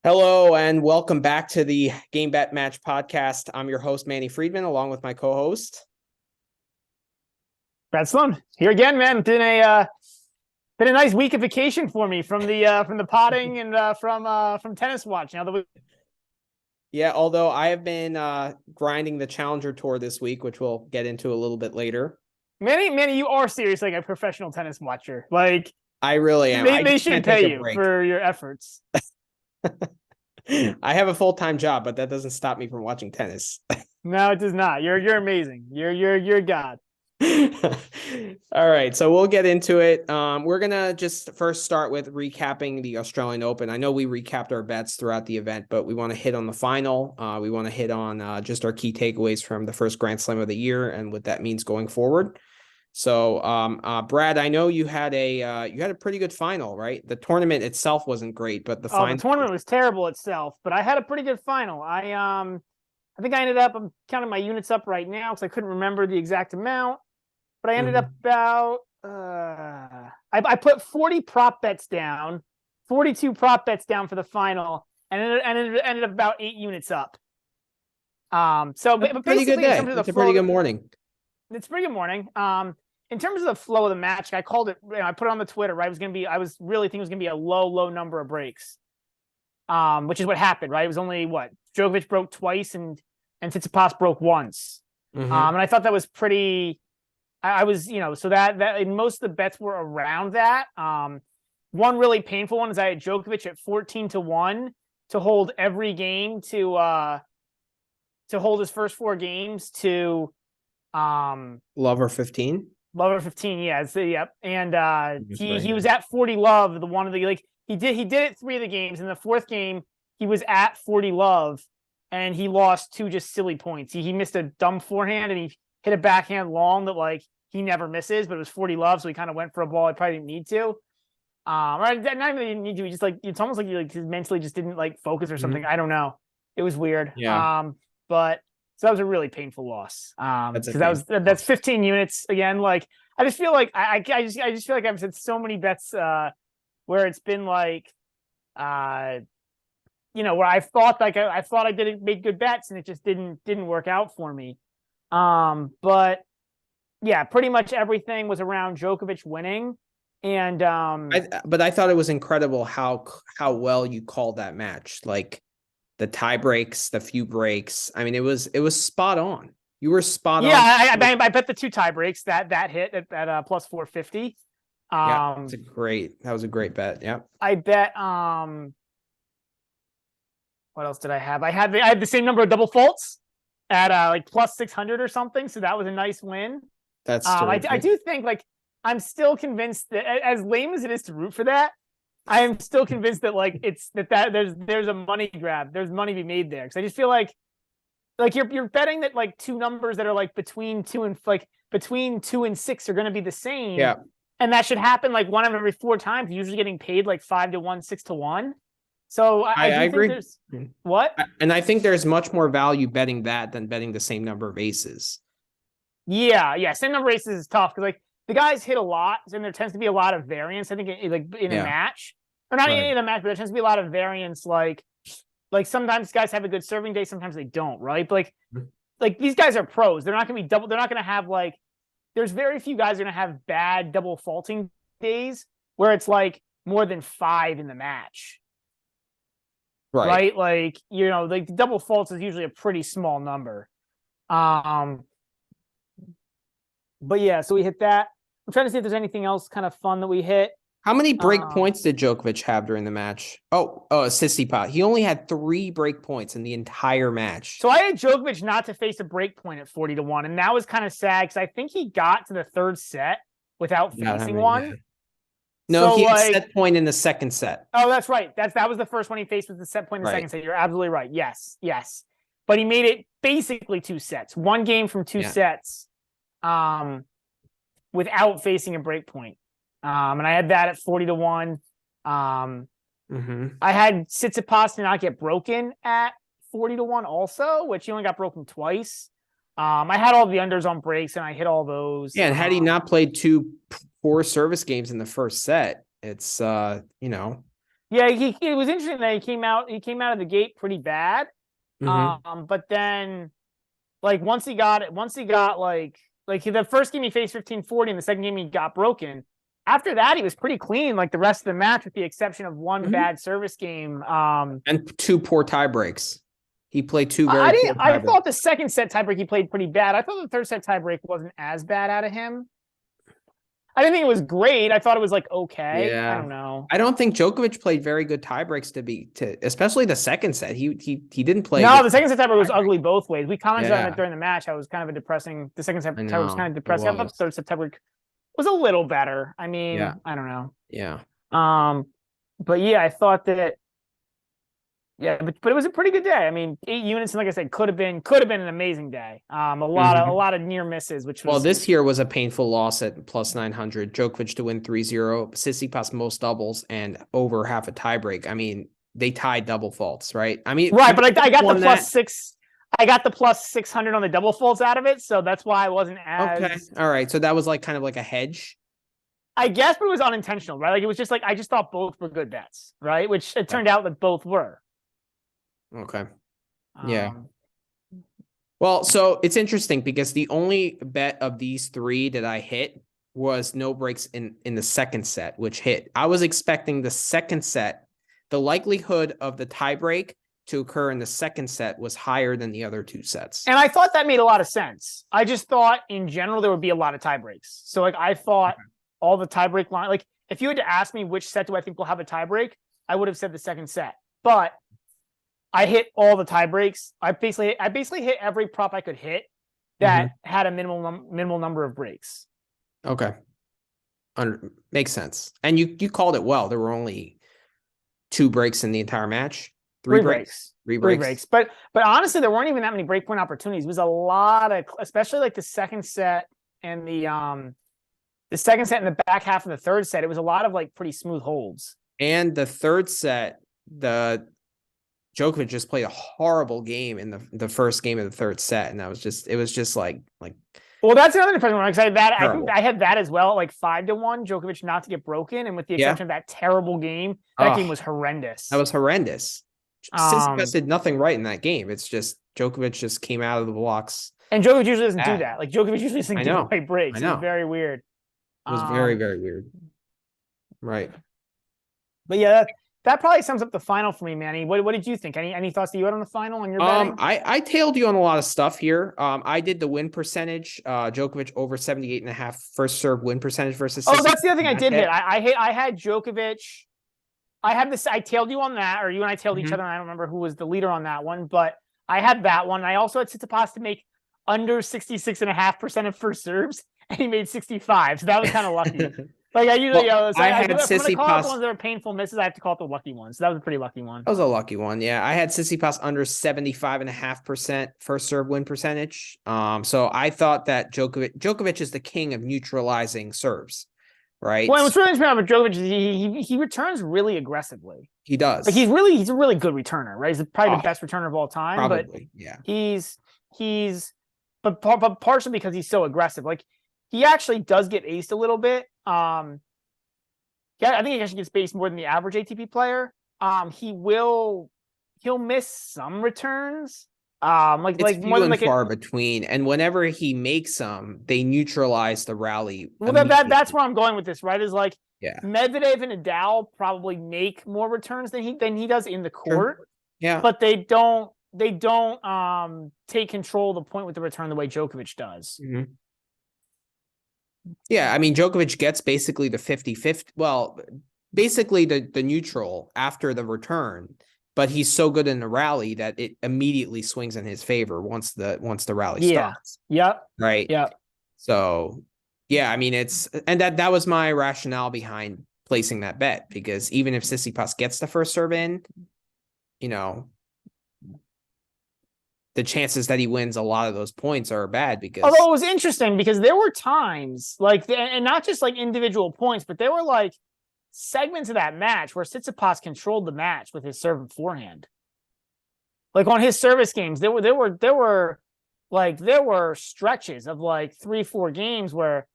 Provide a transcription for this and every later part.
Hello and welcome back to the Game Bet Match podcast. I'm your host, Manny Friedman, along with my co-host. Brad Sloan here again, man. Been a nice week of vacation for me from the potting and from tennis watch. Yeah, although I have been grinding the Challenger Tour this week, which we'll get into a little bit later. Manny, you are seriously like a professional tennis watcher. Like I really am. They should pay you for your efforts. I have a full-time job, but that doesn't stop me from watching tennis. No, it does not. You're amazing. You're God. All right, so we'll get into it. We're gonna just first start with recapping the Australian Open. I know we recapped our bets throughout the event, but we want to hit on the final. We want to hit on just our key takeaways from the first Grand Slam of the year and what that means going forward. So, Brad, I know you had a pretty good final, right? The tournament itself wasn't great, but the final. The tournament was terrible itself, but I had a pretty good final. I think I ended up. I'm counting my units up right now because I couldn't remember the exact amount, but I ended up about. I put 40 prop bets down, 42 prop bets down for the final, and it ended up about 8 units up. So That's a pretty good day. It's a pretty good morning. It's a pretty good morning. In terms of the flow of the match, I called it. I put it on the Twitter. Right, I was really thinking it was going to be a low number of breaks, which is what happened. Right, it was only Djokovic broke twice and Tsitsipas broke once, and I thought that was pretty. I was so that and most of the bets were around that. One really painful one is I had Djokovic at 14-1 to hold every game to hold his first 4 games to Lover 15. Lover 15, yeah. Yep. And he was at 40 love, the one of the he did it 3 of the games. In the 4th game, he was at 40 love and he lost 2 just silly points. He missed a dumb forehand and he hit a backhand long that he never misses, but it was 40 love, so he kind of went for a ball he probably didn't need to. Or not even didn't need to, he just it's almost like he mentally just didn't focus or something. I don't know. It was weird. Yeah. But so that was a really painful loss. That's 15 units again. I just feel like I just feel like I've said so many bets where it's been where I thought I did make good bets and it just didn't work out for me. But yeah, pretty much everything was around Djokovic winning. And but I thought it was incredible how well you called that match. The tie breaks, the few breaks. I mean, it was spot on. You were spot on. Yeah, I bet the 2 tie breaks that hit at plus 450. That was a great bet. Yeah. I bet. What else did I have? I had the same number of double faults at plus 600 or something. So that was a nice win. That's I do think I'm still convinced that as lame as it is to root for that, I am still convinced that it's that there's a money grab. There's money to be made there. Because I just feel like you're betting that 2 numbers that are between 2 and 6 are going to be the same. Yeah. And that should happen 1 out of every 4 times. You're usually getting paid 5-1, 6-1. So I agree. What? And I think there's much more value betting that than betting the same number of aces. Yeah. Same number of aces is tough because the guys hit a lot, and there tends to be a lot of variance. I think in a match, or not in a match, but there tends to be a lot of variance. Like sometimes guys have a good serving day, sometimes they don't, right? But these guys are pros. They're not going to be double. They're not going to have There's very few guys are going to have bad double faulting days where it's more than 5 in the match, right? The double faults is usually a pretty small number. But yeah, so we hit that. I'm trying to see if there's anything else kind of fun that we hit. How many break points did Djokovic have during the match? Tsitsipas. He only had 3 break points in the entire match. So I had Djokovic not to face a break point at 40-1, and that was kind of sad because I think he got to the 3rd set without facing one. Yeah. No, so he had set point in the 2nd set. Oh, that's right. That was the first one he faced was the set point in the 2nd set. You're absolutely right. Yes. But he made it basically 2 sets. 1 game from 2 sets. Without facing a break point. And I had that at 40-1. I had Tsitsipas to not get broken at 40-1 also, which he only got broken twice. I had all the unders on breaks and I hit all those. Yeah, and had he not played 2 poor service games in the first set, it's Yeah, it was interesting that he came out of the gate pretty bad. Hmm. But then like once he got like the first game he faced 15-40 and the second game he got broken. After that, he was pretty clean like the rest of the match, with the exception of one Hmm. bad service game. And two poor tie breaks. He played two I very didn't. poor tie I breaks. thought the second set tiebreak he played pretty bad. I thought the third set tiebreak wasn't as bad out of him. I didn't think it was great. I thought it was like okay. I Yeah. don't know. I don't think Djokovic played very good tie breaks especially the second set. He didn't play a No, good the second set tiebreak was tiebreak. ugly both ways. We commented on it Yeah, during the match. I was kind of a depressing. The second set I tiebreak was kind know. of It depressing. I thought the was. third set tiebreak was a little better. I Yeah. mean, I don't know. Yeah. Um, but yeah, I thought that. Yeah, but it was a pretty good day. I mean, 8 units, and like I said, could have been an amazing day. A Mhm. lot of near misses, which Well, was this year was a painful loss at plus 900. Djokovic to win 3-0, Tsitsipas most doubles, and over half a tiebreak. I mean, they tied double faults, right? I mean, right. But I got the won that. +6. I got the +600 on the double faults out of it, so that's why I wasn't Okay. as. All right. So that was like kind of like a hedge. I guess, but it was unintentional, right? Like it was just like I just thought both were good bets, right? Which it turned out that both were. Okay. Yeah. Um, Well, so it's interesting because the only bet of these three that I hit was no breaks in the second set, which hit. I was expecting the second set, the likelihood of the tiebreak to occur in the second set was higher than the other two sets. and I thought that made a lot of sense. I just thought in general there would be a lot of tie breaks. So like I thought all the tiebreak line, like if you had to ask me which set do I think will have a tiebreak, I would have said the second set. But I hit all the tie breaks. I basically hit every prop I could hit that had a minimal number of breaks. Okay. Makes sense. And you called it well. There were only two breaks in the entire match. Three breaks. Three Three breaks. breaks. But honestly, there weren't even that many breakpoint opportunities. It was a lot of, especially like the second set and the second set and the back half of the third set. It was a lot of like pretty smooth holds. And the third set, the Djokovic just played a horrible game in the first game of the third set, and it was just like Well, that's another impression one because I think terrible. I had that as well, like 5-1, Djokovic not to get broken, and with the Yeah. exception of that terrible game, that game was horrendous. That was horrendous. Tsitsipas did nothing right in that game. It's just Djokovic just came out of the blocks. And Djokovic usually doesn't do that. Like Djokovic usually doesn't I give know. away breaks. I know. It's very weird. It was very, very weird. Right. But yeah, that probably sums up the final for me, Manny. What did you think? Any thoughts that you had on the final on your betting? I tailed you on a lot of stuff here. I did the win percentage. Djokovic over 78.5 first serve win percentage versus. Oh, that's the other thing I did hit. I had Djokovic. I had this. I tailed you on that, or you and I tailed each other. And I don't remember who was the leader on that one, but I had that one. I also had Tsitsipas to make under 66.5% of first serves, and he made 65. So that was kind of lucky. Like I usually, I had if I'm gonna call out the Tsitsipas. ones that are painful misses, I have to call it the lucky ones. So that was a pretty lucky one. That was a lucky one. Yeah. I had Tsitsipas under 75.5% first serve win percentage. So I thought that Djokovic is the king of neutralizing serves, right? Well, what's really interesting about Djokovic is he returns really aggressively. He does. Like he's a really good returner, right? He's probably the best returner of all time. Probably, but yeah. But partially because he's so aggressive. Like he actually does get aced a little bit. Yeah, I think he actually gets based more than the average ATP player. He'll miss some returns. It's more than far between, and whenever he makes them, they neutralize the rally. Well, that's where I'm going with this, right? Is like Medvedev and Nadal probably make more returns than he does in the court. Sure. Yeah, but they don't take control of the point with the return the way Djokovic does. Mm-hmm. Yeah, I mean, Djokovic gets basically the 50-50. Well, basically the neutral after the return, but he's so good in the rally that it immediately swings in his favor once the rally starts. Yep. Right. Yep. So, yeah, I mean, that was my rationale behind placing that bet, because even if Tsitsipas gets the first serve in, the chances that he wins a lot of those points are bad. Because although it was interesting because there were times and not just like individual points, but there were like segments of that match where Tsitsipas controlled the match with his serve and forehand. Like on his service games, there were stretches of like 3-4 games where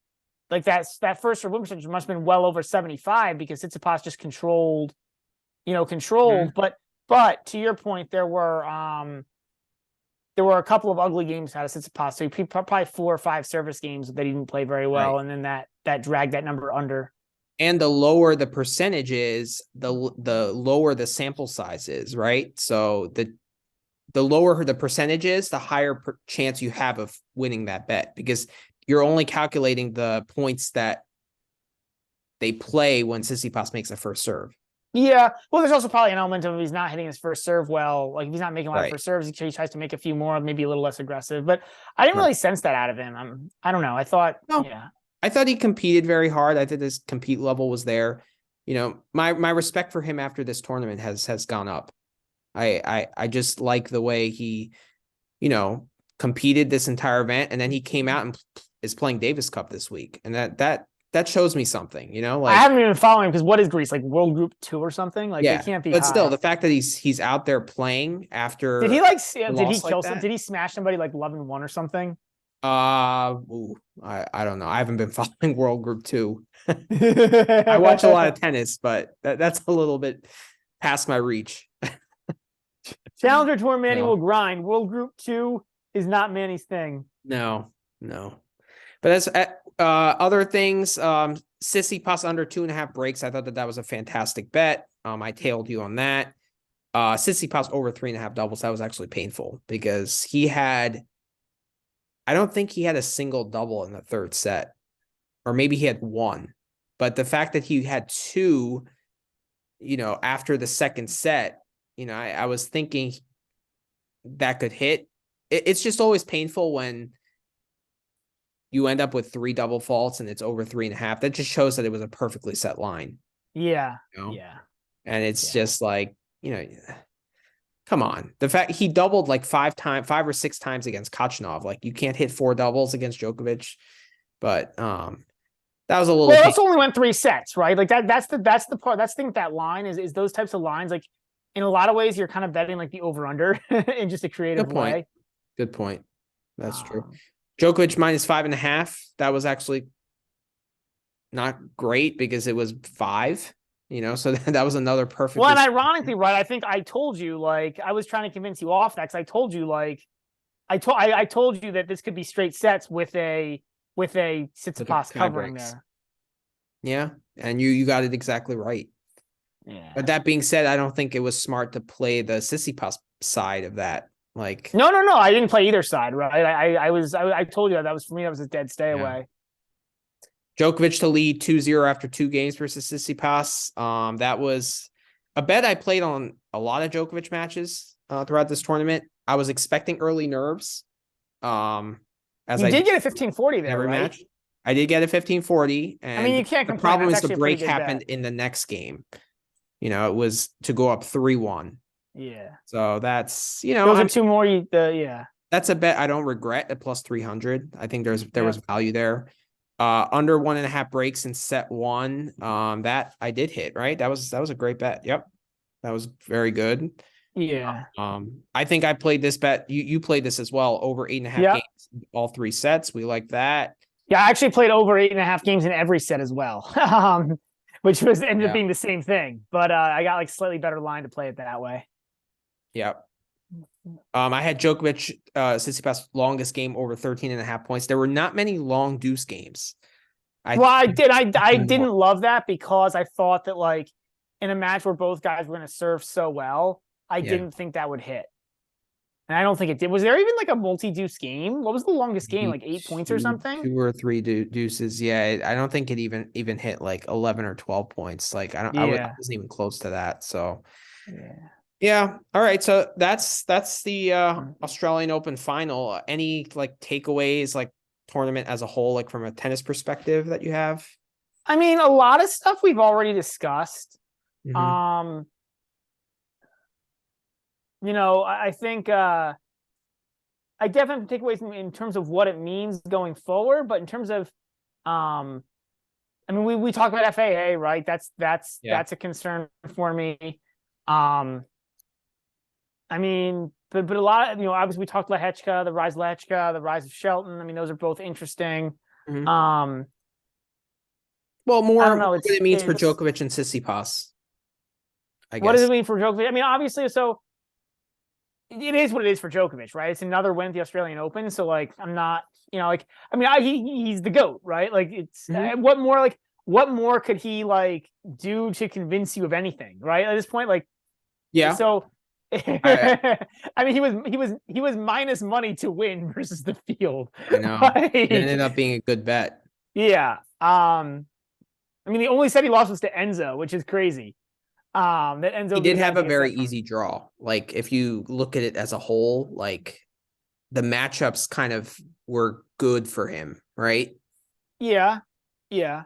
like that first serve win percentage must have been well over 75 because Tsitsipas just controlled controlled. But to your point, there were a couple of ugly games out of Tsitsipas. So probably 4 or 5 service games that he didn't play very well, Right. and then that dragged that number under. And the lower the percentage is, the lower the sample size is, right? So the lower the percentage is, the higher chance you have of winning that bet, because you're only calculating the points that they play when Tsitsipas makes a first serve. Yeah. Well, there's also probably an element of he's not hitting his first serve well. Like if he's not making a lot of first serves, he tries to make a few more, maybe a little less aggressive. But I didn't really sense that out of him. I don't know. I thought, yeah. I thought he competed very hard. I thought his compete level was there. My respect for him after this tournament has gone up. I just like the way he, competed this entire event, and then he came out and is playing Davis Cup this week, and that shows me something. Like, I haven't even following him because what is Greece, like World Group 2 or something? Like they can't be. But still, the fact that he's out there playing after. Did he kill some? Did he smash somebody like 11-1 or something? I don't know. I haven't been following World Group 2. I watch a lot of tennis, but that's a little bit past my reach. Challenger Tour Manny will grind. World Group 2 is not Manny's thing. No. But as other things, Tsitsipas under 2.5 breaks. I thought that was a fantastic bet. I tailed you on that. Tsitsipas over 3.5 doubles. That was actually painful because I don't think he had a single double in the third set, or maybe he had one. But the fact that he had 2, after the second set, I was thinking that could hit. It's just always painful when you end up with 3 double faults and it's over 3.5. That just shows that it was a perfectly set line. Yeah. Yeah. And it's just like, come on. The fact he doubled like 5 or 6 times against Kachanov. Like you can't hit 4 doubles against Djokovic. But that was a little. Well, it also only went 3 sets, right? Like that's the part. That's the thing. That line is those types of lines. Like in a lot of ways, you're kind of betting like the over under in just a creative way. Good point. That's true. Djokovic minus 5.5. That was actually not great because it was 5. So that was another perfect. Well, and ironically, right? I think I told you, like, I was trying to convince you off that because I told you, like, I told you that this could be straight sets with a Tsitsipas covering there. Yeah, and you got it exactly right. Yeah. But that being said, I don't think it was smart to play the Tsitsipas side of that. Like, no, I didn't play either side, right? I told you that was for me. That was a dead stay away. Djokovic to lead 2-0 after 2 games versus Tsitsipas. That was a bet I played on a lot of Djokovic matches throughout this tournament. I was expecting early nerves. As you did get a 1540 there, every right? match. I did get a 1540. And you can't complain. The problem is the break happened in the next game. It was to go up 3-1. Yeah. So that's, those are 2 more. That's a bet I don't regret at plus 300. I think there was value there. Under 1.5 breaks in set 1. That I did hit, right? That was a great bet. Yep. That was very good. Yeah. I think I played this bet. You played this as well, over 8.5 games, all 3 sets. We like that. Yeah, I actually played over 8.5 games in every set as well. Which ended up being the same thing. But I got like slightly better line to play it that way. Yep. I had Djokovic, Tsitsipas longest game over 13.5 points. There were not many long deuce games. I didn't love that because I thought that like in a match where both guys were going to serve so well, I didn't think that would hit. And I don't think it did. Was there even like a multi-deuce game? What was the longest game? Like 8 points or something? 2 or 3 deuces. Yeah, I don't think it even hit like 11 or 12 points. Like I wasn't even close to that. So yeah. All right. So that's the Australian Open final. Any like takeaways, like tournament as a whole, like from a tennis perspective that you have? I mean, a lot of stuff we've already discussed. Mm-hmm. I think I definitely take away in terms of what it means going forward, but in terms of I mean, we talk about FAA, right? That's a concern for me. I mean, but a lot of, obviously we talked Lehechka, the rise of Shelton. I mean, those are both interesting. Mm-hmm. Well, more I don't know, what it means for Djokovic and Tsitsipas. I What does guess. it mean for Djokovic? I mean, obviously, so it is what it is for Djokovic, right? It's another win at the Australian Open. So like, I'm not, like, I mean, he's the GOAT, right? Like, it's Mhm. what more could he like do to convince you of anything, right? At this point, like, Yeah. so. I I mean, he was minus money to win versus the field. I know. It Like, ended up being a good bet. yeah. I mean, he only said he lost was to Enzo, which is crazy. That He Enzo did really have wanted a to get very set from him. easy draw. Like if you look at it as a whole, like the matchups kind of were good for him, right? Yeah, yeah.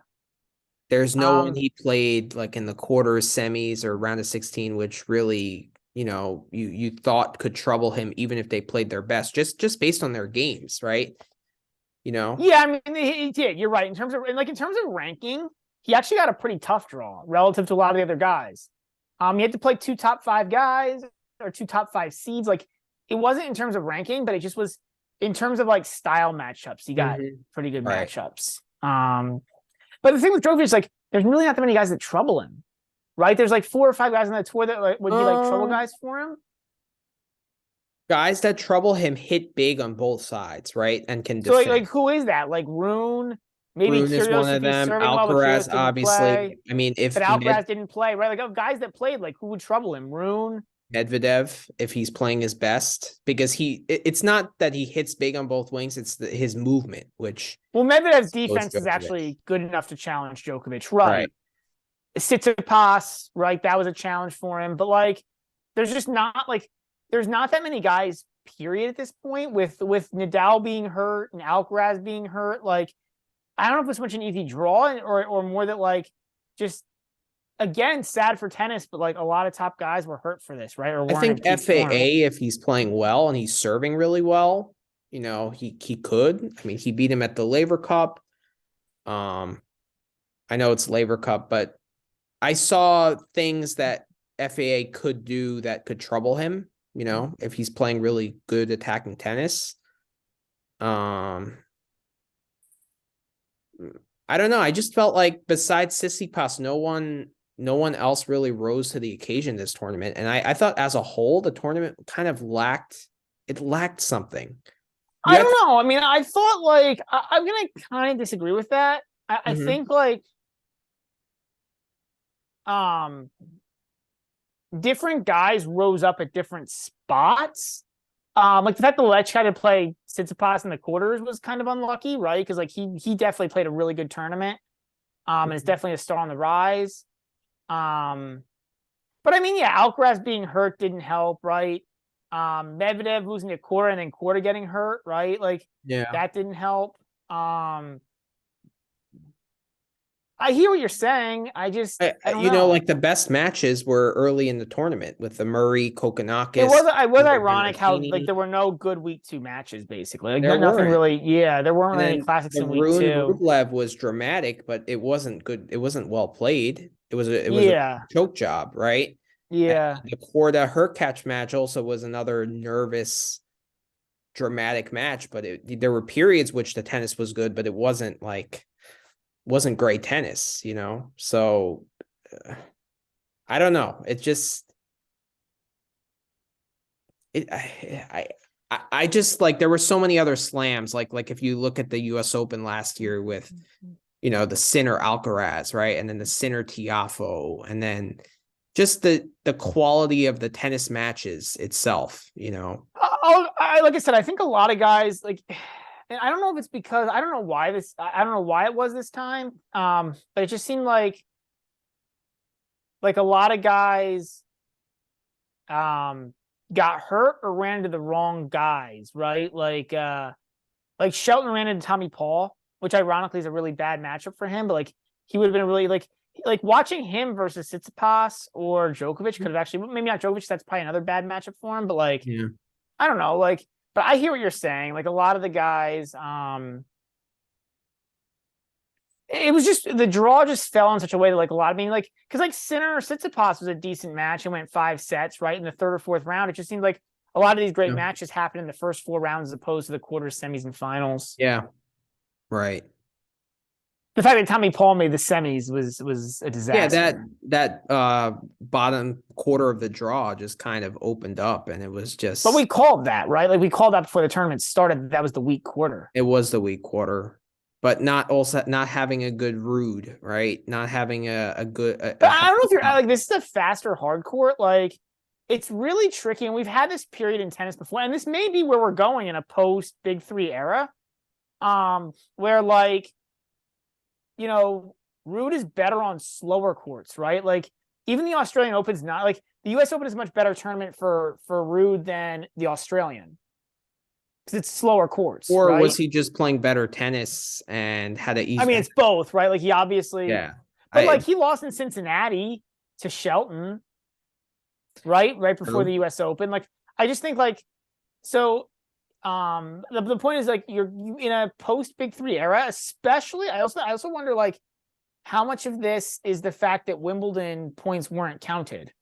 There's no one Um, he played like in the quarters, semis, or round of 16, which really, you thought could trouble him even if they played their best, just based on their games, right? You know? yeah, I mean, he did. You're right. In terms of ranking, he actually got a pretty tough draw relative to a lot of the other guys. He had to play two top five guys or two top five seeds. Like, it wasn't in terms of ranking, but it just was in terms of like style matchups. He got Mhm. pretty good Right. matchups. But the thing with Djokovic is like, there's really not that many guys that trouble him, right? There's like 4 or 5 guys on the tour that like would be like trouble Um, guys for him. Guys that trouble him hit big on both sides, right? And can So like defend. who is that? Like Rune, maybe Rune is one Kyrgios if of he's them. serving well, but Alcaraz, Kyrgios didn't play. obviously. I mean, But if Alcaraz didn't play, right? Like, of guys that played, like, who would trouble him? Rune. Medvedev, if he's playing his best, because it's not that he hits big on both wings, it's his movement, which Well, Medvedev's slows defense is Djokovic. actually good enough to challenge Djokovic, Right. right? Tsitsipas, right? That was a challenge for him. But like, there's just not like there's not that many guys, period, at this point, with Nadal being hurt and Alcaraz being hurt. Like, I don't know if it's much an easy draw or more that like just again, sad for tennis, but like a lot of top guys were hurt for this, right? Or I weren't in think peak form. FAA, if he's playing well and he's serving really well, he could. I mean, he beat him at the Laver Cup. Um, I know it's Laver Cup, but I saw things that FAA could do that could trouble him, if he's playing really good attacking tennis. Um, I don't know. I just felt like besides Tsitsipas, no one else really rose to the occasion this tournament. And I thought as a whole, the tournament kind of lacked something. You I have don't know. I mean, I thought like I'm gonna kind of disagree with that. I Mhm. think like um different guys rose up at different spots. Like the fact that Lech had to play Tsitsipas in the quarters was kind of unlucky, right? Because like he definitely played a really good tournament. And it's definitely a star on the rise. Um, but I mean, yeah, Alcaraz being hurt didn't help, right? Medvedev losing to Cora and then Cora getting hurt, right? Like Yeah. that didn't help. I hear what you're saying. I don't know. Like the best matches were early in the tournament with the Murray, Kokonakis, It was ironic how like Berrettini. there were no good week 2 matches basically. Like There nothing weren't. really. Yeah, there weren't And really any then classics the in week Rune 2. Rublev was dramatic, but it wasn't good. It wasn't well played. It was a Yeah, choke job, right? And yeah. the Corda Hurkacz match also was another nervous, dramatic match. But there were periods which the tennis was good, but it wasn't great tennis. So I don't know. It just it I just like there were so many other slams. Like if you look at the U.S. Open last year with the Sinner Alcaraz, right, and then the Sinner Tiafo, and then just the quality of the tennis matches itself. Like I said, I think a lot of guys like, and I don't know if it's because I don't know why I don't know why it was this time. But it just seemed like a lot of guys got hurt or ran into the wrong guys, right? Like Shelton ran into Tommy Paul, which ironically is a really bad matchup for him, but like he would have been a really like watching him versus Tsitsipas or Djokovic could have actually maybe not Djokovic, that's probably another bad matchup for him, but like Yeah. I don't know, like but I hear what you're saying. Like a lot of the guys, it was just the draw just fell in such a way that like a lot of being like because like Sinner or Tsitsipas was a decent match and went 5 sets right in the third or fourth round. It just seemed like a lot of these great Yeah. matches happen in the first 4 rounds as opposed to the quarters, semis, and finals. Yeah. Right. The fact that Tommy Paul made the semis was a Yeah, disaster. that bottom quarter of the draw just kind of opened up, and it was But we just called that, right? Like we called that before the tournament started. That was the weak quarter. it was the weak quarter, but not having a good Rude, right? Not having a good But a I don't know if you're healthy- like this is a faster hard court. Like it's really tricky, and we've had this period in tennis before, and this may be where we're going in a post Big Three era, where like Rude is better on slower courts, right? Like even the Australian Open's not like the US Open is a much better tournament for Rude than the Australian because it's slower courts, or right? was he just playing better tennis and had an I easy? mean, it's both, right? Like he obviously, Yeah, but I like he lost in Cincinnati to Shelton, right? Right before true. the US Open. Like I just think like so the point is like you in a post Big Three era, especially I also wonder like how much of this is the fact that Wimbledon points weren't counted,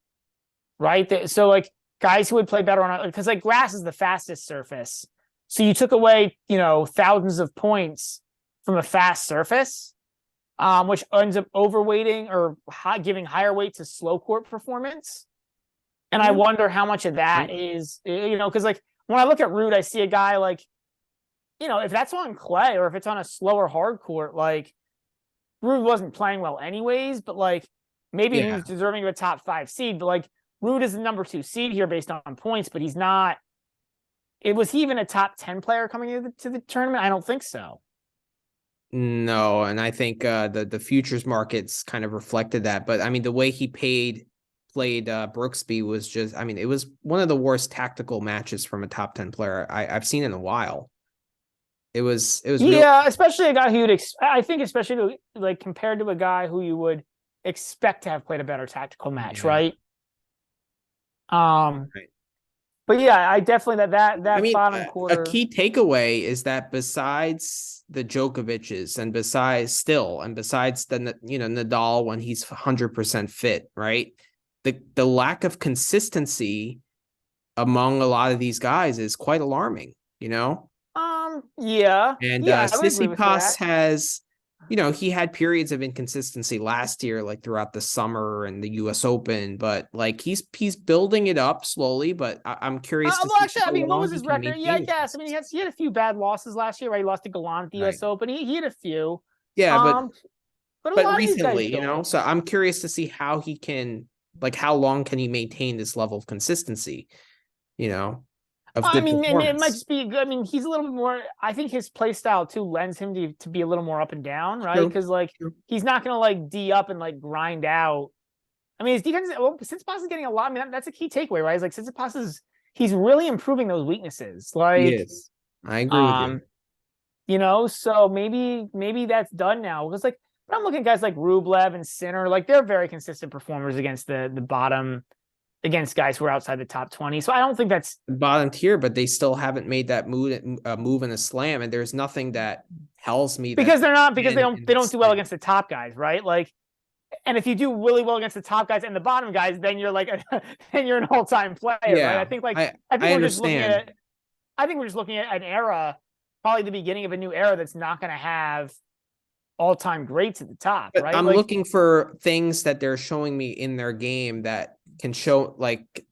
right? So like guys who would play better on because like grass is the fastest surface, so you took away thousands of points from a fast surface, which ends up overweighting or giving higher weight to slow court performance. And I Yeah. wonder how much of that is because like when I look at Rude, I see a guy like if that's on clay or if it's on a slower hard court, like Rude wasn't playing well anyways, but like maybe he Yeah. was deserving of a top 5 seed. But like Rude is the number 2 seed here based on points, but he's not. Was he even a top 10 player coming into the tournament? I don't think so. No, and I think the futures markets kind of reflected that. But I mean, the way he played Brooksby was just, I mean, it was one of the worst tactical matches from a top 10 player I've seen in a while. It was really Especially a guy who I think especially like compared to a guy who you would expect to have played a better tactical match, yeah. right? Right. But yeah, I definitely that I mean, bottom a quarter. key takeaway is that besides the Djokovic's and besides the Nadal when he's 100% fit, right? The lack of consistency among a lot of these guys is quite alarming, you know? And Yeah, I would agree with Tsitsipas that. has, he had periods of inconsistency last year, like throughout the summer and the US Open, but like he's building it up slowly, but I'm curious to Well, see actually, I how mean, what long was he his can record? Yeah, maintain I this guess. I mean, consistency. he had a few bad losses last year, right? He lost to Gallant at the Right. US Open. He had a few. Yeah, Um, but a lot of these guys recently, don't. so I'm curious to see how he can, like, how long can he maintain this level of consistency, you know, of I good mean, and it might performance. just be good. I mean, he's a little bit more. I think his play style too lends him to be a little more up and down, right? True. Because like True. he's not gonna like D up and like grind out. I mean, his defense. Well, Tsitsipas is getting a lot. I mean, that's a key takeaway, right? It's like Tsitsipas he's really improving those weaknesses. He Like, is. I agree with you. um, so maybe that's done now. Because like, but I'm looking at guys like Rublev and Sinner. Like, they're very consistent performers against the bottom, against guys who are outside the top 20. So I don't think that's Bottom tier, but they still haven't made that move in a slam, and there's nothing that tells me that because they're not because in they the don't do well slam. against the top guys, right? Like, and if you do really well against the top guys and the bottom guys, then you're like then you're an all-time player, right? Yeah, I think like I think I we're just looking understand. at I think we're just looking at an era, probably the beginning of a new era that's not going to have all-time greats at the top, But right? I'm Like, looking for things that they're showing me in their game that can show like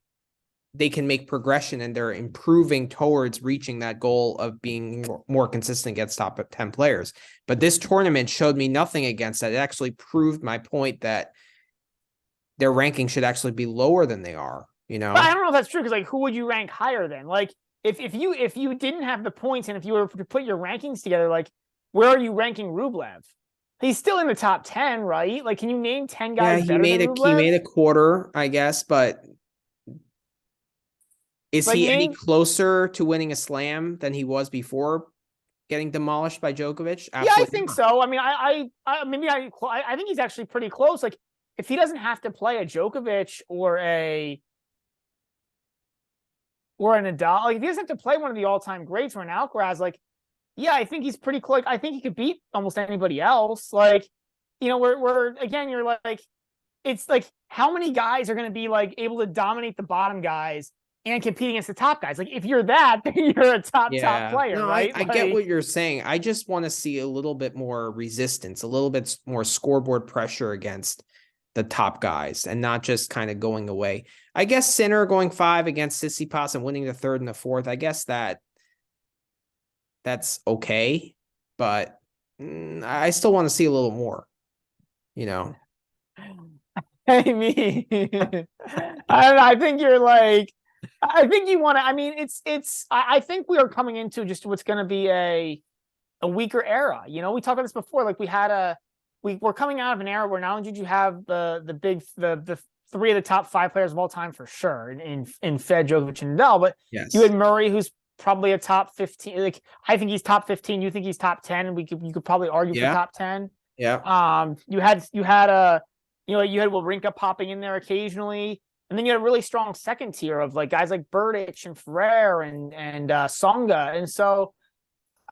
they can make progression and they're improving towards reaching that goal of being more consistent against top 10 players. But this tournament showed me nothing against that. It actually proved my point that their ranking should actually be lower than they are, but I don't know if that's true because like who would you rank higher than? Like if you didn't have the points and if you were to put your rankings together, like where are you ranking Rublev? He's still in the top 10, right? Like, can you name 10 Yeah, guys better than he Rublev? made a quarter, I guess, but is Like, he any name. closer to winning a slam than he was before getting demolished by Djokovic? Yeah, I Absolutely think not. so. I mean, I think he's actually pretty close. Like, if he doesn't have to play a Djokovic or a Nadal, like if he doesn't have to play one of the all-time greats or an Alcaraz, like, yeah, I think he's pretty close. I think he could beat almost anybody else. Like, we're again, you're like, it's like how many guys are going to be like able to dominate the bottom guys and compete against the top guys. Like if you're that, then you're a top Yeah. player, No, right? I get what you're saying. I just want to see a little bit more resistance, a little bit more scoreboard pressure against the top guys and not just kind of going away. I guess Sinner going 5 against Tsitsipas and winning the third and the fourth. I guess that's okay, but I still want to see a little more, you know. I mean, I think you're like, I think you want to. I mean, I think we are coming into just what's going to be a weaker era. You know, we talked about this before. Like we're coming out of an era where not only did you have the 3 of the top 5 players of all time for sure in Fed, Djokovic, and Nadal, but Yes. you had Murray, who's probably a top 15. Like I think he's top 15. You think he's top 10, and you could probably argue for top 10. Yeah. You had a you had Wawrinka popping in there occasionally, and then you had a really strong second tier of like guys like Berdych and Ferrer and Songa, and so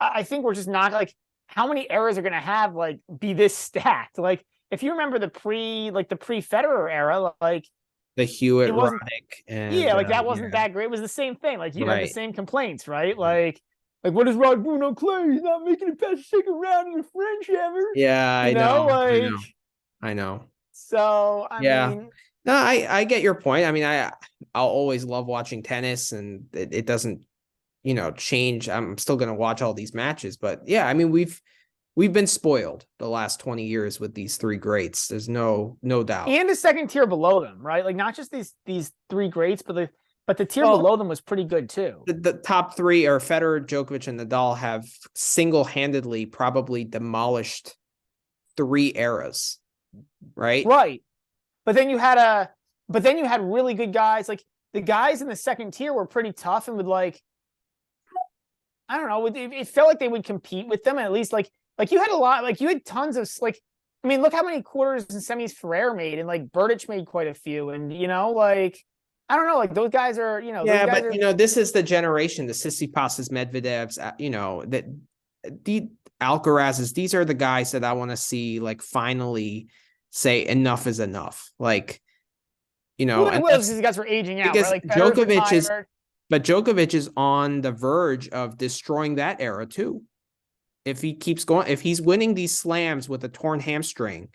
I think we're just not like how many eras are going to have like be this stacked. Like if you remember the pre Federer era, like The Hewitt, it wasn't Roddick, and yeah, like that wasn't that great. It was the same thing. Like you had the Right. same complaints, right? Like what is Rod Bruno Clay? He's not making it past the second round in the French ever. Yeah, I know. Like I know. so. I Yeah. mean, No, I get your point. I mean, I'll always love watching tennis, and it doesn't, change. I'm still gonna watch all these matches, but yeah, I mean, we've been spoiled the last 20 years with these 3 greats. There's no doubt. and a second tier below them, right? Like not just these 3 greats, but the tier below them was pretty good too. The top 3 are Federer, Djokovic, and Nadal have single-handedly probably demolished 3 eras, right? Right. But then you had really good guys. Like the guys in the second tier were pretty tough and would like, I don't know, it felt like they would compete with them. And at least like you had a lot, like you had tons of like, I mean, look how many quarters and semis Ferrer made, and like Berdych made quite a few. And like, I don't know, like those guys are, Yeah, but this is the generation, the Tsitsipas's, Medvedev's, that the Alcaraz's, these are the guys that I want to see like finally say enough is enough. Like, well, and these guys were aging out, because right? Like Djokovic is on the verge of destroying that era too. If he keeps going, if he's winning these slams with a torn hamstring,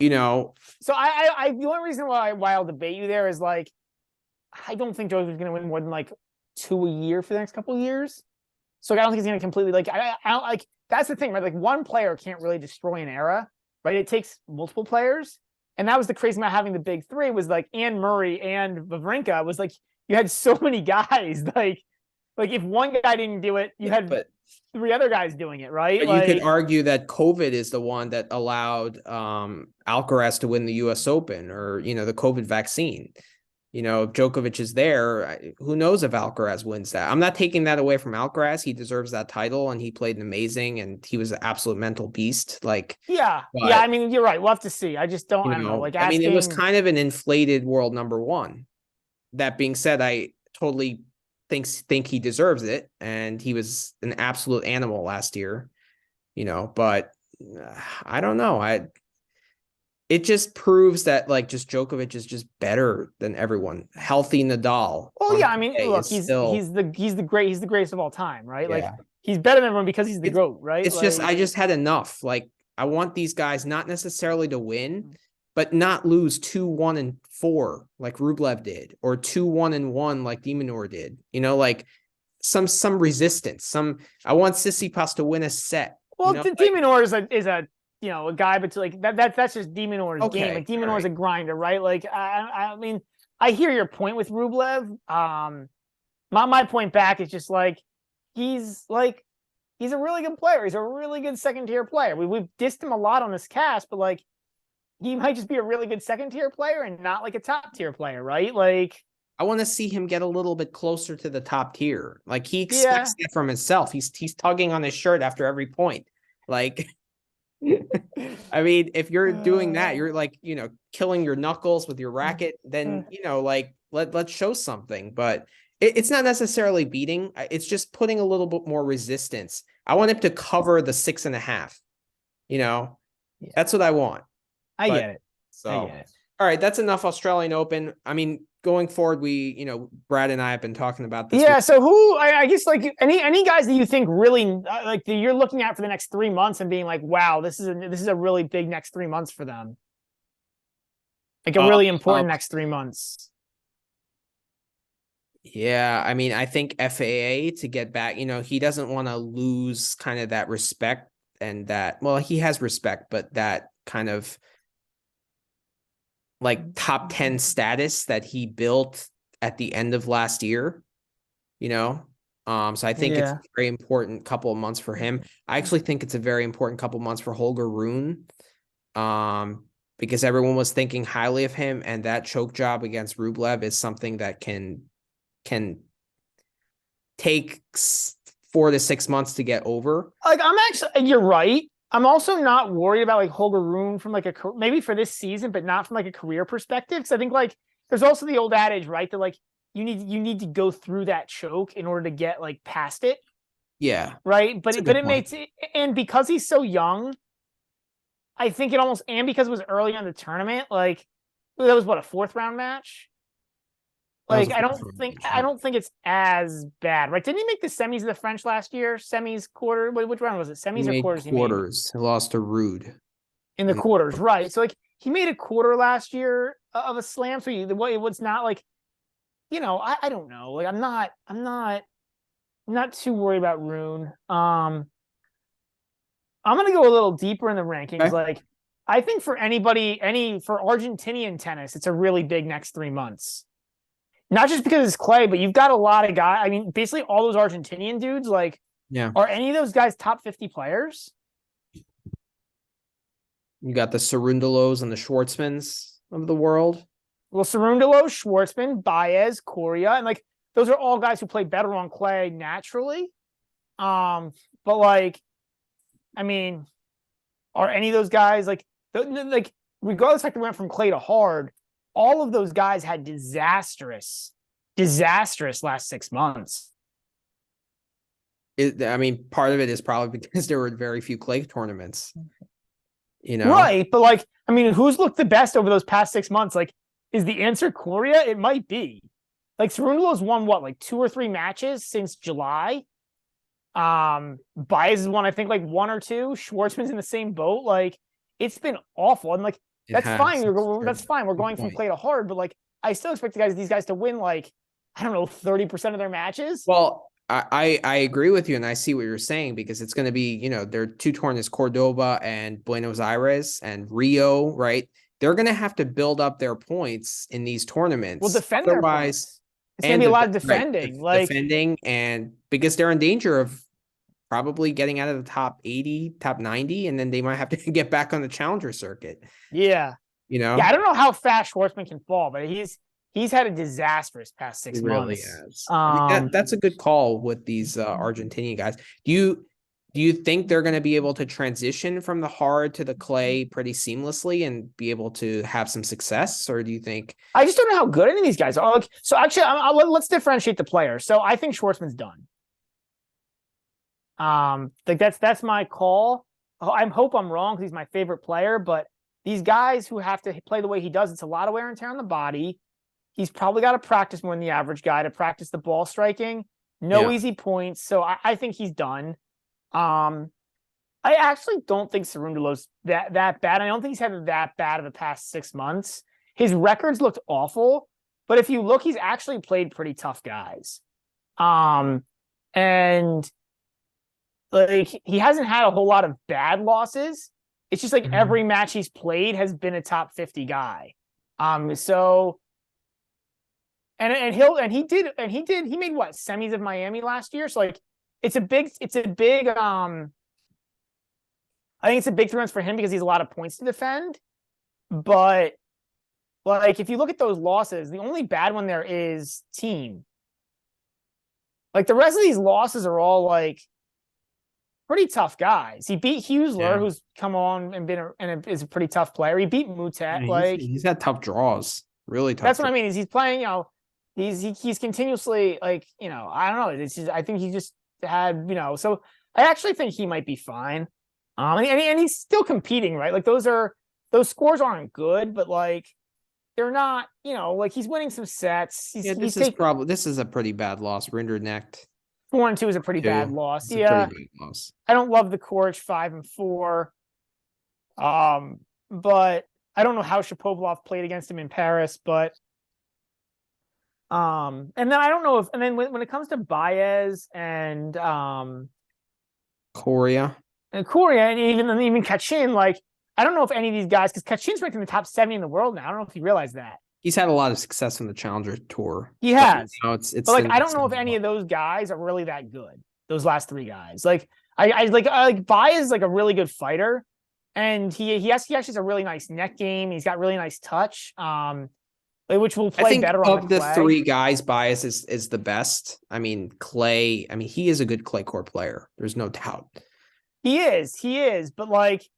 So I the only reason why I'll debate you there is like I don't think Djokovic is going to win more than like 2 a year for the next couple of years. So I don't think he's going to completely like I don't like that's the thing, right? Like one player can't really destroy an era, right? It takes multiple players. And that was the crazy about having the big 3 was like and Murray and Wawrinka was like you had so many guys like if one guy didn't do it, you had 3 other guys doing it, right? But you could argue that COVID is the one that allowed Alcaraz to win the US Open, or the COVID vaccine. If Djokovic is there, who knows if Alcaraz wins that? I'm not taking that away from Alcaraz. He deserves that title, and he played amazing, and he was an absolute mental beast. Yeah. I mean, you're right. We'll have to see. I just don't. I don't know. Like, I mean, it was kind of an inflated world number 1. That being said, I totally think he deserves it, and he was an absolute animal last year. But I don't know. It just proves that just Djokovic is just better than everyone. Healthy Nadal. Oh yeah, I mean, look, he's the greatest of all time, right? Yeah. Like he's better than everyone because he's the GOAT, right? It's just I just had enough. Like I want these guys not necessarily to win, but not lose 2-1-4 like Rublev did, or 2-1-1 like De Minaur did. Like some resistance. I want Tsitsipas to win a set. Well, De Minaur is a a guy, but like that's just De Minaur's game. Like De Minaur's a grinder, right? Like I mean, I hear your point with Rublev. My point back is just like he's a really good player. He's a really good second tier player. We've dissed him a lot on this cast, but like he might just be a really good second tier player and not like a top tier player, right? Like I want to see him get a little bit closer to the top tier. Like he expects that from himself. He's tugging on his shirt after every point. Like I mean, if you're doing that, you're like, killing your knuckles with your racket, then, let's show something. But it's not necessarily beating. It's just putting a little bit more resistance. I want him to cover the 6.5. That's what I want. I get it. So, All right, that's enough Australian Open. I mean, going forward, Brad and I have been talking about this. Yeah. So who, I guess like any guys that you think really like that you're looking at for the next 3 months and being like, wow, this is a really big next 3 months for them. Like a really important next 3 months. Yeah, I mean, I think FAA to get back, he doesn't want to lose kind of that respect and that, well, he has respect, but that kind of like top 10 status that he built at the end of last year, you know? So I think it's a very important couple of months for him. I actually think it's a very important couple of months for Holger Rune. Because everyone was thinking highly of him, and that choke job against Rublev is something that can take 4 to 6 months to get over. Like you're right. I'm also not worried about like Holger Rune from like maybe for this season, but not from like a career perspective. Because I think like there's also the old adage, right? That like you need to go through that choke in order to get like past it. Yeah. Right. But it makes it, and because he's so young, I think it almost, and because it was early in the tournament, like that was what, a 4th-round match. Like I don't think it's as bad, right? Didn't he make the semis of the French last year? Semis, quarter. Which round was it? Semis or quarters? Quarters. He lost to Rude in the quarters, right? So like he made a quarter last year of a slam. So it was not like, I don't know. Like I'm not too worried about Rune. I'm gonna go a little deeper in the rankings. Okay. Like I think for for Argentinian tennis, it's a really big next 3 months. Not just because it's clay, but you've got a lot of guys. I mean, basically all those Argentinian dudes, like, are any of those guys top 50 players? You got the Cerundalos and the Schwartzmans of the world. Well, Cerundalos, Schwartzman, Baez, Coria, and like those are all guys who play better on clay naturally. But like, I mean, are any of those guys like regardless if they went from clay to hard? All of those guys had disastrous last 6 months. I mean, part of it is probably because there were very few clay tournaments, Right, but like, I mean, who's looked the best over those past 6 months? Like, is the answer Coria? It might be. Like, Cerundolo's won what, like 2 or 3 matches since July. Baez has won, I think, like 1 or 2. Schwartzman's in the same boat. Like, it's been awful. And like, that's fine. That's fine. We're going from clay to hard, but like, I still expect these guys to win like, I don't know, 30% of their matches. Well, I agree with you, and I see what you're saying, because it's going to be, there are 2 tournaments, Cordoba and Buenos Aires and Rio, right? They're going to have to build up their points in these tournaments. Well, defend their points. It's going to be a lot of defending, and because they're in danger of probably getting out of the top 80, top 90, and then they might have to get back on the challenger circuit. Yeah. Yeah, I don't know how fast Schwartzman can fall, but he's had a disastrous past 6 months. Really has. I mean, that's a good call with these Argentinian guys. Do you think they're going to be able to transition from the hard to the clay pretty seamlessly and be able to have some success, or do you think? I just don't know how good any of these guys are. Like, so actually, let's differentiate the players. So I think Schwartzman's done. Like that's my call. I hope I'm wrong because he's my favorite player, but these guys who have to play the way he does, it's a lot of wear and tear on the body. He's probably got to practice more than the average guy to practice the ball striking. No easy points. So I think he's done. I actually don't think Cerundolo's that bad. I don't think he's had that bad of the past 6 months. His records looked awful, but if you look, he's actually played pretty tough guys. And like he hasn't had a whole lot of bad losses. It's just like every match he's played has been a top 50 guy. So and he made what, semis of Miami last year. So like it's a big I think it's a big 3 months for him because he has a lot of points to defend. But like if you look at those losses, the only bad one there is team. Like the rest of these losses are all like pretty tough guys. He beat Huesler, who's come on and is a pretty tough player. He beat Mutet. He's had tough draws, really tough. That's what I mean. Is he's playing? He's continuously like I don't know. It's just, I think he just had So I actually think he might be fine. And he's still competing, right? Like those scores aren't good, but like they're not, like he's winning some sets. Yeah, He's this is taking probably this is a pretty bad loss. Rinderknecht 4-2 is a pretty bad 2. loss. It's a pretty Yeah, bad loss. I don't love the Korch 5-4. But I don't know how Shapovalov played against him in Paris, but and then I don't know if, and then when it comes to Baez Korea. and Korea and even Kachin, like I don't know if any of these guys, because Kachin's ranked in the top 70 in the world now. I don't know if you realize that. He's had a lot of success on the Challenger Tour. He has. It's but like I don't know if any of those guys are really that good. Those last three guys, like I like Baez is like a really good fighter, and he actually has a really nice net game. He's got really nice touch, which will play better on of the the clay. three guys, Baez is the best. I mean, Clay. I mean, he is a good clay court player. There's no doubt. He is, but like,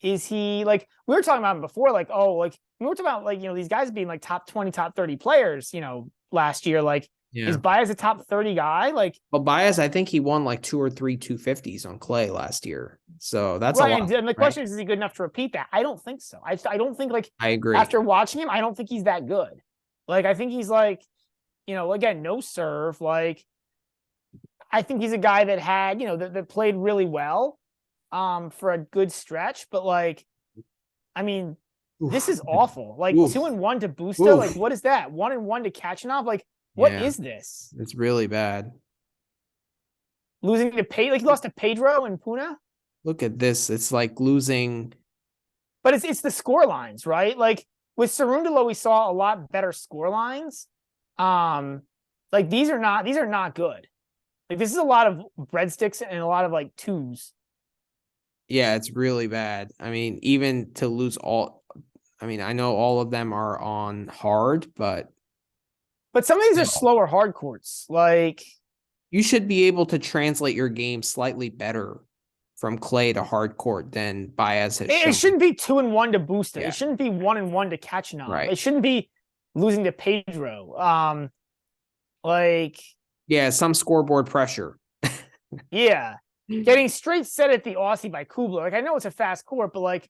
is he like we were talking about him before? Like, oh, like we were talking about like these guys being like top 20, top 30 players. Last year, like. Yeah. Is Baez a top 30 guy? Like, well, Baez, I think he won like 2 or 3 250s on clay last year. So that's right, a lot. And the question is he good enough to repeat that? I don't think so. I don't think like I agree. After watching him, I don't think he's that good. Like, I think he's like, again, no serve. Like, I think he's a guy that had, that played really well for a good stretch. But like, I mean, this is awful. Like 2-1 to Busta. Like, what is that? 1-1 to Kachanov. Like, what is this? It's really bad. Losing to like he lost to Pedro and Puna. Look at this. It's like losing. But it's the score lines, right? Like with Cerundolo, we saw a lot better score lines. Like these are not good. Like this is a lot of breadsticks and a lot of like twos. Yeah, it's really bad. I mean, even to lose all. I mean, I know all of them are on hard, but some of these are slower hard courts. Like you should be able to translate your game slightly better from clay to hard court than Baez has shown. It shouldn't be 2-1 to Busta. Yeah. It shouldn't be 1-1 to Kachanov. Right. It shouldn't be losing to Pedro. Yeah, some scoreboard pressure. Yeah. Getting straight set at the Aussie by Kubler. Like I know it's a fast court, but like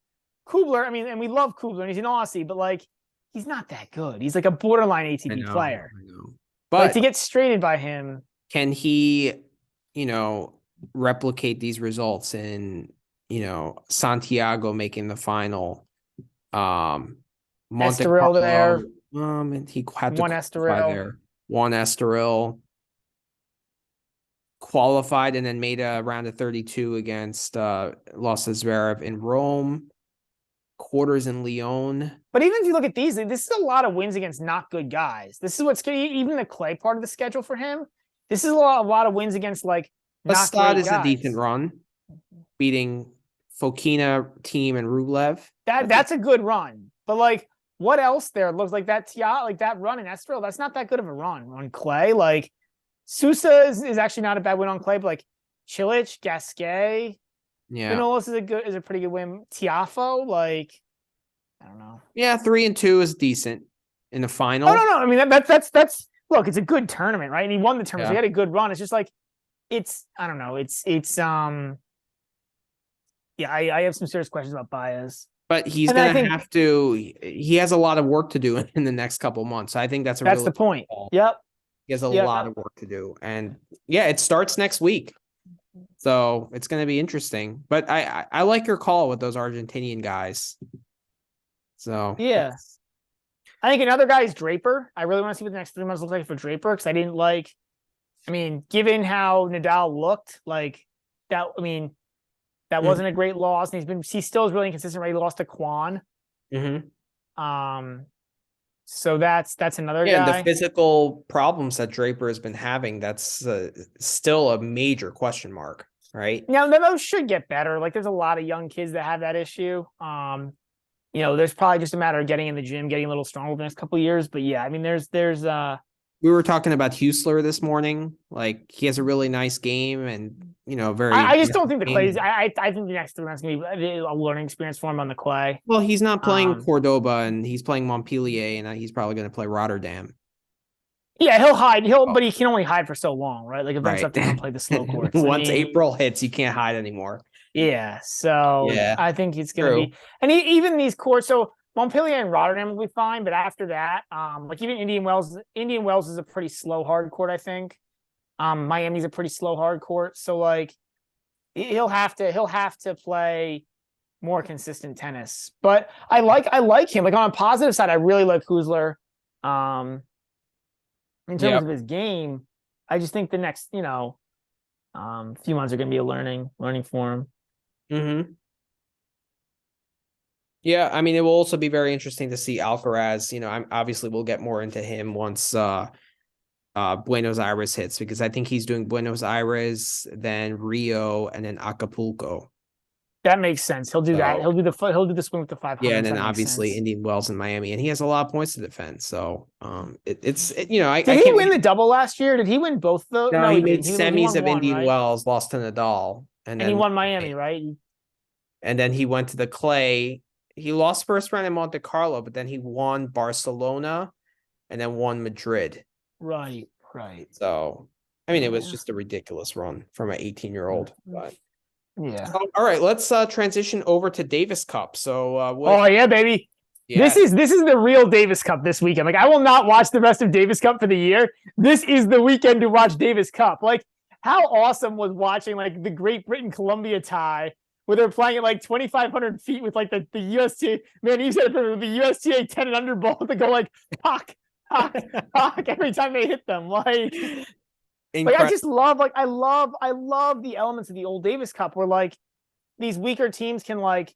Kubler, I mean, and we love Kubler and he's an Aussie, but like he's not that good. He's like a borderline ATP player. I know. But like, to get straighted by him. Can he, replicate these results in, Santiago making the final? Estoril there. And he had to one Estoril there. One Estoril. Qualified and then made a round of 32 against Los Zverev in Rome. Quarters in Lyon. But even if you look at these, this is a lot of wins against not good guys. This is what's good. Even the clay part of the schedule for him, this is a lot of wins against like not great guys. Is a decent run, beating Fokina, Team, and Rublev. That's a good run. But like, what else there looks like that? Like that run in Estoril, that's not that good of a run on clay. Like Sousa is actually not a bad win on clay, but like Chilich, Gasquet. Yeah, Manolis is a pretty good win. Tiafo, like, I don't know. Yeah, 3-2 is decent in the final. Oh no. I mean that's look, it's a good tournament, right? And he won the tournament. So he had a good run. It's just like I don't know. Yeah, I have some serious questions about Baez. But he's gonna have to. He has a lot of work to do in the next couple months. I think that's the point. Yep. He has a lot of work to do, and it starts next week. So it's going to be interesting, but I like your call with those Argentinian guys. So yeah, I think another guy is Draper. I really want to see what the next 3 months look like for Draper because I didn't like. I mean, given how Nadal looked, like that. I mean, that wasn't a great loss, and he still is really inconsistent. Right, he lost to Kwan. So that's another guy. And the physical problems that Draper has been having, that's still a major question mark, right? Yeah, those should get better. Like there's a lot of young kids that have that issue. There's probably just a matter of getting in the gym, getting a little stronger the next couple of years. But yeah, I mean, there's we were talking about Husler this morning. Like he has a really nice game and very. I just don't think the clay. I think the next 3 months is gonna be a learning experience for him on the clay. Well, he's not playing Cordoba and he's playing Montpelier and he's probably going to play Rotterdam. Yeah, he'll hide. But he can only hide for so long, right? Like eventually have to play the slow courts. Once April hits, you can't hide anymore. Yeah, so yeah, I think it's going to be, and even these courts. So Montpellier and Rotterdam will be fine, but after that, like even Indian Wells is a pretty slow hard court, I think. Miami's a pretty slow hard court, so like he'll have to play more consistent tennis. But I like him. Like on a positive side, I really like Husler. In terms of his game, I just think the next, few months are going to be a learning for him. Mm-hmm. Yeah, I mean, it will also be very interesting to see Alcaraz. Obviously we'll get more into him once Buenos Aires hits, because I think he's doing Buenos Aires, then Rio, and then Acapulco. That makes sense. He'll do that. He'll do the swing with the 500. Yeah, and then obviously Indian Wells and Miami, and he has a lot of points to defend. So, did he win the double last year? Did he win both though? No, he made semis of Indian Wells, lost to Nadal, and then he won Miami, right? And then he went to the clay. He lost first round in Monte Carlo, but then he won Barcelona, and then won Madrid. Right. So, I mean, it was just a ridiculous run from an 18-year-old. But yeah. All right, let's transition over to Davis Cup. So, oh yeah, baby. Yeah. This is the real Davis Cup this weekend. Like, I will not watch the rest of Davis Cup for the year. This is the weekend to watch Davis Cup. Like, how awesome was watching like the Great Britain Colombia tie, where they're playing at like 2,500 feet with like the USTA. Man, you said the USTA 10 and under ball to go like pock every time they hit them. Like I just love I love the elements of the old Davis Cup where like these weaker teams can like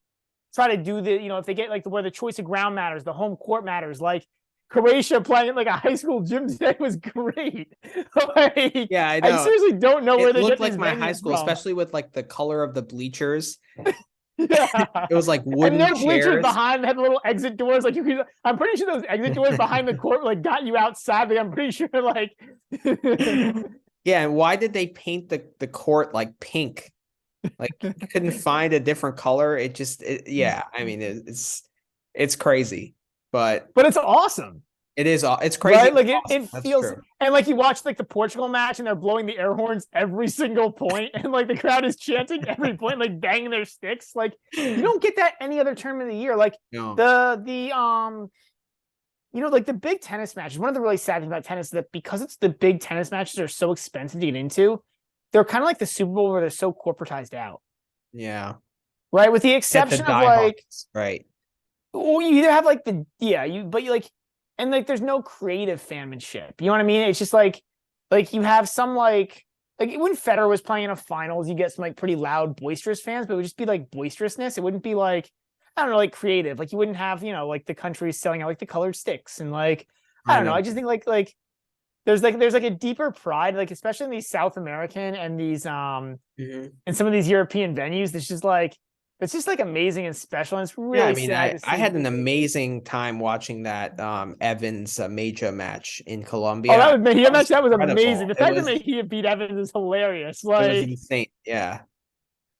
try to do the, if they get like where the choice of ground matters, the home court matters. Like Croatia playing in like a high school gym today was great. Yeah, I know. I seriously don't know where they get like these my high school, from. Especially with like the color of the bleachers. Yeah, it was like wooden and bleachers chairs behind had little exit doors. Like I'm pretty sure those exit doors behind the court like got you outside. Like I'm pretty sure like. Yeah, and why did they paint the court like pink? Like couldn't find a different color. I mean it's crazy, but it's awesome. It is. It's crazy. Right? Like it feels, true. And like you watch like the Portugal match and they're blowing the air horns every single point, and like the crowd is chanting every point, like banging their sticks. Like you don't get that any other tournament of the year. Like no. Like the big tennis matches. One of the really sad things about tennis is that because it's the big tennis matches are so expensive to get into, they're kind of like the Super Bowl where they're so corporatized out. Yeah. Right. With the exception of like, right. Well, you either have like and like there's no creative fanmanship. You know what I mean? It's just like you have some like when Federer was playing in a finals, you get some like pretty loud, boisterous fans, but it would just be like boisterousness. It wouldn't be like, I don't know, like creative. Like you wouldn't have, like the country selling out like the colored sticks and like, I don't know. I just think like there's like a deeper pride, like especially in these South American and these and some of these European venues. It's just like amazing and special. And it's really sad to see. I had an amazing time watching that Evans Mejia match in Colombia. Oh, that was amazing. The fact that Mejia beat Evans is hilarious. Like, it was insane. Yeah.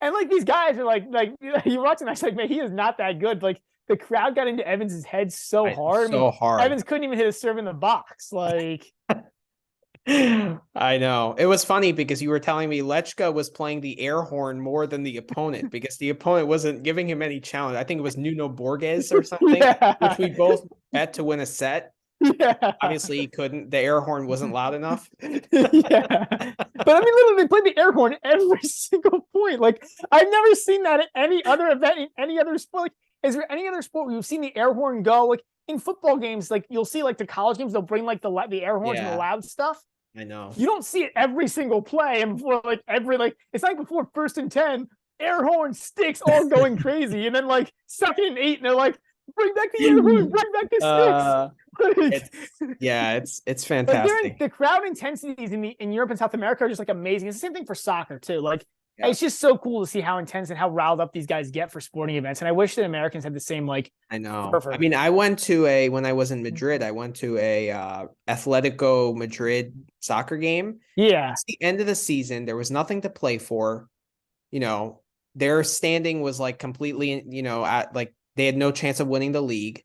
And like these guys are like you're watching that, like, Mejia is not that good. Like the crowd got into Evans' head so hard. Hard. Evans couldn't even hit a serve in the box. Like I know. It was funny because you were telling me Lechka was playing the air horn more than the opponent because the opponent wasn't giving him any challenge. I think it was Nuno Borges or something, which we both bet to win a set. Yeah. Obviously he couldn't. The air horn wasn't loud enough. Yeah. But I mean, literally, they played the air horn every single point. Like, I've never seen that at any other event in any other sport. Like, is there any other sport where you've seen the air horn go? Like, in football games, like, you'll see, like, the college games, they'll bring, like, the air horns and the loud stuff. I know. You don't see it every single play. And before, like, it's like before 1st and 10, air horn, sticks, all going crazy. And then, like, 2nd and 8, and they're like, bring back the air horn, bring back the sticks. It's fantastic. Like the crowd intensities in Europe and South America are just like amazing. It's the same thing for soccer too. Like it's just so cool to see how intense and how riled up these guys get for sporting events. And I wish that Americans had the same like. I know. I mean, when I was in Madrid, I went to a Atletico Madrid soccer game. Yeah. It's the end of the season. There was nothing to play for. Their standing was like completely, at like they had no chance of winning the league.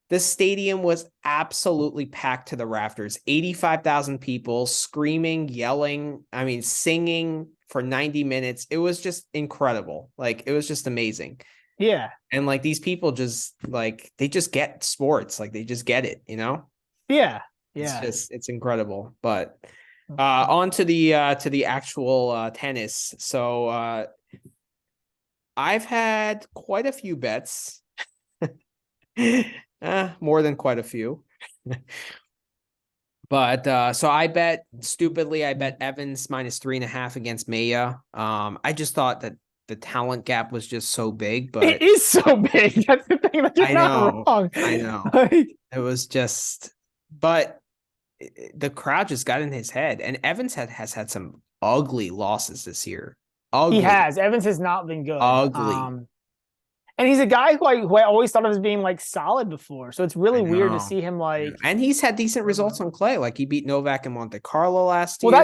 The stadium was absolutely packed to the rafters. 85,000 people screaming, yelling, singing for 90 minutes. It was just incredible. Like, it was just amazing. Yeah. And like these people just like they just get sports, like they just get it, you know? Yeah. It's Yeah. just it's incredible. But on to the actual tennis. So I've had quite a few bets. More than quite a few. But so I bet stupidly, I bet Evans -3.5 against Maya. I just thought that the talent gap was just so big, It but is so big. That's the thing. Like, you're I not know, wrong. I know. Like, It was just, but the crowd just got in his head, and Evans has had some ugly losses this year. he Ugly, has. Evans has not been good. ugly. And he's a guy who I always thought of as being like solid before. So it's I really weird to know. see him Yeah. like. And he's had decent results on clay. Like he beat Novak in Monte Carlo last Well, year.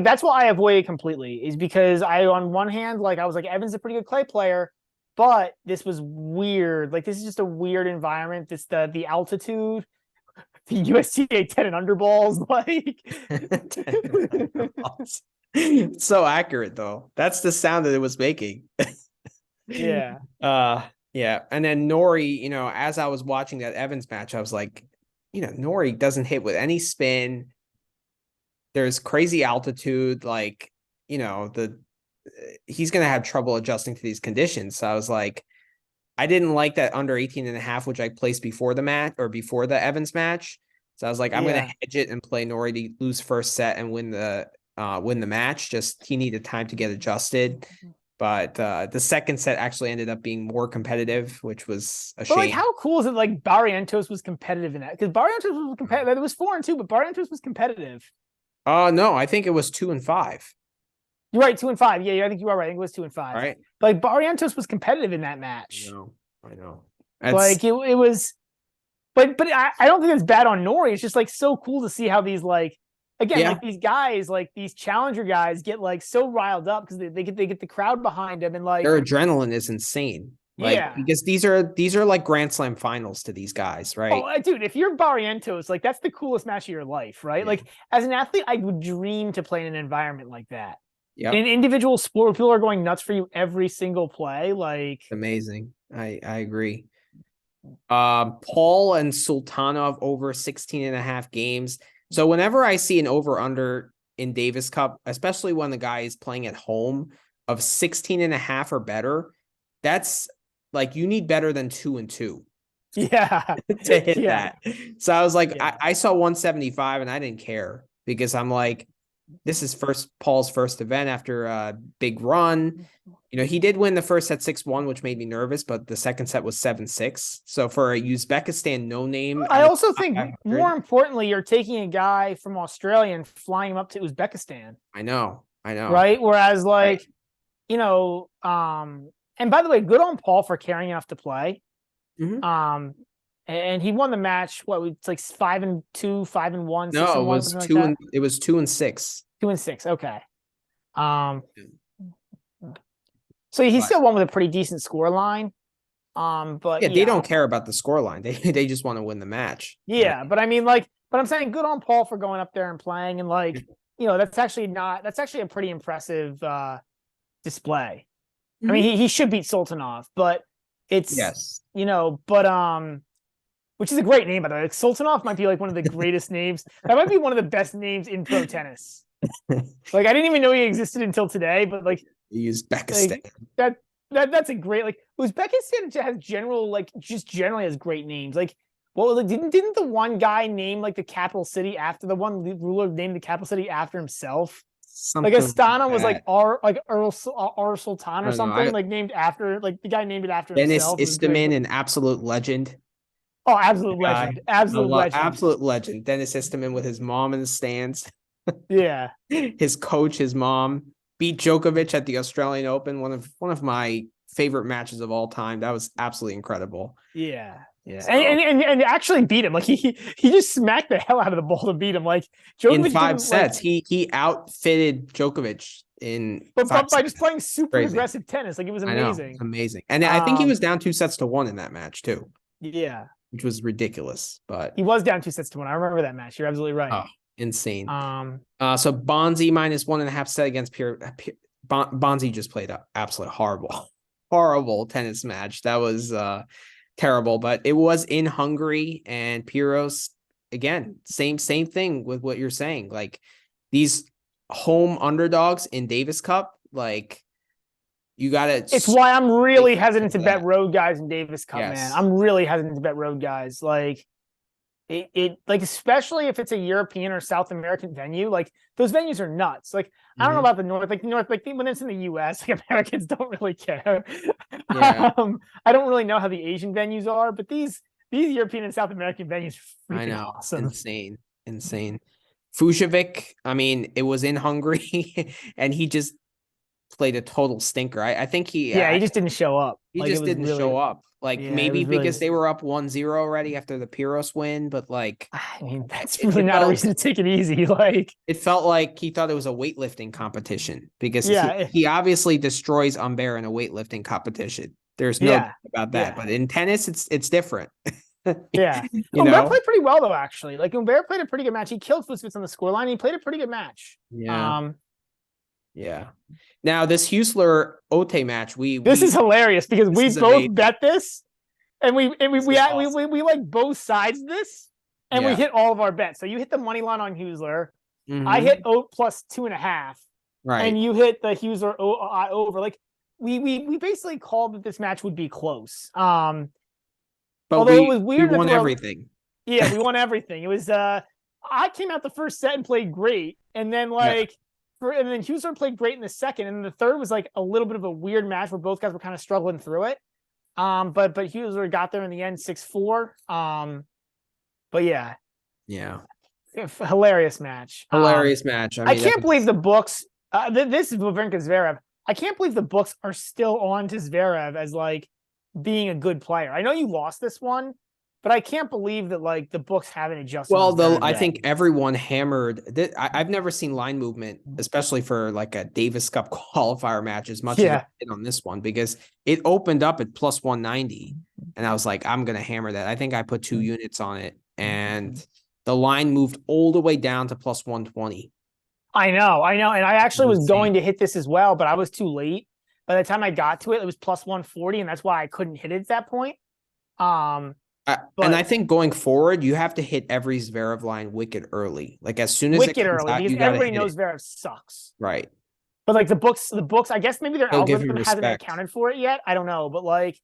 that's why I avoid it completely. Is because on one hand, like I was like Evans is a pretty good clay player, but this was weird. Like this is just a weird environment. This the altitude, the USTA 10 and under balls, like. It's so accurate though. That's the sound that it was making. Yeah. Yeah. And then Nori, as I was watching that Evans match, I was like, Nori doesn't hit with any spin. There's crazy altitude, like, the he's gonna have trouble adjusting to these conditions. So I was like, I didn't like that under 18.5, which I placed before the match or before the Evans match. So I was like, I'm gonna Yeah. hedge it and play Nori to lose first set and win the match. Just he needed time to get adjusted. But the second set actually ended up being more competitive, which was a But like, shame. how cool is it? Like Barrientos was competitive in that because Barrientos was competitive. It was 4-2, but Barrientos was competitive. No, I think it was 2-5. You're right, 2-5. Yeah, I think you are right. I think it was 2-5. All right. But like Barrientos was competitive in that I match. know. I know. Like it was, but I don't think it's bad on Nori. It's just like so cool to see how these like again Yeah. like these guys like these challenger guys get like so riled up because they get the crowd behind them and like Their adrenaline is insane. Like yeah. because these are like Grand Slam finals to these guys, right? Oh, dude, if you're Barrientos, like that's the coolest match of your life, right? Yeah. Like as an athlete, I would dream to play in an environment like that. In Yep. an individual sport where people are going nuts for you every single play, like Amazing. I agree. Paul and Sultanov over 16.5 games. So whenever I see an over under in Davis Cup, especially when the guy is playing at home of 16.5 or better, that's like you need better than 2-2 yeah, to hit yeah, that. So I was like, yeah. I saw 175 and I didn't care because I'm like, this is Paul's first event after a big run. He did win the first set 6-1, which made me nervous, but the second set was 7-6. So for a Uzbekistan no name, I at also think 500, more importantly, you're taking a guy from Australia and flying him up to Uzbekistan, I know. right? Whereas Right. like, and by the way, good on Paul for caring enough to play. Mhm. And he won the match. What it's like 5-2, 5-1, No, 6-1, something like that. it was 2-6. 2-6. Okay. Um, so he But still won with a pretty decent score line. But yeah, they yeah, don't care about the score line. They just want to win the match. Right. yeah. But I mean, like, but I'm saying good on Paul for going up there and playing, and like, that's actually a pretty impressive display. I mean, he should beat Sultanov, but it's Yes. which is a great name by the way. Like, Sultanov might be like one of the greatest names. That might be one of the best names in pro tennis. Like I didn't even know he existed until today, but like Uzbekistan. that's a great like Uzbekistan has generally has great names. Like didn't the one guy name like the capital city after the one ruler named the capital city after himself? Something Like Astana was that. like Ur Sultan or I don't know. something, like named after like the guy named it after Dennis himself. It was great. Istomin, an absolute legend. Oh, absolute Guy. legend. Absolute legend. Absolute legend. Dennis Istomin with his mom in the stands. Yeah. His coach, his mom beat Djokovic at the Australian Open. One of my favorite matches of all time. That was absolutely incredible. Yeah. Yeah. So, and actually beat him. Like he just smacked the hell out of the ball to beat him. Like Djokovic in 5 sets, like, he outfitted Djokovic in but 5 by sets. just playing super Crazy. aggressive tennis. Like it was I know. amazing. It's amazing. And I think he was down 2-1 in that match too. Yeah. Which was ridiculous, but he was down 2-1. I remember that match. You're absolutely right. Oh, insane. So Bonzi -1.5 set against Bonzi just played absolutely horrible. horrible tennis match. That was terrible, but it was in Hungary, and Pyrrhos, again, same thing with what you're saying. Like, these home underdogs in Davis Cup, like, you gotta. It's why I'm really hesitant to bet that. road guys in Davis Cup, man. Yes. I'm really hesitant to bet road guys. Like like, especially if it's a European or South American venue, like those venues are nuts. Like, I don't know about the North, like when it's in the US, like Americans don't really care. Yeah. I don't really know how the Asian venues are, but these European and South American venues are freaking I know. awesome. Insane. Fujovic, I mean, it was in Hungary and he just played a total stinker. I think he just didn't show up. He like, just didn't really, show up. Like, yeah, maybe really, because they were up 1-0 already after the Pyrrhos win, but like, I mean, that's really not a reason to take it easy. Like, it felt like he thought it was a weightlifting competition because yeah, he obviously destroys Humbert in a weightlifting competition. There's no doubt about that. But in tennis, it's different. Yeah. Humbert played pretty well though, actually. Like, Humbert played a pretty good match. He killed Fucevicz on the scoreline. He played a pretty good match. Yeah. Yeah. Now this Husler Ote match, this is hilarious because we both bet this, and we like both sides of this, and we hit all of our bets. So you hit the money line on Husler. I hit Ote plus 2.5. Right. And you hit the Husler over. Like, we basically called that this match would be close. But although it was weird, we won everything. Yeah, we won everything. It was I came out the first set and played great, and then and then Husler played great in the second, and the third was like a little bit of a weird match where both guys were kind of struggling through it. But Husler got there in the end 6-4. But yeah, hilarious match. Hilarious match. I mean, I can't believe the books. This is Wawrinka Zverev. I can't believe the books are still on to Zverev as like being a good player. I know you lost this one, but I can't believe that like the books haven't adjusted. Well, I think everyone hammered. I've never seen line movement, especially for like a Davis Cup qualifier match, as much as I did on this one, because it opened up at plus 190, and I was like, I'm gonna hammer that. I think I put 2 units on it, and the line moved all the way down to plus 120. I know, and I actually was going to hit this as well, but I was too late. By the time I got to it, it was plus 140, and that's why I couldn't hit it at that point. And I think going forward, you have to hit every Zverev line wicked early. Like, as soon as wicked it comes early, out, because everybody knows Zverev sucks. Right. But like the books, I guess maybe their algorithm hasn't accounted for it yet. I don't know, but like,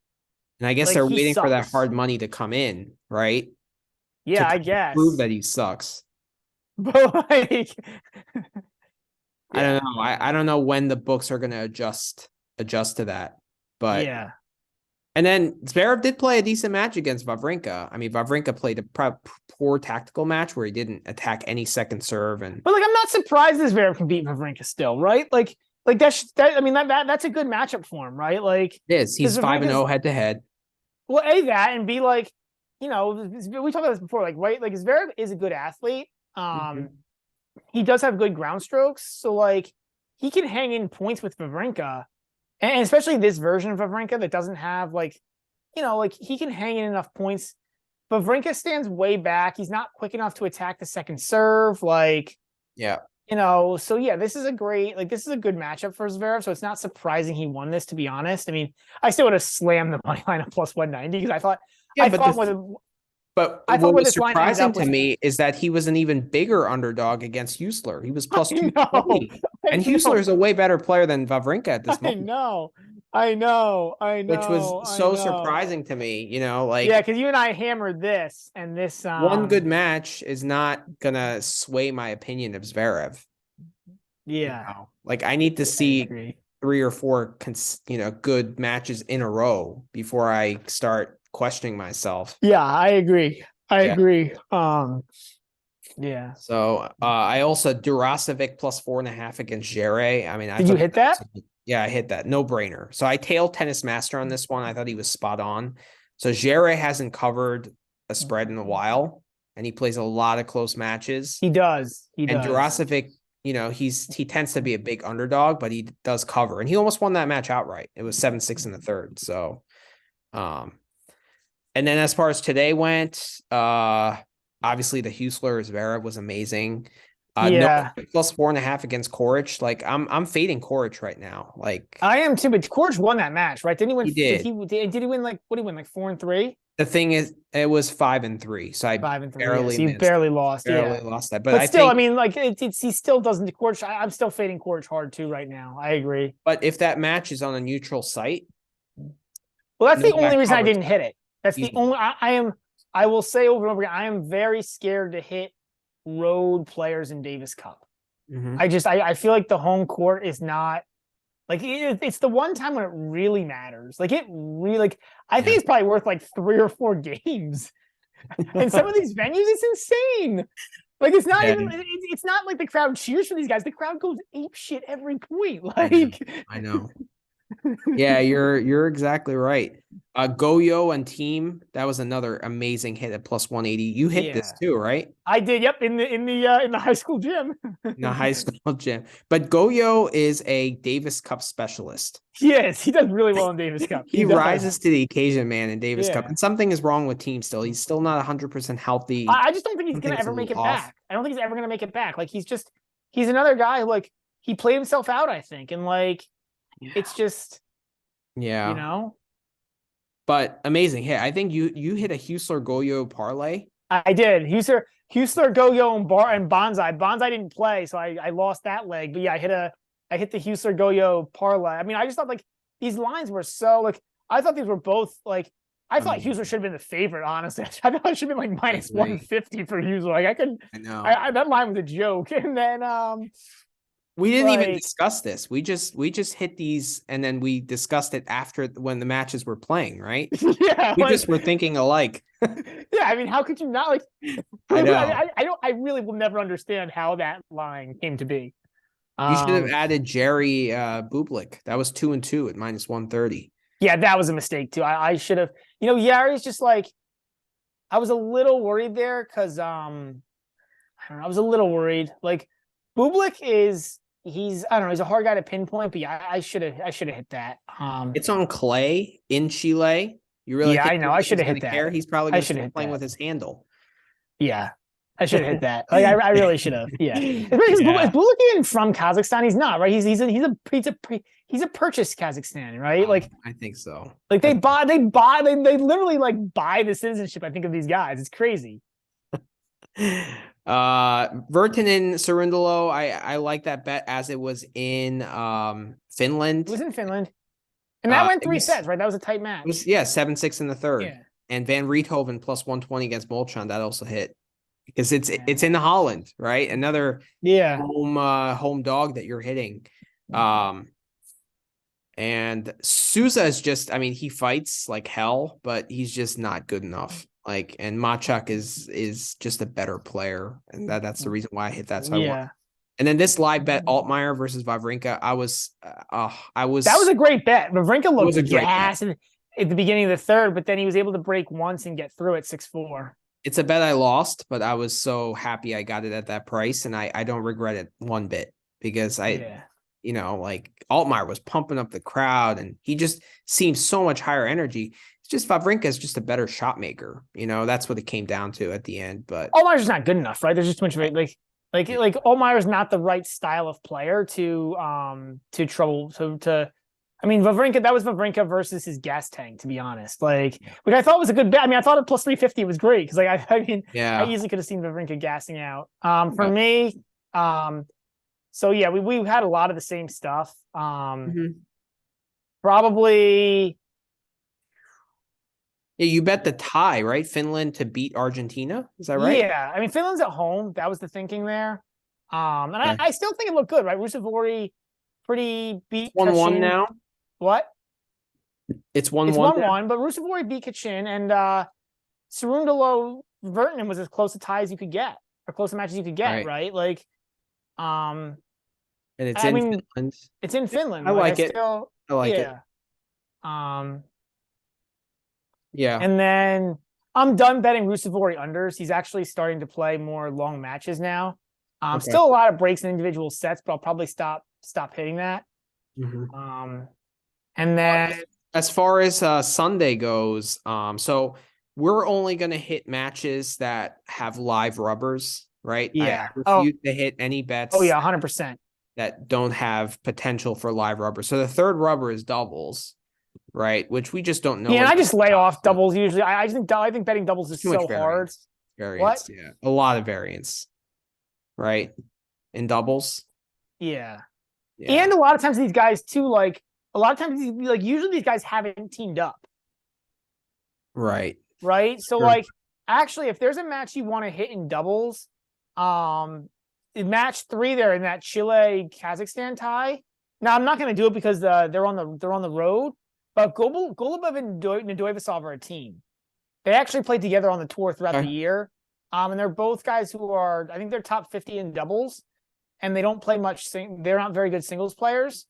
and I guess they're waiting for that hard money to come in, right? Yeah, I guess. Prove that he sucks. But like, I don't know. I don't know when the books are going to adjust to that, but yeah. And then Zverev did play a decent match against Wawrinka. I mean, Wawrinka played a poor tactical match where he didn't attack any second serve, but like, I'm not surprised that Zverev can beat Wawrinka still, right? Like that's I mean, that's a good matchup for him, right? Like, it is. He's 5-0 head to head. Well, that, and be like, we talked about this before, like, right? Like, Zverev is a good athlete. He does have good ground strokes, so like he can hang in points with Wawrinka. And especially this version of Wawrinka that doesn't have like he can hang in enough points. Wawrinka stands way back. He's not quick enough to attack the second serve. Like, so yeah, this is a good matchup for Zverev. So it's not surprising he won this, to be honest. I mean, I still would have slammed the money line at plus 190 because I thought, But what was surprising to me is that he was an even bigger underdog against Husler. He was plus 220. And Husler is a way better player than Wawrinka at this moment. I know. Which was so surprising to me, because you and I hammered this, and this one good match is not gonna sway my opinion of Zverev. Yeah. Like, I need to see 3 or 4 good matches in a row before I start questioning myself. Yeah, I agree. Yeah. So I also Durasovic plus 4.5 against Jere. I mean, did you hit that? Yeah, I hit that. No brainer. So I tailed Tennis Master on this one. I thought he was spot on. So Jere hasn't covered a spread in a while, and he plays a lot of close matches. He does. And Durasovic, he tends to be a big underdog, but he does cover, and he almost won that match outright. It was 7-6 in the third. So, and then as far as today went, obviously the Husler Zverev was amazing. No Yeah, plus 4.5 against Coric. Like I'm fading Coric right now. Like I am too. But Corge won that match, right? Didn't he win? he did. Did he win like what did he win like 4-3? The thing is, it was 5-3, so I 5-3. Yeah, barely so you missed. barely lost. Barely Yeah, lost that. But but I still, I think, mean, like he still doesn't. Corge, I'm still fading Corge hard too right now. I agree. but if that match is on a neutral site, Well, that's the only Novak reason I covers didn't hit it. That's the easily. only. I am. I will say over and over again. I am very scared to hit road players in Davis Cup. Mhm. I feel like the home court is not like it's the one time when it really matters. Like it really like I Yeah. think it's probably worth like 3 or 4 games. And some of these venues, it's insane. Like it's not Yeah, even it's not like the crowd cheers for these guys. The crowd goes ape shit every point. I know. Like I know. Yeah, you're exactly right. Goyo and team, that was another amazing hit at plus 180. You hit this yeah. too, right? I did, yep, in the high school gym. In the high school gym. But Goyo is a Davis Cup specialist. Yes, he does really well in Davis Cup. He He does. rises to the occasion, man, in Davis Cup. Yeah. And something is wrong with team still. He's still not 100% healthy. I just don't think he's gonna Something's a ever make little it off. back. I don't think he's ever gonna make it back. Like he's another guy who like he played himself out, I think. And like it's just, you Yeah. know, But amazing hit. I think you hit a Husler Goyo parlay. I did. Husler, Goyo, and Bonsai. Bonsai didn't play, so I lost that leg. But yeah, I hit the Husler Goyo parlay. I mean, I just thought like these lines were so like I thought these were both like I thought Amazing. Husler should have been the favorite, honestly. I thought it should have been like minus agree. 150 for Husler. Like I could I know. that line was a joke. And then We didn't even like discuss this. We just hit these and then we discussed it after when the matches were playing, right? yeah, We like, just were thinking alike. yeah, I mean, how could you not like I know. I really will never understand how that line came to be. You should have added Jerry Bublik. That was 2-2 at minus 130. Yeah, that was a mistake too. I should have, Yari's just like I was a little worried there because I don't know, I was a little worried. Like Bublik I don't know, he's a hard guy to pinpoint, but yeah, I should have hit that. It's on clay in Chile. You really Yeah, think I know. I should have he's hit gonna that. care? He's probably I gonna should have start hit playing that. with his handle. Yeah. I should have hit that. Like I really should have. Yeah. Is Bublik even from Kazakhstan? He's not, right? He's a purchased Kazakhstan, right? Like I think so. like they literally like buy the citizenship, I think, of these guys. It's crazy. Virtanen Cerundolo, I like that bet as it was in Finland. It was in Finland. And that went 3 sets, right? That was a tight match. It was 7-6 in the third. Yeah. And Van Riethoven plus 120 against Molchan, that also hit. Because it's in Holland, right? Another home dog that you're hitting. And Souza is just, I mean, he fights like hell, but he's just not good enough. Like, and Machuk is just a better player, and that's the reason why I hit that. So I won. And then this live bet, Altmaier versus Wawrinka, that was a great bet. Wawrinka looked gas at the beginning of the third, but then he was able to break once and get through at 6-4. It's a bet I lost, but I was so happy I got it at that price, and I don't regret it one bit because like Altmaier was pumping up the crowd, and he just seems so much higher energy. It's just Wawrinka is just a better shot maker. That's what it came down to at the end. But Altmaier's just not good enough, right? There's just too much of it. Like Altmaier's not the right style of player to I mean, Wawrinka, that was Wawrinka versus his gas tank, to be honest. Like, which I thought was a good bet. I mean, I thought at plus 350 was great because, like, I easily could have seen Wawrinka gassing out. For me, so yeah, we had a lot of the same stuff. Probably. Yeah, you bet the tie, right? Finland to beat Argentina. Is that right? Yeah, I mean, Finland's at home. That was the thinking there. And I still think it looked good, right? Rusevori pretty beat 1-1 now. What? It's 1-1. It's 1-1, but Rusevori beat Kachin, and Cerundolo Vertanen was as close a tie as you could get, or close to matches you could get, right? Like, and it's Finland. It's in Finland. I like it. I like it. Yeah. And then I'm done betting Rusevori unders. He's actually starting to play more long matches now. Still a lot of breaks in individual sets, but I'll probably stop hitting that. And then as far as Sunday goes, so we're only going to hit matches that have live rubbers. right? I Yeah. Oh, refuse to hit any oh bets yeah, 100%. that don't have potential for live rubber. So the third rubber is doubles, right? Which we just don't know Yeah, and I enough just lay about. off doubles usually. I think betting doubles is Too much so hard. variance. What? Variance, yeah. A lot of variance, right? In doubles. Yeah. Yeah. And a lot of times these guys too, like a lot of times like usually these guys haven't teamed up, Right. right? So Sure. like actually if there's a match you want to hit in doubles, in match 3 there in that Chile Kazakhstan tie. Now I'm not going to do it because they're on the road, but Golubov and Nedoyevsov are a team. They actually played together on the tour throughout the Okay. year. And they're both guys who are, I think they're top 50 in doubles, and they don't play much. They're not very good singles players.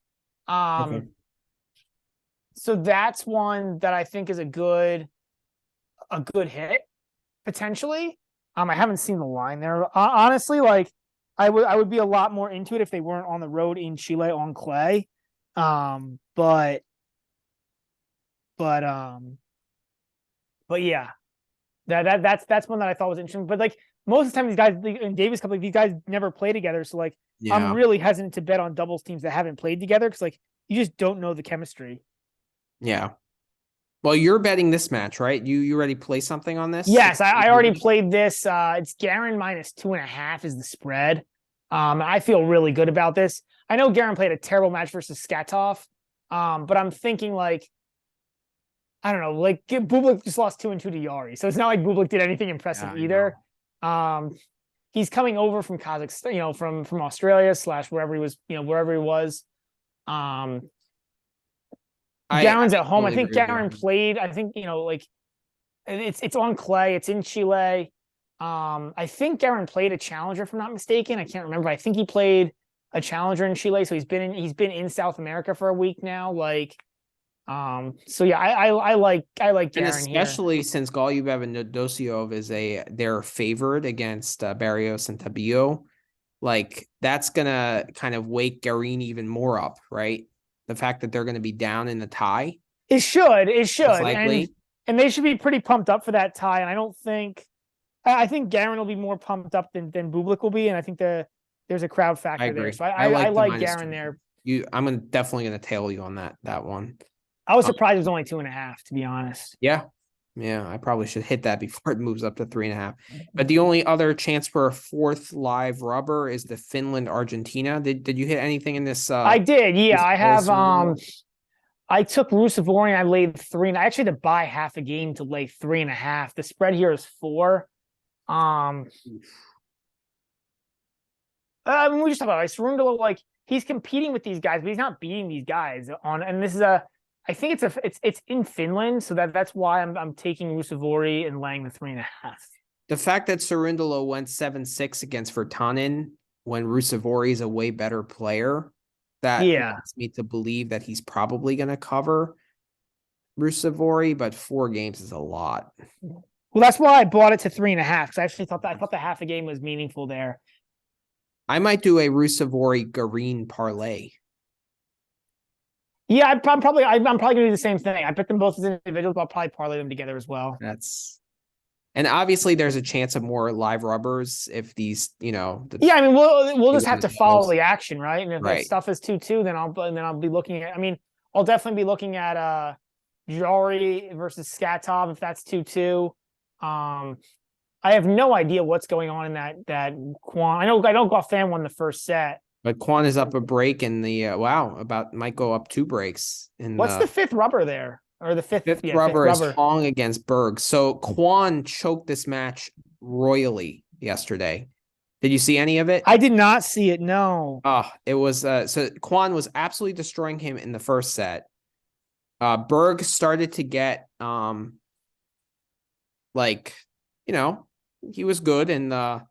Okay. So that's one that I think is a good hit potentially. I haven't seen the line there. Honestly, like I would be a lot more into it if they weren't on the road in Chile on clay. But but um but yeah, that's one that I thought was interesting. But like most of the time, these guys in Davis Cup, like these guys never play together. So like I'm Yeah. really hesitant to bet on doubles teams that haven't played together because like you just don't know the chemistry. Yeah. Well, you're betting this match, right? You already play something on this? Yes, I already played this. It's Garin minus 2.5 is the spread. I feel really good about this. I know Garin played a terrible match versus Skatov, but I'm thinking like I don't know, like Bublik just lost 2-2 to Yari, so it's not like Bublik did anything impressive Yeah, I either. He's coming over from Kazakhstan, from Australia / wherever he was, wherever he was. I Garin's at home. I totally think agree with Garin you. played. I think like it's on clay. It's in Chile. I think Garin played a challenger, if I'm not mistaken. I can't remember. I think he played a challenger in Chile, so he's been in South America for a week now. Like, so yeah, I like And Garin here. especially since Golubev and Nodosiov they're favored against Barrios and Tabillo, like that's gonna kind of wake Garin even more up, right? The fact that they're gonna be down in the tie, It most should, and likely. they should be pretty pumped up for that tie. And I don't think, I think Garin will be more pumped up than Bublik will be, and I think there's a crowd I factor there. agree. So I I like the like minus Garin two. there. I'm definitely gonna tail you on that one. I was surprised it was only 2.5, to be honest. Yeah. Yeah, I probably should hit that before it moves up to 3.5. But the only other chance for a fourth live rubber is the Finland Argentina. Did you hit anything in this? I did, yeah. I have Cerundolo? I took Rusevori and I laid 3, and I actually had to buy half a game to lay 3.5. The spread here is 4. We just talk about Cerundolo, like he's competing with these guys, but he's not beating these guys on. And this is I think it's in Finland, so that's why I'm taking Rusevori and laying the 3.5. The fact that Cerundolo went 7-6 against Virtanen when Rusevori is a way better player, that leads me to believe that he's probably going to cover Rusevori, but 4 games is a lot. Well, that's why I bought it to 3.5 because I actually thought the half a game was meaningful there. I might do a Rusevori Garin parlay. Yeah, I'm probably gonna do the same thing. I bet them both as individuals, but I'll probably parlay them together as well. And obviously there's a chance of more live rubbers if these, yeah, I mean we'll just have to follow the action, right? And if that right. stuff is 2-2, then I'll be looking at. I mean, I'll definitely be looking at Jari versus Skatov if that's 2-2. I have no idea what's going on in that Quan. I know Goffin won the first set. But Quan is up a break in the might go up 2 breaks in What's the fifth rubber there? Or the fifth rubber fifth is Hong against Berg. So Quan choked this match royally yesterday. Did you see any of it? I did not see it. No. It was so Quan was absolutely destroying him in the first set. Berg started to get he was good in the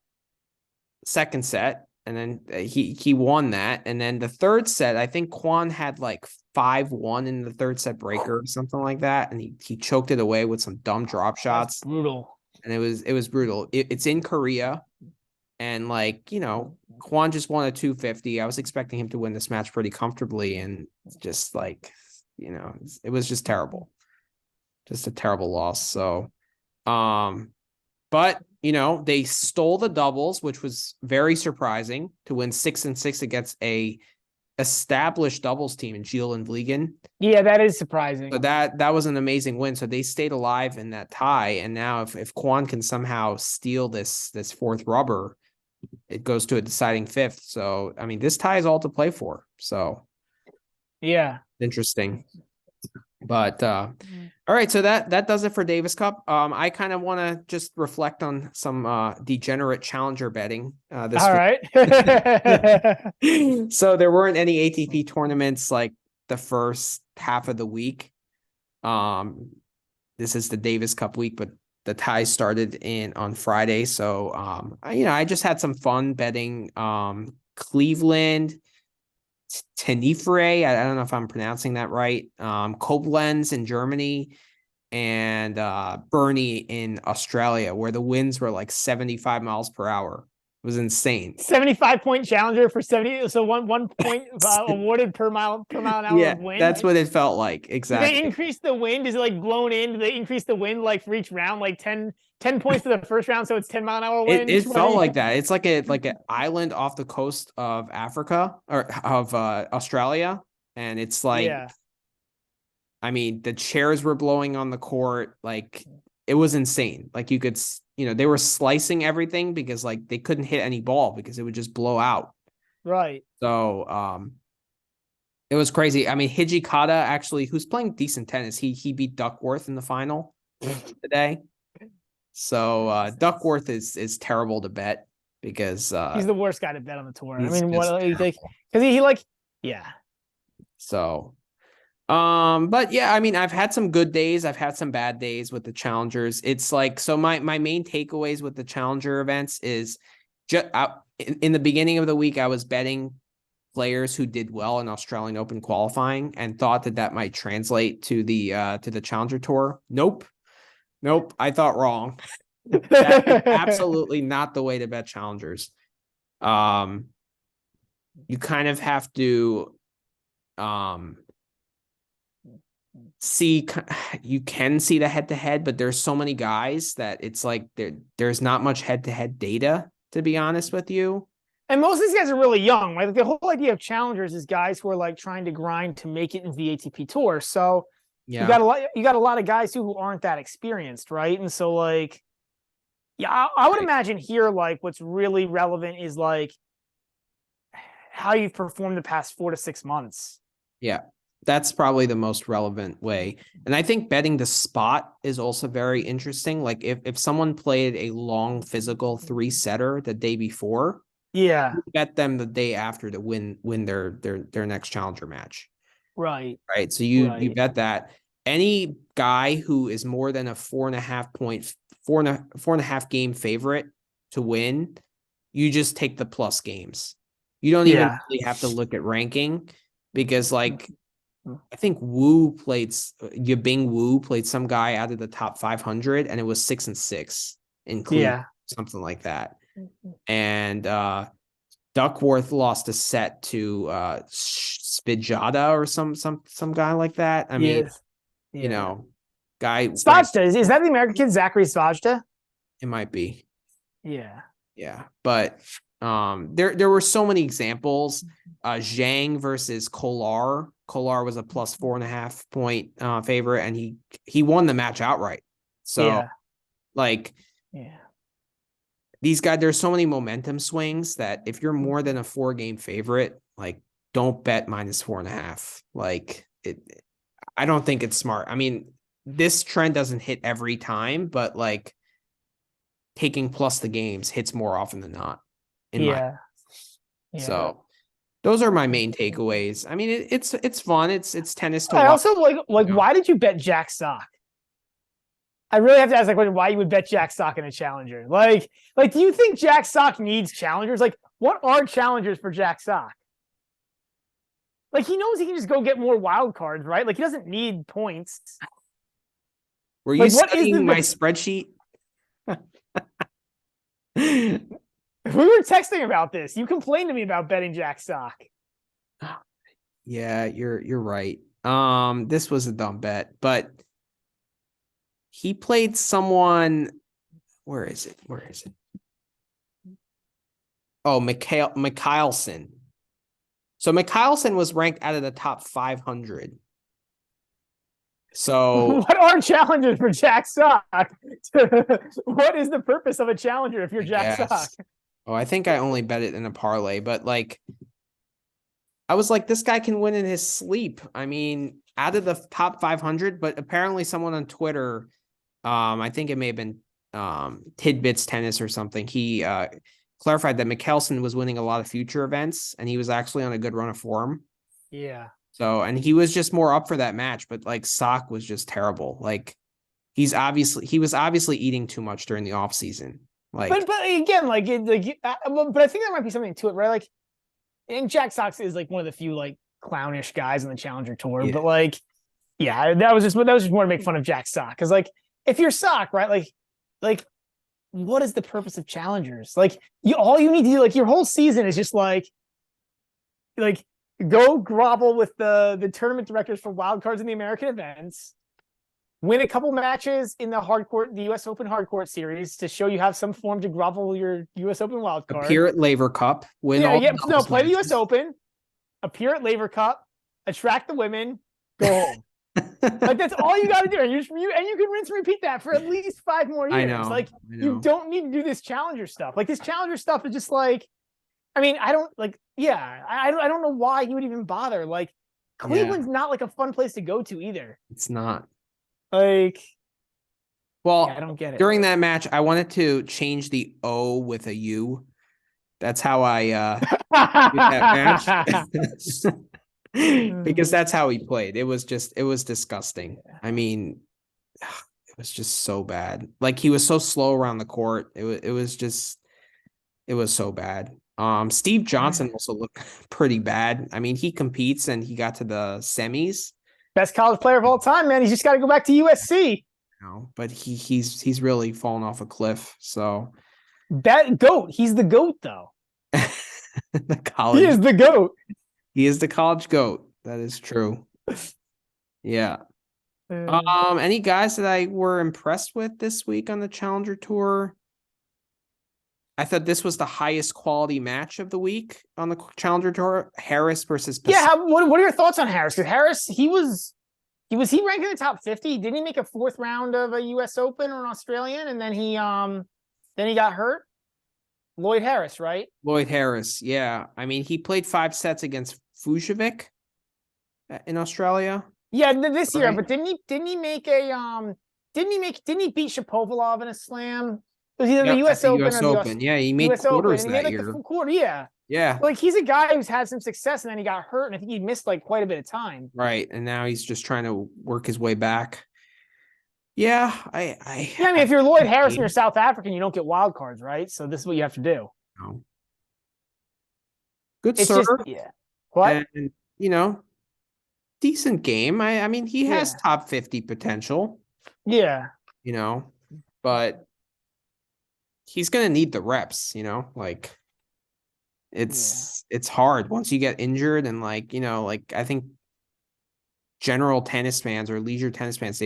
second set, and then he won that. And then the third set, I think Quan had like 5-1 in the third set breaker or something like that, and he choked it away with some dumb drop shots. That's brutal. And it was brutal. It's in Korea, and Quan just won a 250. I was expecting him to win this match pretty comfortably, and just it was just terrible. Just a terrible loss. So, but they stole the doubles, which was very surprising to win 6-6 against a established doubles team in Gilles and Vliegen. Yeah, that is surprising. So that was an amazing win. So they stayed alive in that tie. And now if Kwon can somehow steal this fourth rubber, it goes to a deciding fifth. So I mean, this tie is all to play for. So yeah, interesting. But all right, so that does it for Davis Cup. I kind of want to just reflect on some degenerate challenger betting. This all right. So there weren't any ATP tournaments like the first half of the week. This is the Davis Cup week, but the ties started on Friday. So I just had some fun betting Cleveland, Tenerife, I don't know if I'm pronouncing that right. Koblenz in Germany, and Burnley in Australia, where the winds were like 75 miles per hour. It was insane. 75-point challenger for 70. So one point awarded per mile an hour Yeah, of wind. that's what it felt like. Do Exactly. they increase the wind? Is it like blown in? Do they increase the wind like for each round, like 10 points to the first round, so it's 10-mile-an-hour wind? It felt like that. It's like an island off the coast of Africa or of Australia, and it's like, yeah, I mean, the chairs were blowing on the court. Like it was insane. Like you could, they were slicing everything because like they couldn't hit any ball because it would just blow out. right. So, it was crazy. I mean, Hijikata actually, who's playing decent tennis, he beat Duckworth in the final today. So Duckworth is terrible to bet because He's the worst guy to bet on the tour. I he's mean, just what because he like, yeah. So, but yeah, I mean, I've had some good days. I've had some bad days with the challengers. It's like, so my main takeaways with the challenger events is just in the beginning of the week, I was betting players who did well in Australian Open qualifying and thought that might translate to the Challenger Tour. Nope. I thought wrong. That is absolutely not the way to bet challengers. You kind of have to see, you can see the head-to-head, but there's so many guys that it's like there's not much head-to-head data, to be honest with you. And most of these guys are really young, right? Like the whole idea of challengers is guys who are like trying to grind to make it into the ATP tour. So Yeah, you got a lot of guys who aren't that experienced, right? And so like, yeah, I would imagine here, like what's really relevant is like how you've performed the past 4 to 6 months. Yeah, that's probably the most relevant way. And I think betting the spot is also very interesting. Like if someone played a long physical 3-setter the day before, yeah, bet them the day after to win their next challenger match. right. Right. So you bet that any guy who is more than a 4.5 game favorite to win, you just take the plus games. You don't even really have to look at ranking because like I think Yibing Wu played some guy out of the top 500 and it was 6-6 in Cleveland, something like that. And Duckworth lost a set to Spijada or some guy like that. I mean, guy Svajda, is that the American kid Zachary Svajda? It might be. Yeah. But there were so many examples. Zhang versus Kolar. Kolar was a plus 4.5 point favorite, and he won the match outright. So these guys, there's so many momentum swings that if you're more than a 4-game favorite, like don't bet minus 4.5. Like I don't think it's smart. I mean, this trend doesn't hit every time, but like taking plus the games hits more often than not. So those are my main takeaways. I mean, it's fun. It's tennis to watch. I also like why did you bet Jack Sock? I really have to ask why you would bet Jack Sock in a challenger. Like, do you think Jack Sock needs challengers? Like, what are challengers for Jack Sock? Like, he knows he can just go get more wild cards, right? Like, he doesn't need points. Were you studying my spreadsheet? We were texting about this. You complained to me about betting Jack Sock. Yeah, you're right. This was a dumb bet, but he played someone Where is it? Where is it? Oh, Mikhailson. So Mikhailson was ranked out of the top 500. So What are challengers for Jack Sock? What is the purpose of a challenger if you're Jack Sock? Oh, I think I only bet it in a parlay, but like, I was like, this guy can win in his sleep. I mean, out of the top 500, but apparently someone on Twitter, I think it may have been Tidbits Tennis or something. He clarified that Mikkelsen was winning a lot of future events, and he was actually on a good run of form. Yeah. So, and he was just more up for that match, but like Sock was just terrible. Like he was obviously eating too much during the off season. Like, but again, but I think there might be something to it, right? Like, and Jack Sox is like one of the few like clownish guys on the Challenger Tour, but like, yeah, that was just more to make fun of Jack Sock, because like if you're Sock, right, like what is the purpose of challengers? Like all you need to do, like your whole season is just like go grovel with the tournament directors for wild cards in the American events, win a couple matches in the US Open hardcourt series to show you have some form to grovel your US Open wild card. Appear at Laver Cup, win play the US Open, appear at Laver Cup, attract the women, go home. Like that's all you got to do, and you can rinse and repeat that for at least 5 more years. I know. You don't need to do this challenger stuff. Like this challenger stuff is just like, I mean, I don't know why you would even bother. Like Cleveland's not like a fun place to go to either. It's not. Like, well, I don't get it. During that match, I wanted to change the O with a U. That's how I did that match. Because that's how he played. It was disgusting. I mean, it was just so bad. Like he was so slow around the court. It was so bad. Steve Johnson also looked pretty bad. I mean, he competes and he got to the semis. Best college player of all time, man. He's just got to go back to USC. No, but he's really fallen off a cliff. So that GOAT, he's the GOAT though. The college. He is the GOAT. He is the college GOAT. That is true. Yeah. Any guys that I were impressed with this week on the Challenger Tour? I thought this was the highest quality match of the week on the Challenger Tour. Harris versus Pacific. Yeah, what are your thoughts on Harris? Because Harris, was he ranked in the top 50? Didn't he make a 4th round of a US Open or an Australian, and then he got hurt? Lloyd Harris, right? Lloyd Harris, yeah. I mean, he played 5 sets against Fujovic in Australia. Yeah, this year, but didn't he beat Shapovalov in a slam? It was either the US Open or the Open. Yeah, he made quarters that year. The full quarter, yeah. Yeah. Like he's a guy who's had some success and then he got hurt, and I think he missed like quite a bit of time. Right. And now he's just trying to work his way back. Yeah, I mean, if you're Lloyd Harris and you're South African, you don't get wild cards, right? So this is what you have to do. No. Good server. Yeah. What? And, decent game. I mean, he has top 50 potential. Yeah. But he's going to need the reps, like it's hard once you get injured, and like I think general tennis fans or leisure tennis fans,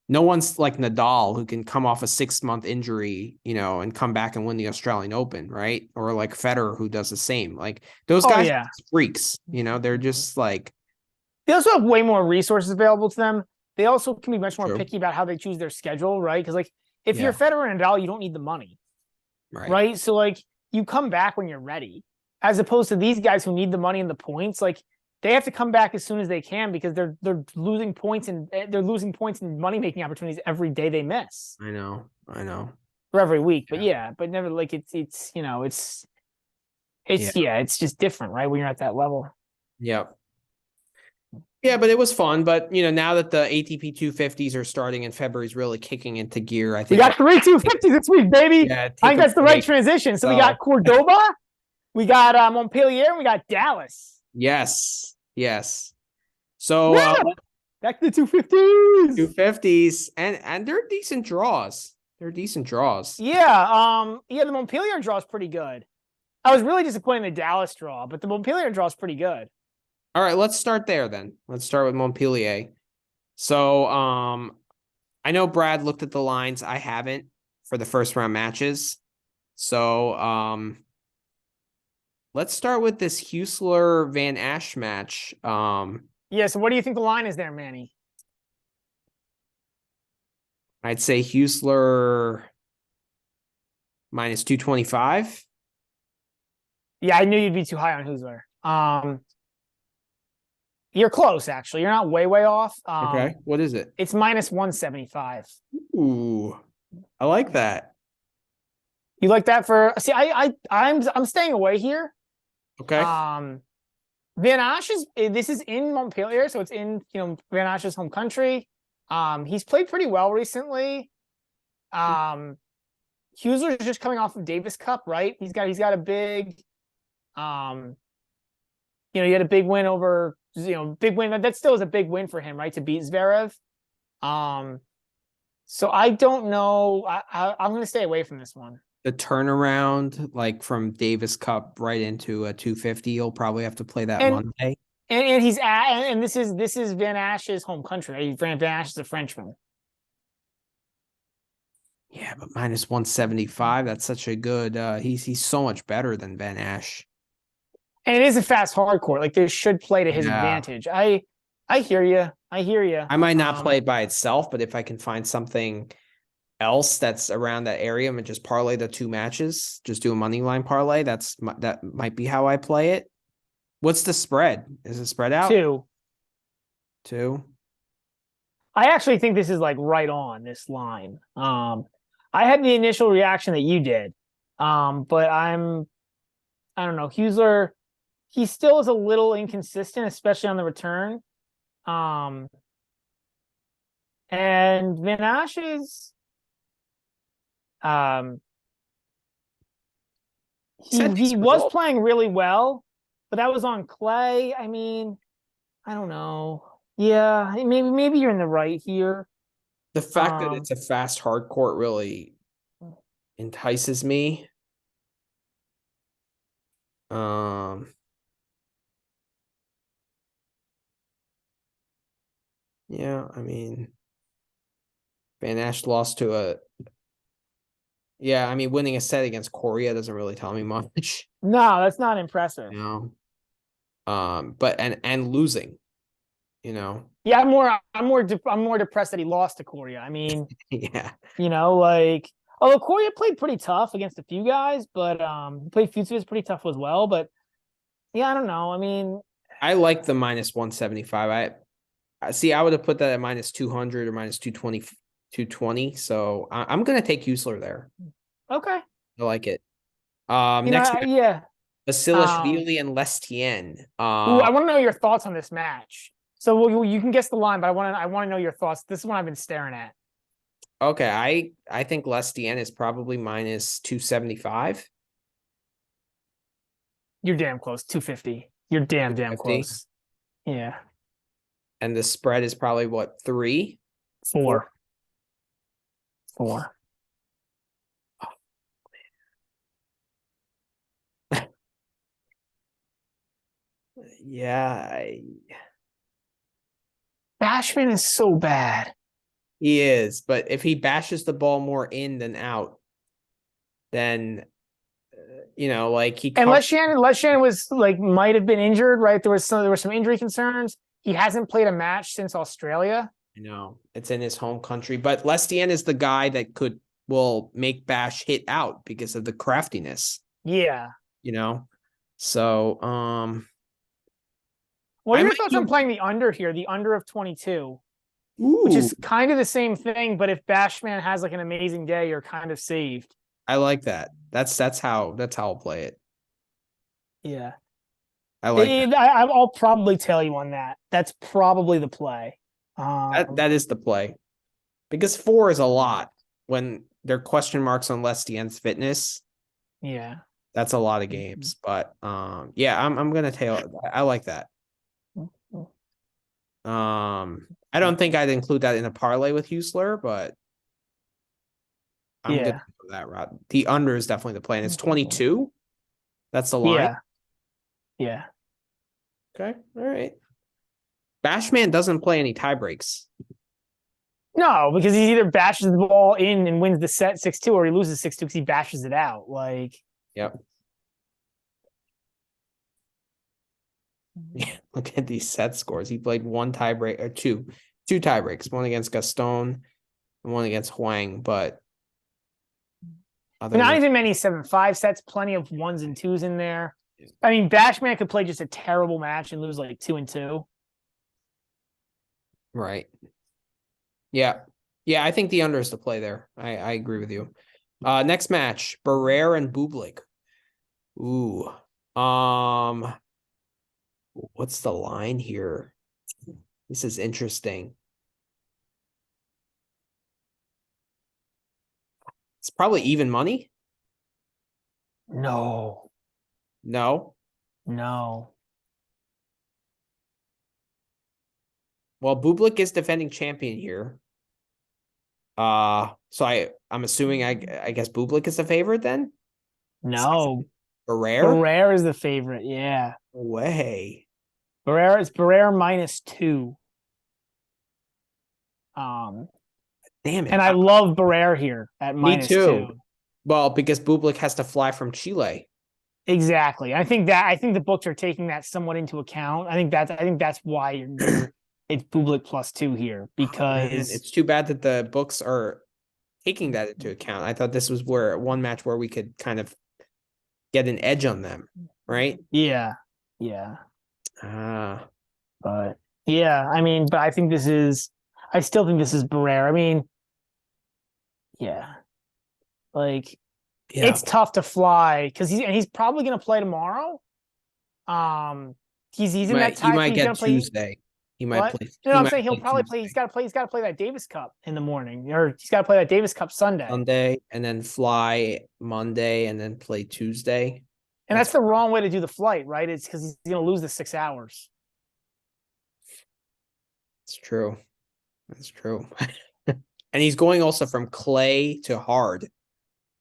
no one's like Nadal who can come off a 6-month injury, and come back and win the Australian Open, right? Or like Federer who does the same. Like those guys are freaks, they're just like, they also have way more resources available to them. They also can be much more picky about how they choose their schedule, right? Because like if you're Federer and Nadal, you don't need the money. Right. So like you come back when you're ready, as opposed to these guys who need the money and the points. Like they have to come back as soon as they can because they're losing points and money making opportunities every day they miss. I know. For every week, but but never like it's it's just different, right? When you're at that level. Yep. Yeah, but it was fun. But now that the ATP 250s are starting and February's really kicking into gear, I think we got 3 250s this week, baby. Yeah, I think that's the right transition. So we got Cordoba, we got Montpelier, and we got Dallas. Yes. So back to the 250s. 250s, and they're decent draws. Yeah. The Montpelier draw is pretty good. I was really disappointed in the Dallas draw, but the Montpelier draw is pretty good. All right, let's start there then. Let's start with Montpellier. So, I know Brad looked at the lines. I haven't. for the first round matches. So let's start with this Huesler Van Ash match. Yeah. So what do you think the line is there, Manny? I'd say Huesler minus 225. Yeah, I knew you'd be too high on Husler. You're close, actually. You're not way off. Okay. What is it? It's minus 175. Ooh, I like that. You like that for see, I'm staying away here. Okay. Van Asch this is in Montpelier, so it's in Van Asch's home country. He's played pretty well recently. Husler's just coming off of Davis Cup, right? He's got a big he had a big win over big win. That still is a big win for him, right? To beat Zverev. So I don't know. I'm gonna stay away from this one. The turnaround, like from Davis Cup right into a 250, you'll probably have to play that Monday. And he's this is Van Asch's home country. Van Asch is a Frenchman. Yeah, but minus 175, that's such a good he's so much better than Van Asch. And it is a fast hard court. Like this should play to his advantage. I hear you. I might not play it by itself, but if I can find something else that's around that area and just parlay the two matches, just do a money line parlay, that might be how I play it. What's the spread? Is it spread out? 2. I actually think this is like right on this line. I had the initial reaction that you did. But I don't know. Husler, he still is a little inconsistent, especially on the return. And Van Asch is he was playing really well, but that was on clay. I mean, I don't know. Yeah, maybe you're in the right here. The fact that it's a fast hard court really entices me. Yeah, I mean, Van Asch lost to a. Yeah, I mean, winning a set against Coria doesn't really tell me much. No, that's not impressive. No. But and losing, Yeah, I'm more depressed that he lost to Coria. I mean, yeah, like although Coria played pretty tough against a few guys, but he played Futsal pretty tough as well. But yeah, I don't know. I mean, I like the minus 175. I see. I would have put that at minus 200 or minus 220. So I'm gonna take Huesler there. Okay, I like it. Next, yeah, Basilashvili and Lestienne. I want to know your thoughts on this match. So you can guess the line, but I want to know your thoughts. This is one I've been staring at. Okay, I think Lestienne is probably minus 275. You're damn close. 250. You're damn close. Yeah. And the spread is probably what, 3? 4. Yeah. Bashman is so bad. He is, but if he bashes the ball more in than out, then like he. Unless Shannon was like might have been injured, right? There were some injury concerns. He hasn't played a match since Australia. I know it's in his home country, but Lestienne is the guy that will make Bash hit out because of the craftiness. Yeah. So what are your thoughts on playing the under here? The under of 22. Which is kind of the same thing, but if Bashman has like an amazing day, you're kind of saved. I like that. That's how I'll play it. Yeah. I like that. I'll probably tell you on that. That's probably the play. That is the play. Because 4 is a lot when there are question marks on Lestienne's fitness. Yeah. That's a lot of games. But yeah, I'm gonna tail. I like that. I don't think I'd include that in a parlay with Huesler, but I'm gonna go that route. The under is definitely the play, and it's 22. That's the line. Yeah. Okay. All right. Bashman doesn't play any tie breaks. No, because he either bashes the ball in and wins the set 6-2, or he loses 6-2 because he bashes it out. Like, Yep. Yeah, look at these set scores. He played one tiebreak or two tiebreaks, one against Gaston and one against Huang. But other not than even many 7-5 sets, plenty of 1s and 2s in there. I mean, Bashman could play just a terrible match and lose like 2-2. right. Yeah. Yeah, I think the under is the play there. I agree with you. Next match, Barrere and Bublik. Ooh. What's the line here? This is interesting. It's probably even money. No, No. no. Well, Bublik is defending champion here. So I'm assuming I guess Bublik is the favorite then? No, Barrere? Barrere is the favorite. Yeah, No way. Barrere is Barrere -2. Um, Damn it. and I love Barrere here at Me -2. too. Well, because Bublik has to fly from Chile. Exactly. I think the books are taking that somewhat into account. I think that's why it's Bublik +2 here, Man, because it's too bad that the books are taking that into account. I thought this was where one match where we could kind of get an edge on them, right? yeah, yeah. Ah, But yeah, I mean, but I still think this is Barrere. I mean, yeah, like yeah. it's tough to fly because he's probably gonna play tomorrow. Um, he's in that He tie. might He's gonna get play. Tuesday. He might What? play. No, He I'm might saying he'll play probably play. Tuesday, He's got to play that Davis Cup in the morning, or he's got to play that Davis Cup Sunday. Sunday, and then fly Monday, and then play Tuesday. And that's the wrong way to do the flight, right? It's because he's going to lose the 6 hours. It's true. That's true. And he's going also from clay to hard.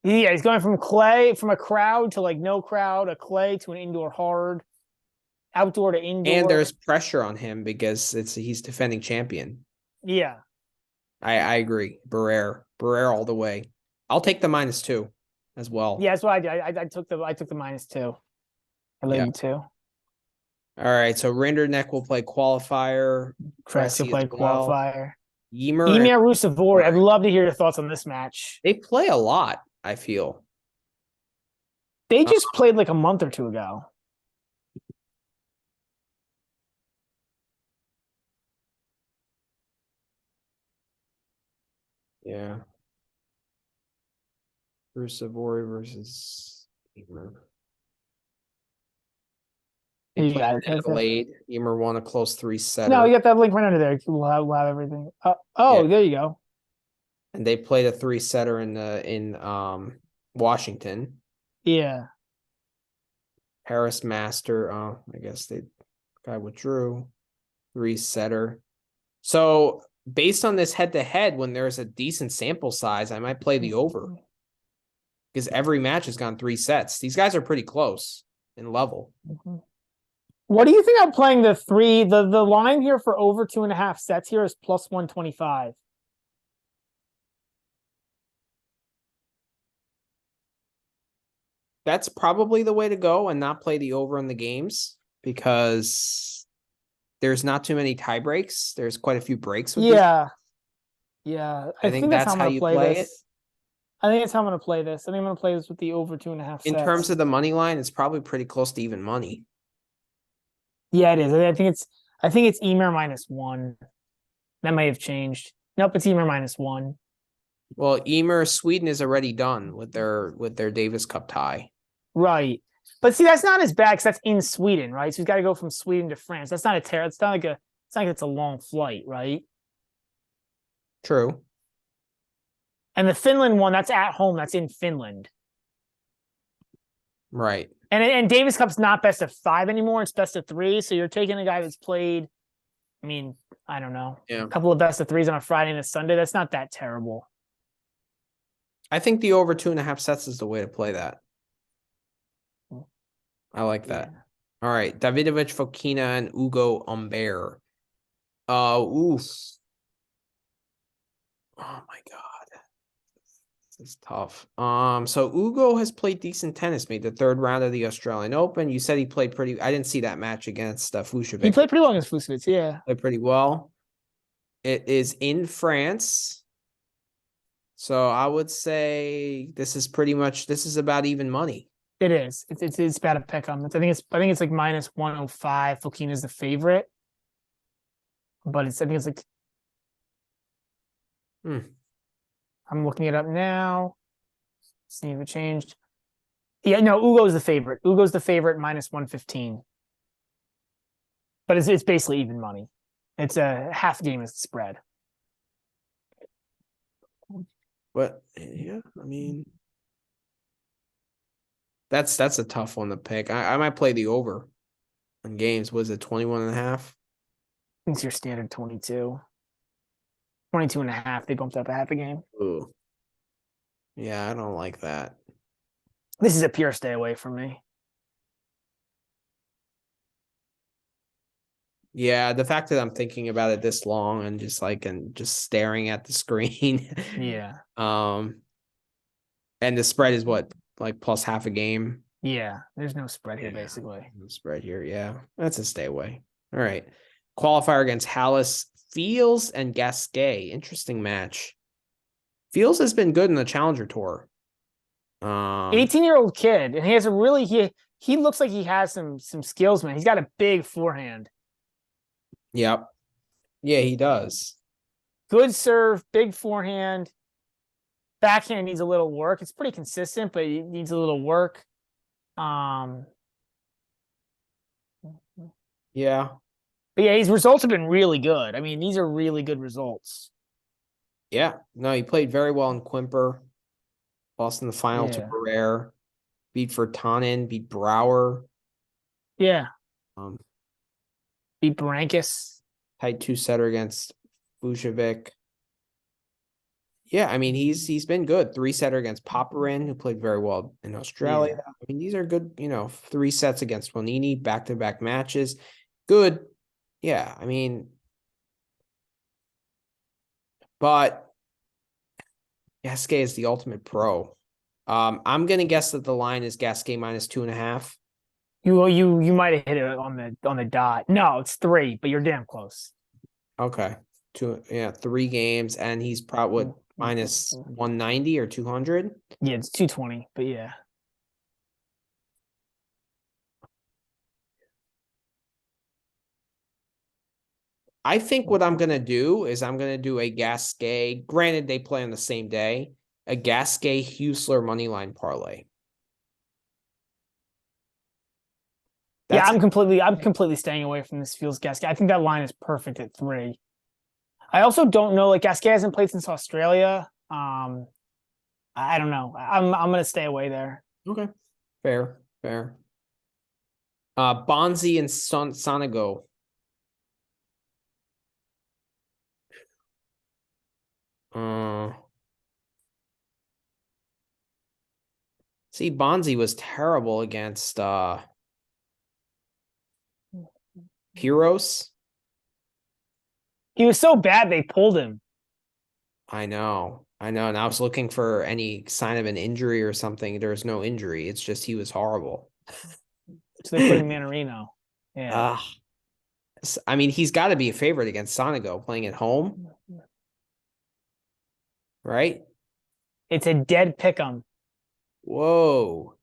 Yeah, he's going from clay, from a crowd to like no crowd, a clay to an indoor hard, outdoor to indoor. And there's pressure on him because he's defending champion. Yeah. I agree. Barrere all the way. I'll take the -2 as well. Yeah, that's what I did. I took the -2. I laid the 2. All right. So Rinderneck will play qualifier. Cressy Cressy as played well. qualifier. Ymer and Emir Rusevori. I'd love to hear your thoughts on this match. they play a lot, I feel. They just played like a month or two ago. Yeah. Rusevori versus Ymer. They You played got in it. Adelaide. Ymer won a close 3-setter. No, you got that link right under there. We'll have everything. Yeah. There you go. And they played a 3-setter in Washington. Yeah. Paris Master. I guess guy withdrew. 3-setter. So based on this head-to-head, when there's a decent sample size, I might play the over. Because every match has gone 3 sets. These guys are pretty close in level. What do you think I'm playing the three? The line here for over 2.5 sets here is +125. That's probably the way to go and not play the over in the games because there's not too many tie breaks. There's quite a few breaks with Yeah. Yeah. I think that's that's how I'm how gonna you play play this. it. I think that's how I'm gonna play this. I think I'm gonna play this with the over 2.5 In sets. terms of the money line, it's probably pretty close to even money. Yeah, it is. I think it's Emer -1. That may have changed. Nope, it's Emer -1. Well, Emer Sweden is already done with their Davis Cup tie. Right. But see, that's not as bad because that's in Sweden, right? So he's got to go from Sweden to France. That's not a terror. It's not like it's a long flight, right? True. And the Finland one, that's at home. That's in Finland. Right. And Davis Cup's not best of 5 anymore. It's best of 3. So you're taking a guy that's played, I mean, I don't know, Yeah. a couple of best of 3s on a Friday and a Sunday. That's not that terrible. I think the over 2.5 sets is the way to play that. I like that. Yeah. All right. Davidovich Fokina and Ugo Humbert. Oof. Oh my God. This is tough. So Ugo has played decent tennis, made the third round of the Australian Open. You said he played pretty. I didn't see that match against He Fucsovics. played pretty well against Fucsovics, yeah. Played pretty well. It is in France. So I would say this is about even money. It is. It's about to pick him. I think it's like minus 105. Fokina is the favorite. But I think it's like I'm looking it up now. See if it changed. Yeah, no, Ugo's the favorite. Ugo's the favorite minus 115. But it's basically even money. It's a half game is the spread. But yeah, I mean that's a tough one to pick. I might play the over on games. Was it 21.5? I think it's your standard 22. 22 and a half. They bumped up a half a game. Ooh. Yeah, I don't like that. This is a pure stay away from me. Yeah, the fact that I'm thinking about it this long and just staring at the screen. Yeah. And the spread is what, like plus half a game? Yeah. There's no spread here, basically. No spread here. Yeah. That's a stay away. All right. Qualifier against Hallis, Fields and Gasquet. Interesting match. Fields has been good in the Challenger Tour. 18-year-old kid, and he has a really he looks like he has some skills, man. He's got a big forehand. Yep. Yeah, he does. Good serve, big forehand. Backhand needs a little work. It's pretty consistent, but it needs a little work. Yeah. But yeah, his results have been really good. I mean, these are really good results. Yeah. No, he played very well in Quimper. Lost in the final to Barrere. Beat Vertanen, beat Brower. Yeah. Beat Berankis. Tight 2-setter against Vucevic. Yeah, I mean, he's been good. 3-setter against Popperin, who played very well in Australia. Yeah. I mean, these are good, 3 sets against Bonini, back-to-back matches. Good. Yeah, I mean, but Gasquet is the ultimate pro. I'm gonna guess that the line is Gasquet minus 2.5. You might have hit it on the dot. No, it's 3, but you're damn close. Okay. 3 games, and he's probably minus 190 or 200. Yeah, it's 220, but yeah. I think what I'm gonna do is I'm gonna do a Gasquet. Granted, they play on the same day. A Gasquet Husler money line parlay. I'm completely staying away from this Fields Gasquet. I think that line is perfect at 3. I also don't know, like Gasquet hasn't played since Australia. I don't know. I'm gonna stay away there. Okay. Fair. Bonzi and Sonego. See, Bonzi was terrible against Piros. He was so bad they pulled him. I know. And I was looking for any sign of an injury or something. There's no injury. It's just he was horrible. So they're putting Manarino. Yeah. I mean, he's got to be a favorite against Sonego playing at home. Right? It's a dead pick'em. Whoa.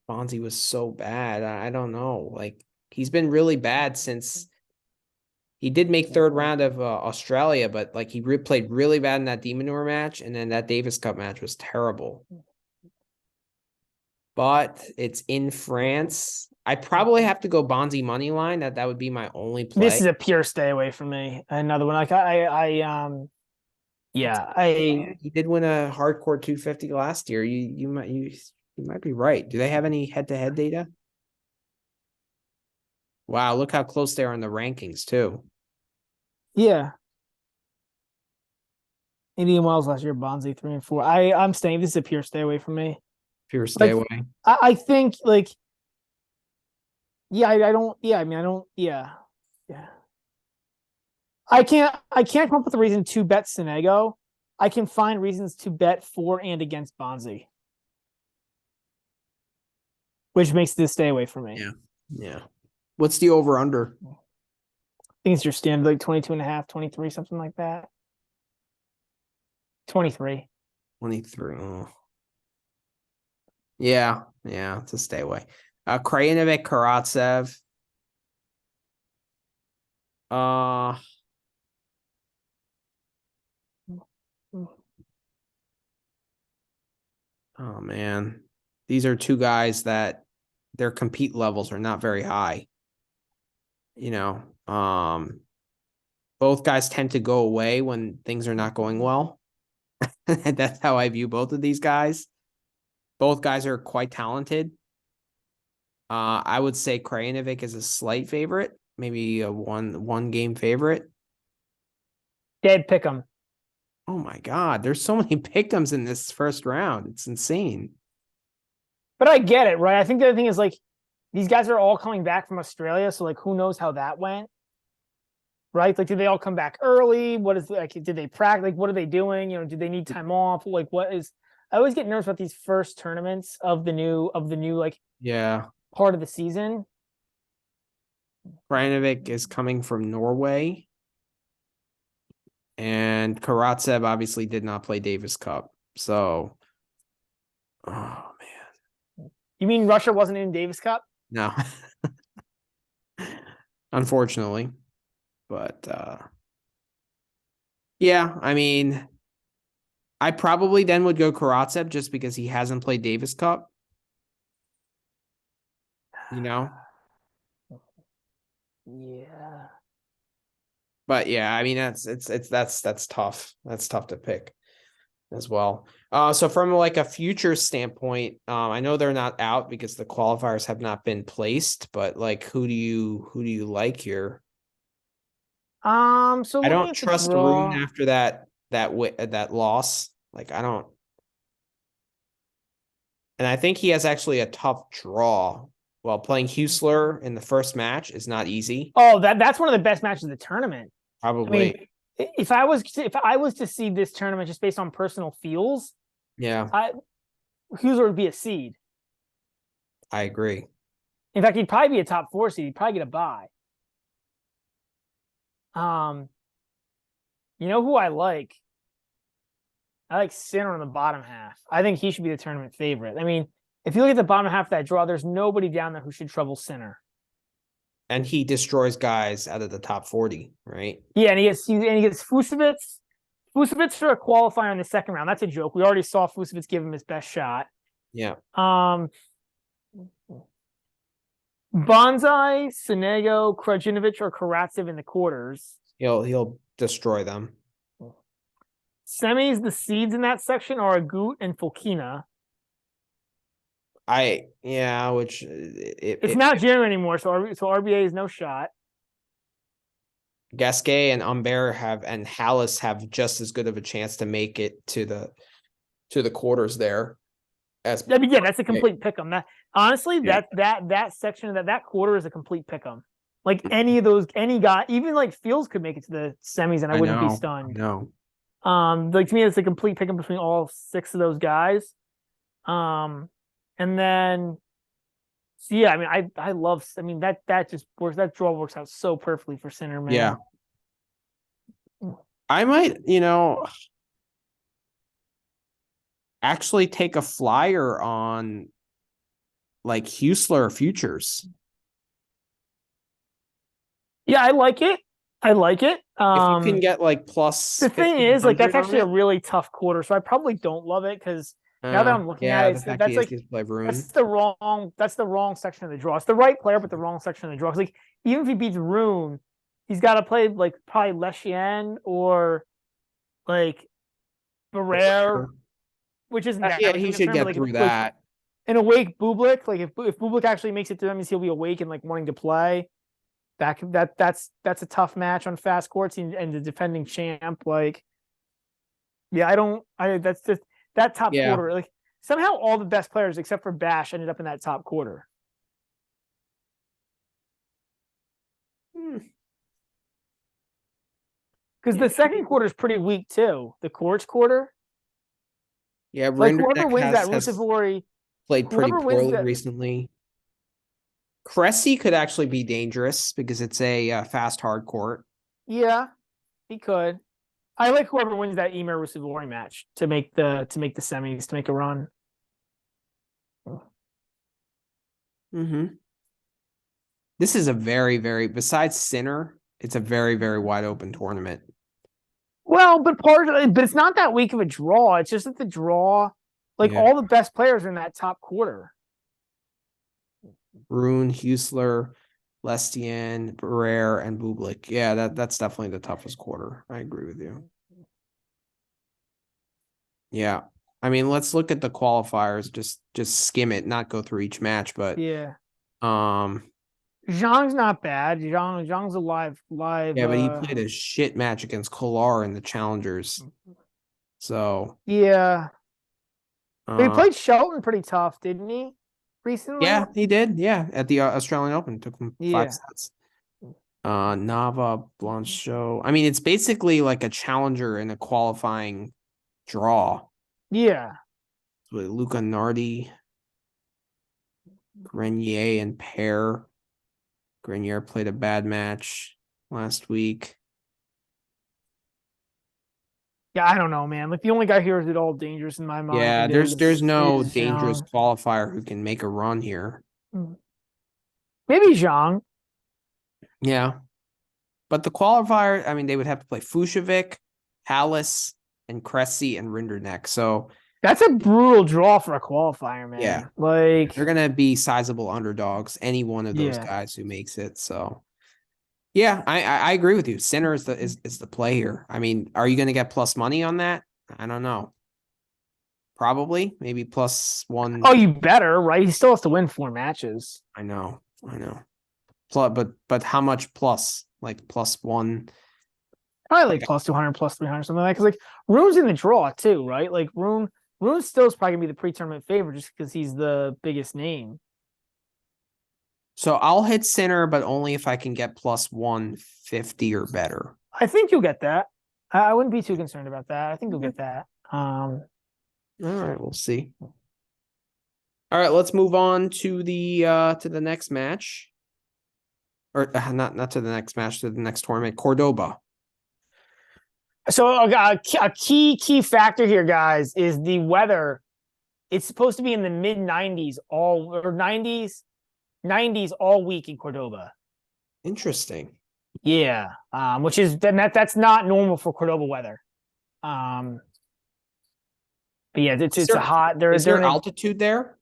Bonzi was so bad. I don't know. Like, he's been really bad since he did make third round of Australia, but like he played really bad in that Demonor match, and then that Davis Cup match was terrible. But it's in France. I probably have to go Bonzi money line. That would be my only play. This is a pure stay away from me. Another one. Like he did win a hardcore 250 last year. You might be right. Do they have any head-to-head data? Wow, look how close they are in the rankings too. Yeah. 80 miles last year, Bonzi 3 and 4. I'm staying. This is a pure stay away from me. Pure stay away. I think like I don't. Yeah, I mean, I don't. Yeah. Yeah. I can't come up with a reason to bet Sonego. I can find reasons to bet for and against Bonzi, which makes this stay away from me. Yeah. Yeah. What's the over under? I think it's your standard like 22 and a half, 23, something like that. 23. 23. Oh. Yeah. Yeah. It's a stay away. Krajinovic, Karatsev. Oh man. These are two guys that their compete levels are not very high. You know, both guys tend to go away when things are not going well. That's how I view both of these guys. Both guys are quite talented. I would say Krajinovic is a slight favorite, maybe a one game favorite. Dead pick 'em. Oh my God, there's so many pick'ems in this first round. It's insane. But I get it, right? I think the other thing is like these guys are all coming back from Australia, so like who knows how that went, right? Like, did they all come back early? What is like? Did they practice? Like, what are they doing? You know, do they need time off? Like, what is? I always get nervous about these first tournaments of the new like Yeah. part of the season. Krajinovic is coming from Norway. And Karatsev obviously did not play Davis Cup. So, oh man. You mean Russia wasn't in Davis Cup? No. Unfortunately. But yeah, I mean, I probably then would go Karatsev just because he hasn't played Davis Cup. You know? Yeah. But yeah, I mean that's tough. That's tough to pick as well. So from like a future standpoint, I know they're not out because the qualifiers have not been placed, but like who do you like here? So I looking don't at the trust Rune draw, after that loss. Like I don't, and I think he has actually a tough draw. While playing Husler in the first match is not easy. oh, that's one of the best matches of the tournament. I mean, Probably, if I was to see this tournament just based on personal feels, yeah, Husler would be a seed. I agree. In fact, he'd probably be a top 4 seed. He'd probably get a bye. You know who I like? I like Sinner on the bottom half. I think he should be the tournament favorite. I mean, if you look at the bottom half of that draw, there's nobody down there who should trouble Sinner. And he destroys guys out of the top 40, right? Yeah, and he gets Fusevitz. Fusevitz for a qualifier in the second round. That's a joke. We already saw Fusevitz give him his best shot. Yeah. Bonsai, Sonego, Krajinovic, or Karatsev in the quarters. He'll destroy them. Semis, the seeds in that section are Agut and Fulkina. Which it's not Jim anymore, so RBA is no shot. Gasquet and Humbert and Hallis have just as good of a chance to make it to the quarters there. That's a complete pick 'em. That honestly, that section of that quarter is a complete pick 'em. Like any guy, even like Fields could make it to the semis, and I wouldn't be stunned. No. Like to me, it's a complete pick 'em between all 6 of those guys. And then, so yeah, I mean, I love. I mean that just works. That draw works out so perfectly for Sinner, man. Yeah. I might, actually take a flyer on like Husler futures. Yeah, I like it. If you can get like plus, the thing is, like that's actually a really tough quarter, so I probably don't love it because now that I'm looking at it, that's the wrong section of the draw. It's the right player, but the wrong section of the draw. Like even if he beats Rune, he's got to play like probably Lechien or like Barrere, which isn't that. Yeah, he should get through that. And awake Bublik, like if Bublik actually makes it to them, means he'll be awake and like wanting to play. That's a tough match on fast courts and the defending champ. Like, yeah, that's just that top quarter. Like somehow all the best players except for Bash ended up in that top quarter. Because Yeah, the second quarter is pretty weak too. The courts quarter, yeah. like whoever Rinderknecht wins that has Rusevori, played pretty whoever wins poorly that, recently. Cressy could actually be dangerous because it's a fast hard court. yeah, he could. I like whoever wins that Emer Rusevori match to make the semis to make a run. Mm-hmm. This is a very, very, besides Sinner, it's a very, very wide open tournament. Well, but it's not that weak of a draw. It's just that the draw, like Yeah. all the best players are in that top quarter. Rune, Husler, Lestienne, Barrere, and Bublik. Yeah, that's definitely the toughest quarter. I agree with you. Yeah. I mean, let's look at the qualifiers. Just skim it, not go through each match, but Yeah, um Zhang's not bad. Zhang's a live. yeah, but he played a shit match against Kolar in the challengers. So Yeah, but he uh played Shelton pretty tough, didn't he? Recently. yeah, he did. Yeah, at the Australian Open, took him 5 Yeah, sets. Nava, Blanchot. I mean, it's basically like a challenger in a qualifying draw yeah. with Luca Nardi, Grenier, and Pair. Grenier played a bad match last week. Yeah, I don't know, man. Like the only guy here is at all dangerous in my Yeah, mind there's no is dangerous Zhang. qualifier who can make a run here. Maybe Zhang. Yeah. But the qualifier, I mean, they would have to play Fushevik, Hallis, and Cressy and Rinderknecht. So That's a brutal draw for a qualifier, man. yeah, Like, they're gonna be sizable underdogs, any one of those yeah. guys who makes it. So yeah, I agree with you. Sinner is the play here. I mean, are you gonna get plus money on that? I don't know. Probably, maybe plus one. Oh, you better, right? He still has to win 4 matches. I know. Plus, but how much plus? Like plus one. Probably like plus 200, plus 300, something like that. Because like Rune's in the draw too, right? Like Rune still is probably gonna be the pre-tournament favorite just because he's the biggest name. So I'll hit Sinner, but only if I can get plus 150 or better. I think you'll get that. I wouldn't be too concerned about that. I think you'll get that. All right, we'll see. All right, let's move on to the next match. Or not to the next match, to the next tournament, Cordoba. So a key factor here, guys, is the weather. It's supposed to be in the mid 90s or 90s all week in Cordoba. Interesting. Yeah, which is that's not normal for Cordoba weather. But yeah, it's a hot. Is there altitude there?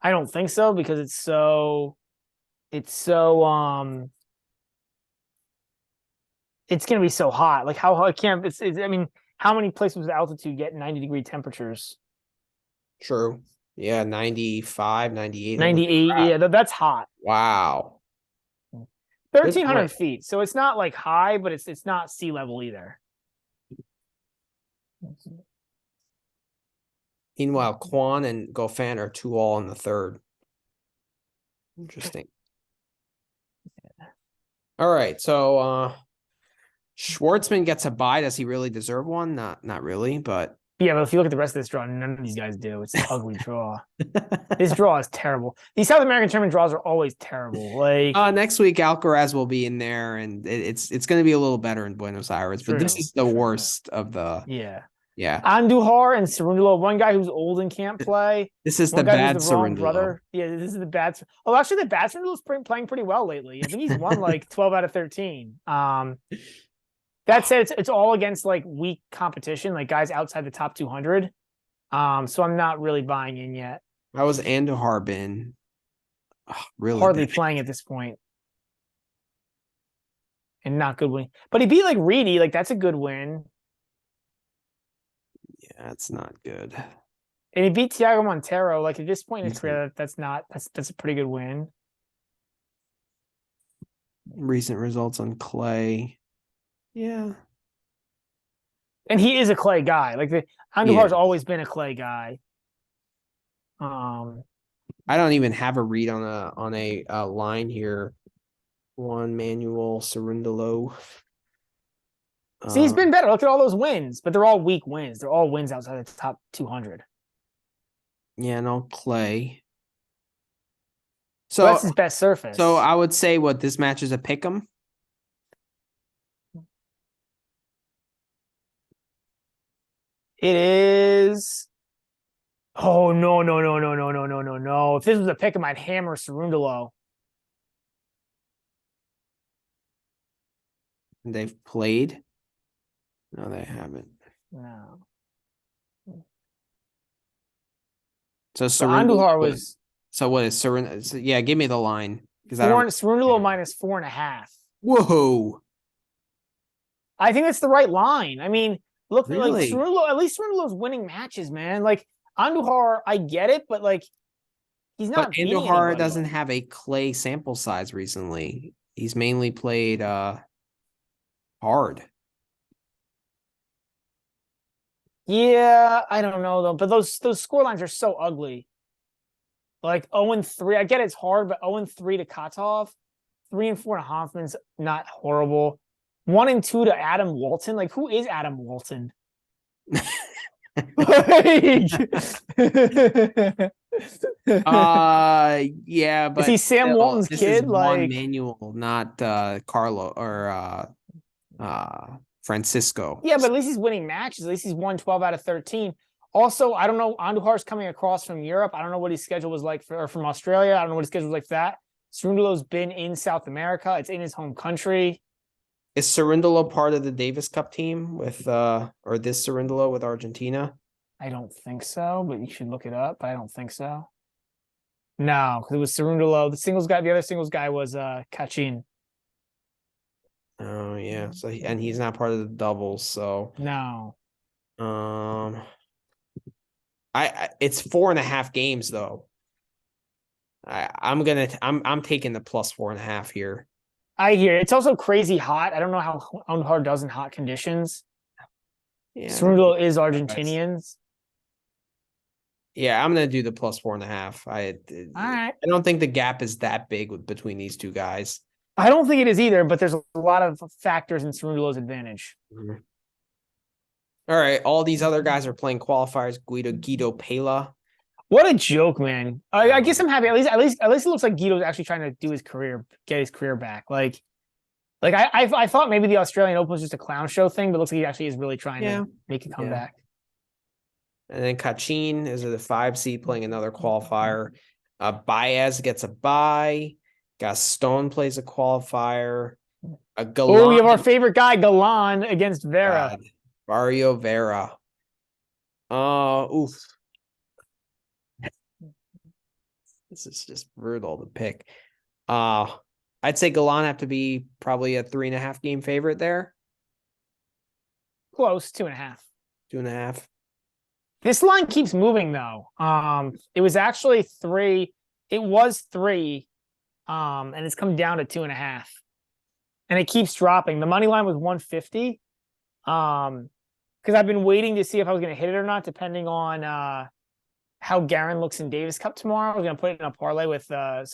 I don't think so because it's so it's gonna be so hot. Like how I can't. I mean, how many places with altitude get 90-degree temperatures? True. Yeah, 95, 98. 98. Yeah, that's hot. Wow. 1,300 feet. So it's not like high, but it's not sea level either. Meanwhile, Quan and Goffin are 2-all in the third. Interesting. All right, so Schwartzman gets a bye. Does he really deserve one? Not really, but Yeah, but if you look at the rest of this draw, none of these guys do. It's an ugly draw. This draw is terrible. These South American tournament draws are always terrible. Like next week Alcaraz will be in there, and it's going to be a little better in Buenos Aires. But this is the worst of the. Yeah. Andujar and Cerundolo, one guy who's old and can't play. This is one the guy bad who's the wrong Cerundolo. brother. Yeah, this is the bad. Oh, actually, the bad Cerundolo's playing pretty well lately. I think he's won like 12 out of 13. That said, it's all against like weak competition, like guys outside the top 200. So I'm not really buying in yet. How was Andujar been? Really Hardly bad. playing at this point. And not good win. But he beat like Reedy, like that's a good win. Yeah, it's not good. And he beat Thiago Montero. Like at this point in his career, that's a pretty good win. Recent results on clay. Yeah. And he is a clay guy. Like Andujar's always been a clay guy. I don't even have a read on a line here. Juan Manuel Cerundolo. See, he's been better. Look at all those wins, but they're all weak wins. They're all wins outside the top 200. Yeah, no, Clay. So that's his best surface. So I would say what this match is a pick'em. It is. Oh no. If this was a pick 'em, I'd hammer Cerundolo. They've played. No, they haven't. No. So Andujar was. So what is Cerundolo? Yeah, give me the line because I don't. don't. Cerundolo minus 4.5. Whoa! I think that's the right line. I mean, look, Really? like Cerundolo. At least Cerundolo's winning matches, man. Like Andujar, I get it, but like he's not. But Andujar doesn't have a clay sample size recently. He's mainly played hard. Yeah, I don't know though. But those score lines are so ugly. Like 0-3. I get it's hard, but 0-3 to Katov, 3-4 to Hoffman's not horrible. 1-2 to Adam Walton. Like, who is Adam Walton? Yeah, but is he Sam still, Walton's this kid? Is like Juan Manuel, not Carlo or Francisco. Yeah, but at least he's winning matches. At least he's won 12 out of 13. Also, I don't know. Andujar's coming across from Europe. I don't know what his schedule was like or from Australia. I don't know what his schedule was like for that. Cerundolo's been in South America. It's in his home country. Is Cerundolo part of the Davis Cup team with or this Cerundolo with Argentina? I don't think so, but you should look it up. I don't think so. No, because it was Cerundolo. The singles guy, the other singles guy was Kachin. Oh yeah. So and he's not part of the doubles, so no. It's 4.5 games though. I'm taking the plus 4.5 here. I hear it's also crazy hot. I don't know how Andujar does in hot conditions. Yeah, Cerundolo is Argentinians. Yeah, I'm gonna do the plus 4.5. All right. I don't think the gap is that big between these two guys. I don't think it is either, but there's a lot of factors in Cerundolo's advantage. Mm-hmm. All right, all these other guys are playing qualifiers. Guido Pela. What a joke, man! I guess I'm happy. At least it looks like Guido's actually trying to do his career, get his career back. Like I thought maybe the Australian Open was just a clown show thing, but it looks like he actually is really trying to make a comeback. And then Kachin is the 5 seed playing another qualifier. Baez gets a bye. Gaston plays a qualifier. Oh, we have our favorite guy, Galan, against Vera. Barrio Vera. Oof. This is just brutal to pick. I'd say Galan have to be probably a 3.5 game favorite there. Close, 2.5. 2.5. This line keeps moving though. It was actually 3. It was 3. And it's come down to 2.5. And it keeps dropping. The money line was 150. Because I've been waiting to see if I was going to hit it or not, depending on how Garin looks in Davis Cup tomorrow. I was going to put it in a parlay with a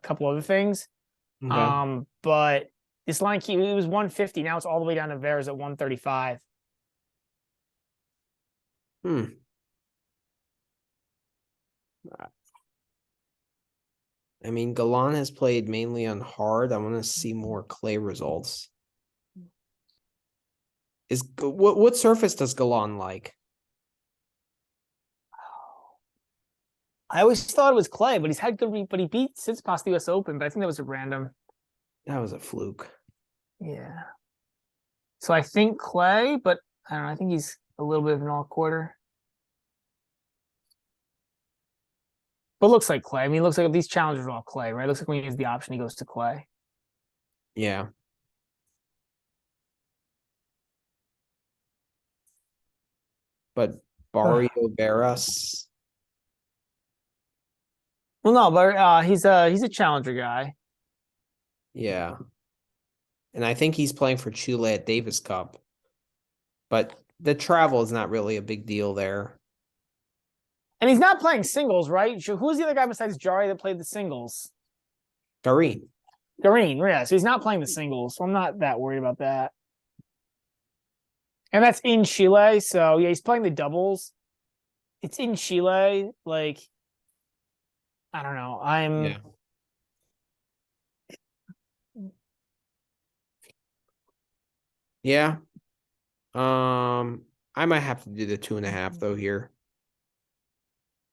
couple other things. Okay. But this line it was 150. Now it's all the way down to Vera's at 135. I mean, Galan has played mainly on hard. I want to see more clay results. What surface does Galan like? I always thought it was clay, but he beat Tsitsipas the US Open, but I think that was a random. That was a fluke. Yeah. So I think clay, but I don't know. I think he's a little bit of an all quarter. But looks like clay. I mean, it looks like these challenges are all clay, right? It looks like when he has the option, he goes to clay. Yeah. But Barrio Veras. Well, no, but he's a challenger guy. Yeah. And I think he's playing for Chile at Davis Cup. But the travel is not really a big deal there. And he's not playing singles, right? Who's the other guy besides Jari that played the singles? Garin, yeah. So he's not playing the singles, so I'm not that worried about that. And that's in Chile. So yeah, he's playing the doubles. It's in Chile. Like, I don't know. Yeah. Yeah. I might have to do the 2.5 though here.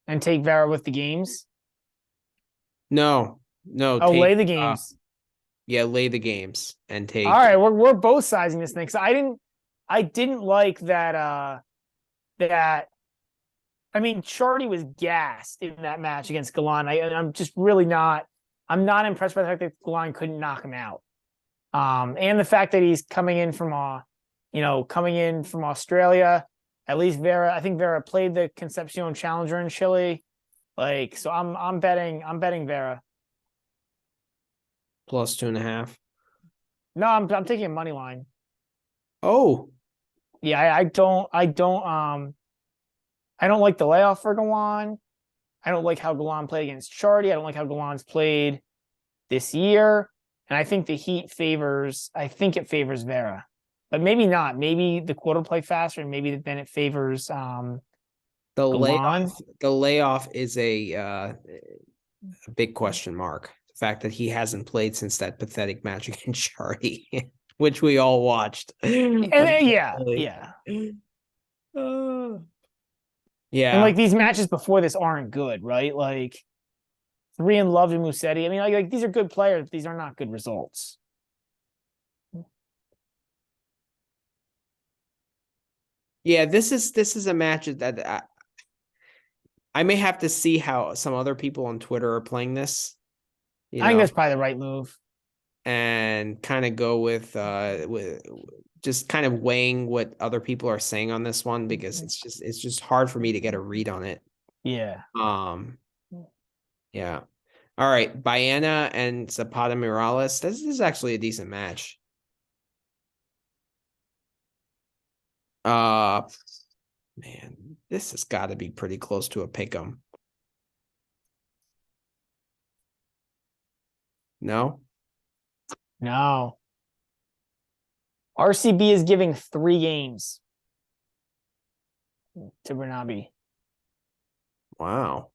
And take Vera with the games. No, Oh, lay take the games. yeah, lay the games and All take right, we're both sizing this thing. So I didn't like that. I mean, Chardy was gassed in that match against Galan. I'm just really not. I'm not impressed by the fact that Galan couldn't knock him out. And the fact that he's coming in from Australia. At least Vera, I think Vera played the Concepcion Challenger in Chile. Like, so I'm betting Vera. plus 2.5. No, I'm taking a money line. Oh, Yeah, I don't like the layoff for Galan. I don't like how Galan played against Chardy. I don't like how Galan's played this year. And I think I think it favors Vera. But maybe not. Maybe the quarter play faster, and maybe then it favors the Galan. layoff is a big question mark. The fact that he hasn't played since that pathetic match against Shardy, which we all watched. And yeah. And Yeah. like these matches before this aren't good, right? Like 3 in Love and Musetti. I mean, like these are good players, but these are not good results. Yeah, this is a match that I may have to see how some other people on Twitter are playing this, I think that's probably the right move. and kind of go with just kind of weighing what other people are saying on this one, because it's just hard for me to get a read on it. Yeah. Yeah. All right, Baena and Zapata Morales. This is actually a decent match. Man, this has got to be pretty close to a pick'em. No? No. RCB is giving 3 games to Bernabe. Wow.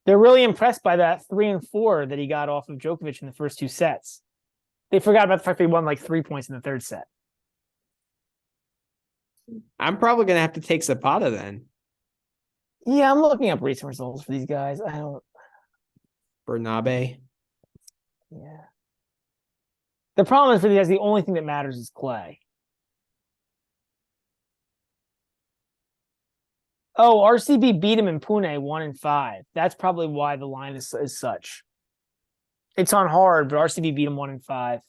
They're really impressed by that 3 and 4 that he got off of Djokovic in the first 2 sets. They forgot about the fact that he won like 3 points in the 3rd set. I'm probably gonna have to take Zapata then. Yeah, I'm looking up recent results for these guys. I don't. Bernabe. Yeah. The problem is for these guys, the only thing that matters is clay. Oh, RCB beat him in Pune 1 and 5. That's probably why the line is such. It's on hard, but RCB beat him 1 and 5.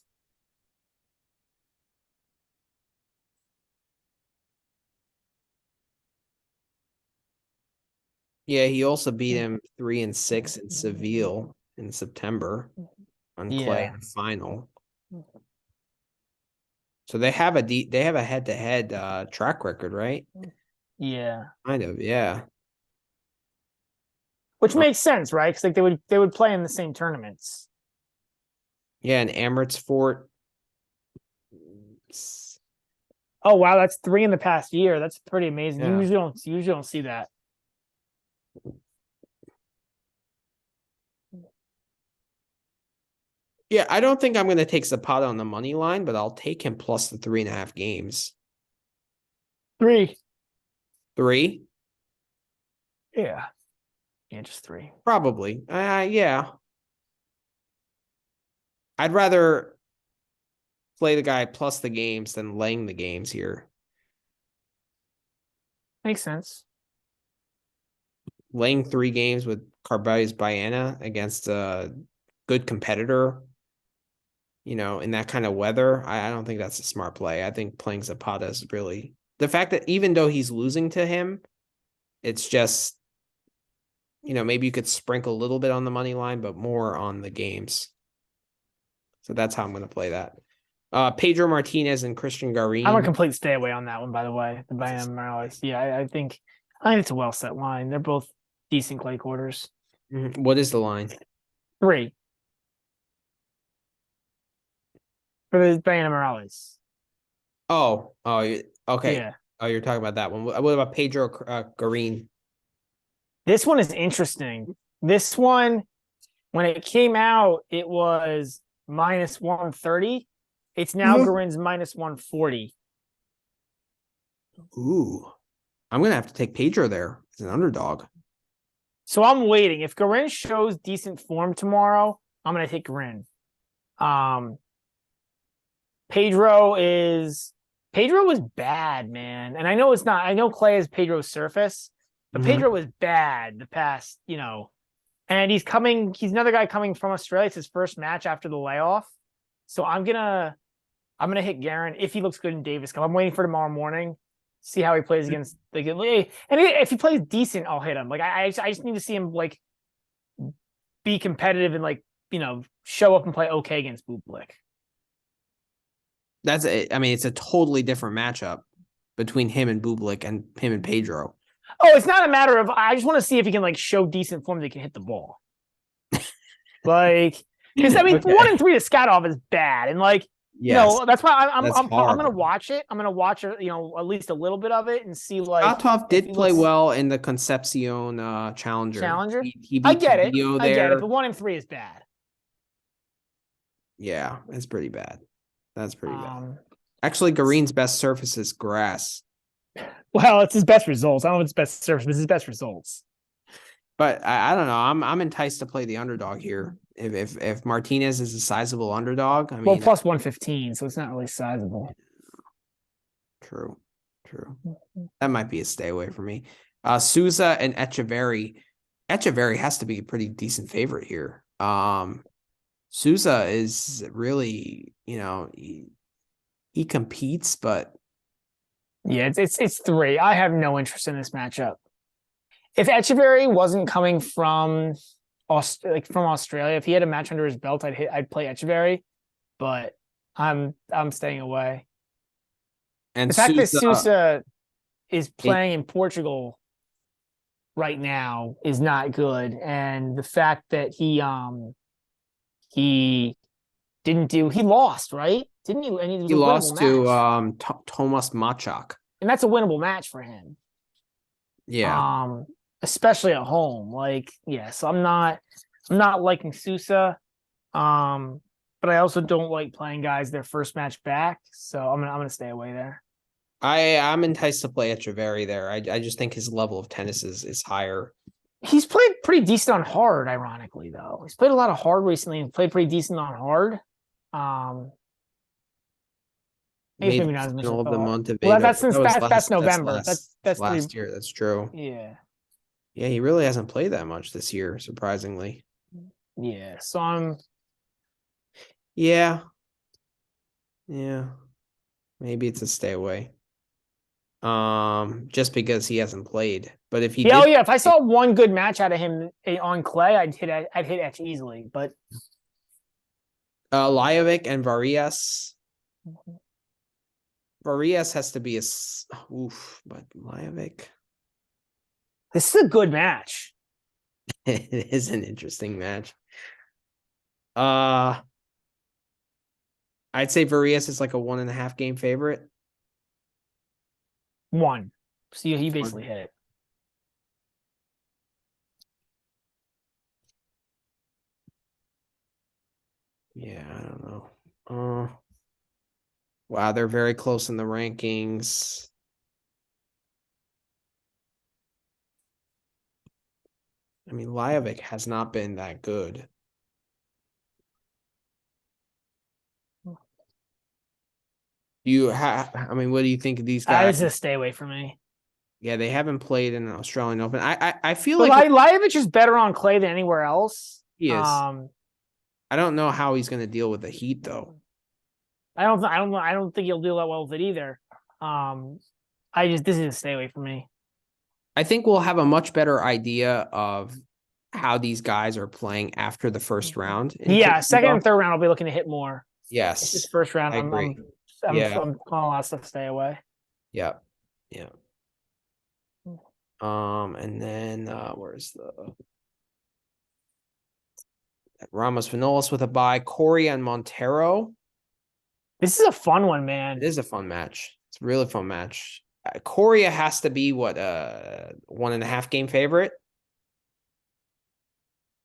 Yeah, he also beat him 3 and 6 in Seville in September on clay in the final. So they have a head-to-head track record, right? Yeah. Kind of, yeah. Which makes sense, right? Because like they would play in the same tournaments. Yeah, and Amertsfort. Oh wow, that's 3 in the past year. That's pretty amazing. Yeah. You usually don't see that. Yeah, I don't think I'm going to take Zapata on the money line, but I'll take him plus the 3.5 games. 3. 3? Yeah. Yeah, just 3. Probably. Yeah. I'd rather play the guy plus the games than laying the games here. Makes sense. Laying 3 games with Carballes Baena against a good competitor, in that kind of weather, I don't think that's a smart play. I think playing Zapata is really the fact that even though he's losing to him, it's just, maybe you could sprinkle a little bit on the money line, but more on the games. So that's how I'm going to play that. Pedro Martinez and Christian Garin. I'm a complete stay away on that one, by the way. The Baena Morales. Yeah, I think it's a well set line. They're both decent clay quarters. What is the line? 3 for the Baena Morales. Okay. Yeah. Oh, you're talking about that one. What about Pedro Garin? This one is interesting. This one, when it came out, it was minus 130. It's now Garin's minus 140. Ooh, I'm gonna have to take Pedro there as an underdog. So I'm waiting. If Garin shows decent form tomorrow, I'm gonna take Garin. Um, Pedro was bad, man. And I know it's not. I know Clay is Pedro's surface, but Pedro was bad the past, And he's coming. He's another guy coming from Australia. It's his first match after the layoff. So I'm gonna hit Garin if he looks good in Davis Cup. I'm waiting for tomorrow morning. See how he plays against and if he plays decent, I'll hit him. Like I just need to see him like be competitive and show up and play okay against Bublik. That's it. I mean, it's a totally different matchup between him and Bublik and him and Pedro. Oh, it's not a matter of I just want to see if he can show decent form that he can hit the ball. Because I mean, Okay. 1 and 3 to Skatov is bad, and that's why I'm gonna watch it. I'm gonna watch it, at least a little bit of it and see Skatov did play well in the Concepcion Challenger. He I beat get it. Dio I get there. it, but 1 and 3 is bad. Yeah, that's pretty bad. That's pretty bad. Actually, Garin's best surface is grass. Well, it's his best results. I don't know if it's best surface, but it's his best results. But I don't know. I'm enticed to play the underdog here. If Martinez is a sizable underdog, I mean, well, plus 115, so it's not really sizable. True. That might be a stay away for me. Souza and Echeverry. Echeverry has to be a pretty decent favorite here. Souza is really, he competes, but yeah, it's 3. I have no interest in this matchup. If Echeverry wasn't coming from Australia, if he had a match under his belt, I'd play Echeverry, but I'm staying away. And the fact that Sousa is playing in Portugal right now is not good, and the fact that he lost, right? Didn't he? And it was he lost to Thomas Machak, and that's a winnable match for him. Yeah. Especially at home. So I'm not liking Sousa. But I also don't like playing guys their first match back, so I'm gonna stay away there. I'm enticed to play Echeverry there. I just think his level of tennis is higher. He's played pretty decent on hard, ironically, though. He's played a lot of hard recently and played pretty decent on hard. Maybe not as much of the Montevideo. Well, that's November. That's last year. That's true. Yeah. Yeah, he really hasn't played that much this year, surprisingly. Yeah. So I'm. Yeah. Maybe it's a stay away. Just because he hasn't played. But if he if I saw one good match out of him on clay, I'd hit Etch easily. But Lajovic and Varias. Varias has to be but Lajovic. This is a good match. It is an interesting match. I'd say Varias is like a 1.5 game favorite. 1. So he basically hit it. Yeah, I don't know. Wow, they're very close in the rankings. I mean, Lajovic has not been that good. I mean, what do you think of these guys? This is a stay away from me. Yeah, they haven't played in an Australian Open. I feel but like Lajovic is better on clay than anywhere else. He is. I don't know how he's going to deal with the heat, though. I don't think he'll deal that well with it either. This is a stay away from me. I think we'll have a much better idea of how these guys are playing after the first round. Yeah, second and third round, I'll be looking to hit more. Yes. This first round, I'm calling a lot of stuff stay away. Yeah. And then where's the Ramos Vinolas with a bye, Corey and Montero. This is a fun one, It man. is a fun match. It's a really fun match. Korea has to be what 1.5 game favorite.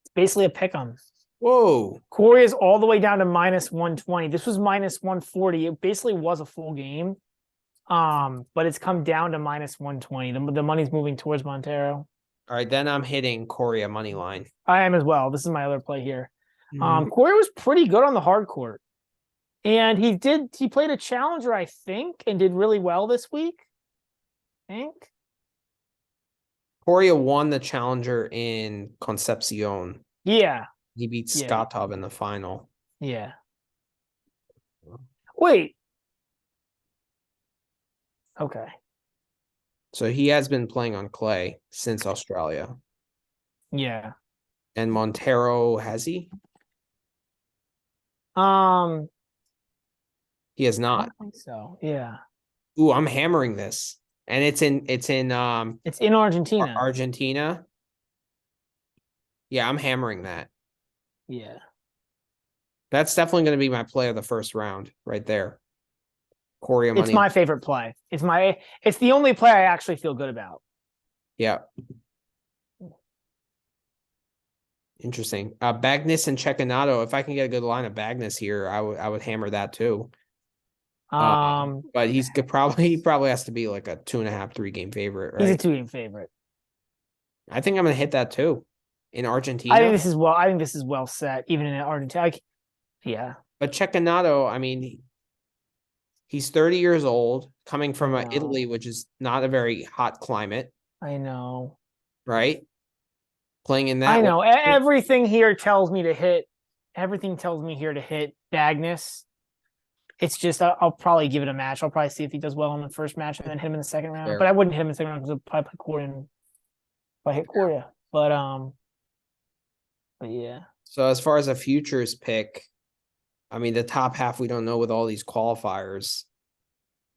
It's basically a pick 'em. Whoa. Corey is all the way down to -120. This was -140. It basically was a full game. But it's come down to -120. The money's moving towards Montero. All right, then I'm hitting Korea money line. I am as well. This is my other play here. Mhm. Corey was pretty good on the hard court. And he played a challenger, I think, and did really well this week. I think. Korea won the challenger in Concepcion. Yeah. He beat Yeah. Skatov in the final. Yeah. Wait. Okay. So he has been playing on clay since Australia. Yeah. And Montero, has he? Um, He has I not. don't think so. Yeah. Ooh, I'm hammering this. And it's in It's in Argentina. Argentina. Yeah, I'm hammering that. Yeah. That's definitely going to be my play of the first round right there. Korea money. It's my favorite play. It's the only play I actually feel good about. Yeah. Interesting. Bagnus and Cecchinato. If I can get a good line of Bagnus here, I would hammer that too. But he probably has to be like a 2.5, 3 game favorite, right? He's a 2-game favorite. I think I'm gonna hit that too. In Argentina. I think this is well set, even in Argentina. Yeah. But Cecchinato, I mean, he's 30 years old, coming from I know. Italy, which is not a very hot climate, I know. right? Playing in that. I know. Everything here tells me to hit. Everything tells me here to hit Bagnus. It's just I'll probably give it a match. I'll probably see if he does well in the first match and then hit him in the second round. Fair. But I wouldn't hit him in the second round because I'll probably play Korea if I hit Korea. But yeah. So as far as a futures pick, I mean the top half we don't know with all these qualifiers.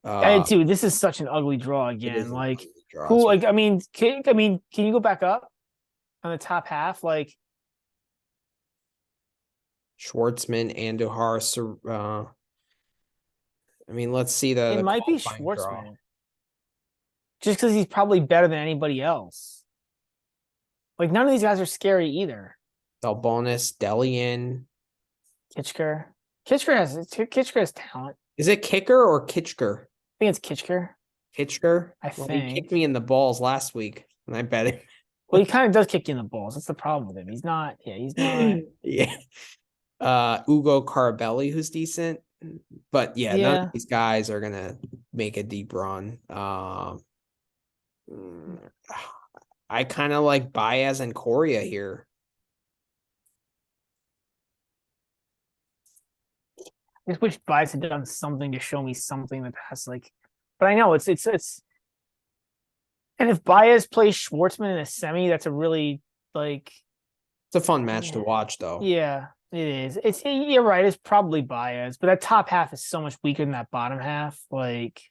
Dude, this is such an ugly draw again. Like draws. who? Like I mean, can you go back up on the top half? Like Schwartzman, Andujar, I mean, let's see it might be qualifying Schwartzman, draw. just because he's probably better than anybody else. Like none of these guys are scary either. Delbonis, Delian. Kitchker. Kitchker has talent. Is it Kicker or Kitchker? I think it's Kitchker. Kitchker? I Well, think. he kicked me in the balls last week, and I bet him. Well, he kind of does kick you in the balls. That's the problem with him. He's not. Yeah, he's not. Yeah. Ugo Carabelli, who's decent. But yeah, none of these guys are gonna make a deep run. I kind of like Baez and Coria here. I just wish Bias had done something to show me something that has like, but I know it's. And if Baez plays Schwartzman in a semi, that's a really like. It's a fun match to watch, though. Yeah, it is. You're right. It's probably Baez, but that top half is so much weaker than that bottom half. Like,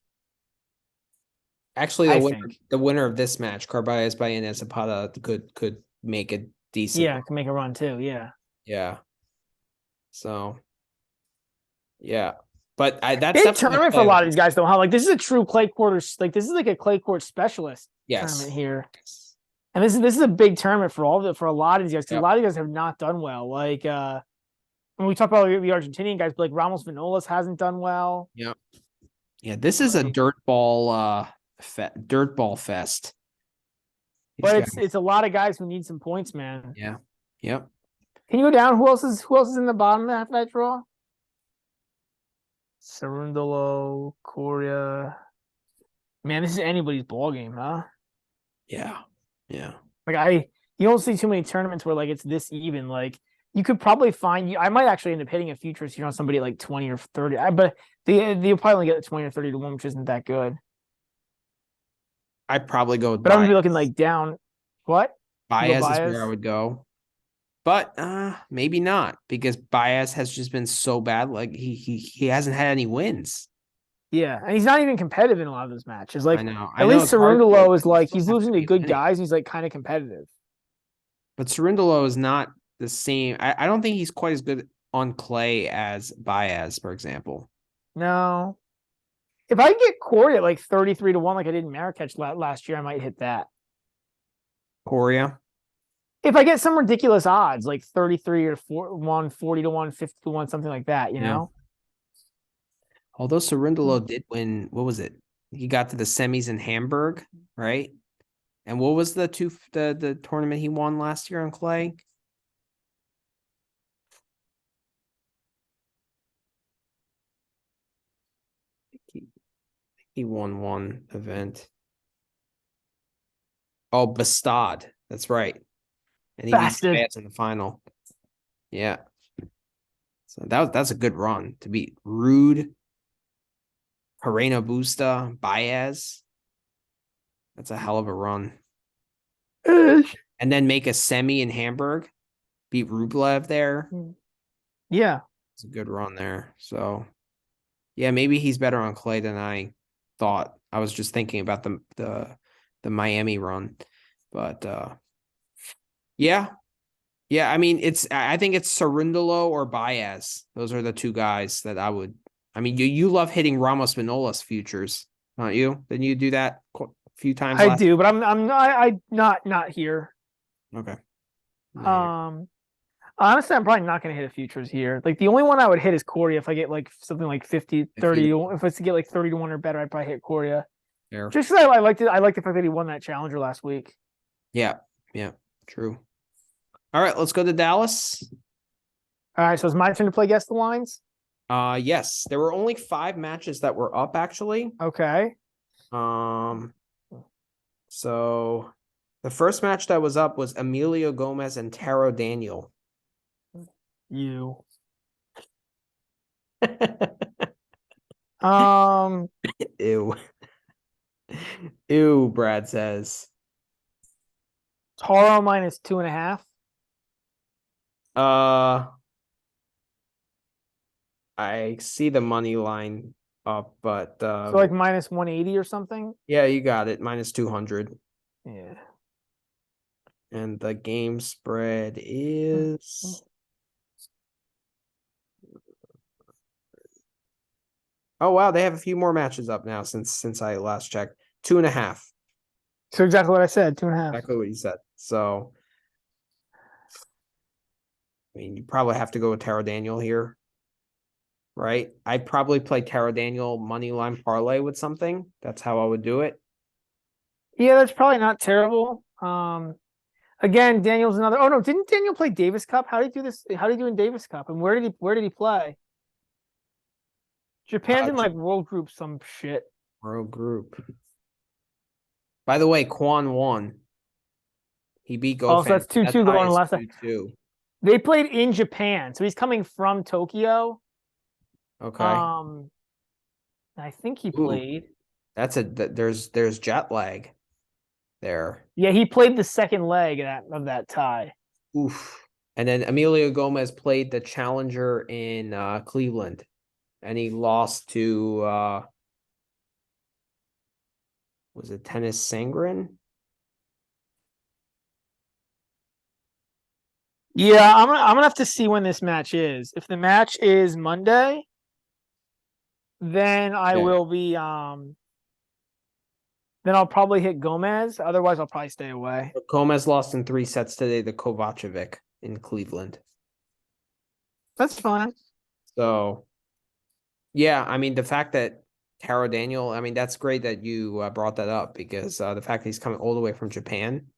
actually, the winner of this match, Carballes by Zapata, could make a decent. Yeah, can make a run too. Yeah. Yeah. So. Yeah, but that's big tournament for a lot of these guys though. How like this is a true clay quarters. Like this is like a clay court specialist tournament here. Yes. And this is a big tournament for a lot of these guys because a lot of these guys have not done well. Like when we talk about the Argentinian guys, but like Ramos Vinolas hasn't done well. Yeah. Yeah, this is a dirt ball fest. But it's a lot of guys who need some points, man. Yeah. Yep. Can you go down? Who else is in the bottom of that draw? Cerundolo, Coria. Man, this is anybody's ball game, huh? Yeah. Yeah. Like you don't see too many tournaments where like it's this even. Like you could probably find I might actually end up hitting a futures here on somebody at like 20 or 30. But you'll probably only get 20 or 30 to 1, which isn't that good. I'd probably go with But I'm gonna be looking like down. What? Baez is where I would go. But maybe not, because Baez has just been so bad. Like he hasn't had any wins. Yeah, and he's not even competitive in a lot of those matches. Like I know. At least Cerundolo is like he's losing to good guys. And he's like kind of competitive. But Cerundolo is not the same. I don't think he's quite as good on clay as Baez, for example. No. If I get Corey at like 33-1, like I did in Marrakech last year, I might hit that. Korea. If I get some ridiculous odds, like 33 or 1, 40-1, 50-1, something like that, you Yeah. know? Although Cerundolo did win, what was it? He got to the semis in Hamburg, right? And what was the tournament he won last year on clay? He won one event. Oh, Bastad. That's right. And he beat Bastard. Baez in the final. Yeah. So that's a good run to beat Rude, Herrera Busta, Baez. That's a hell of a run. And then make a semi in Hamburg, beat Rublev there. Yeah. It's a good run there. So yeah, maybe he's better on clay than I thought. I was just thinking about the Miami run. But yeah. Yeah, I mean I think it's Cerundolo or Baez. Those are the two guys that I would. I mean, you love hitting Ramos Manolas futures, don't you? Didn't you do that a few times I last? do, but I'm not here. Okay. Yeah, Honestly, I'm probably not going to hit a futures here. Like the only one I would hit is Korea if I get like something like 50, 30. If I get like 30-1 or better, I'd probably hit Korea. fair. Just because I liked it. I liked the fact that he won that challenger last week. Yeah, yeah, true. All right, let's go to Dallas. All right, so it's my turn to play guess the lines. Yes, there were only 5 matches that were up actually. Okay. So the first match that was up was Emilio Gomez and Taro Daniel. You. Um. Ew. Ew, Brad says. Taro minus 2.5. I see the money line up, but So like minus 180 or something. yeah, you got it. Minus 200. Yeah. And the game spread is oh wow, they have a few more matches up now since I last checked. 2.5. So exactly what I said, 2.5. Exactly what you said. So I mean you probably have to go with Taro Daniel here. Right? I'd probably play Taro Daniel money line parlay with something. That's how I would do it. Yeah, that's probably not terrible. Again, Daniel's another. Oh no, didn't Daniel play Davis Cup? How did he do this? How did he do in Davis Cup? And where did he play? Japan's in like World Group some shit. World Group. By the way, Kwon won. He beat Oh, so Gofan. that's 2-2 going on last time. 2-2. They played in Japan, so he's coming from Tokyo. Okay. I think he Ooh, played. there's jet lag there. Yeah, he played the second leg of that tie. Oof. And then Emilio Gomez played the challenger in Cleveland, and he lost to was it Tennis Sangren? Yeah, I'm gonna have to see when this match is. If the match is Monday, then I Yeah. will be then I'll probably hit Gomez. Otherwise, I'll probably stay away. Gomez lost in 3 sets today to Kovacevic in Cleveland. That's fine. So, yeah, I mean, the fact that Taro Daniel, I mean, that's great that you brought that up because the fact that he's coming all the way from Japan,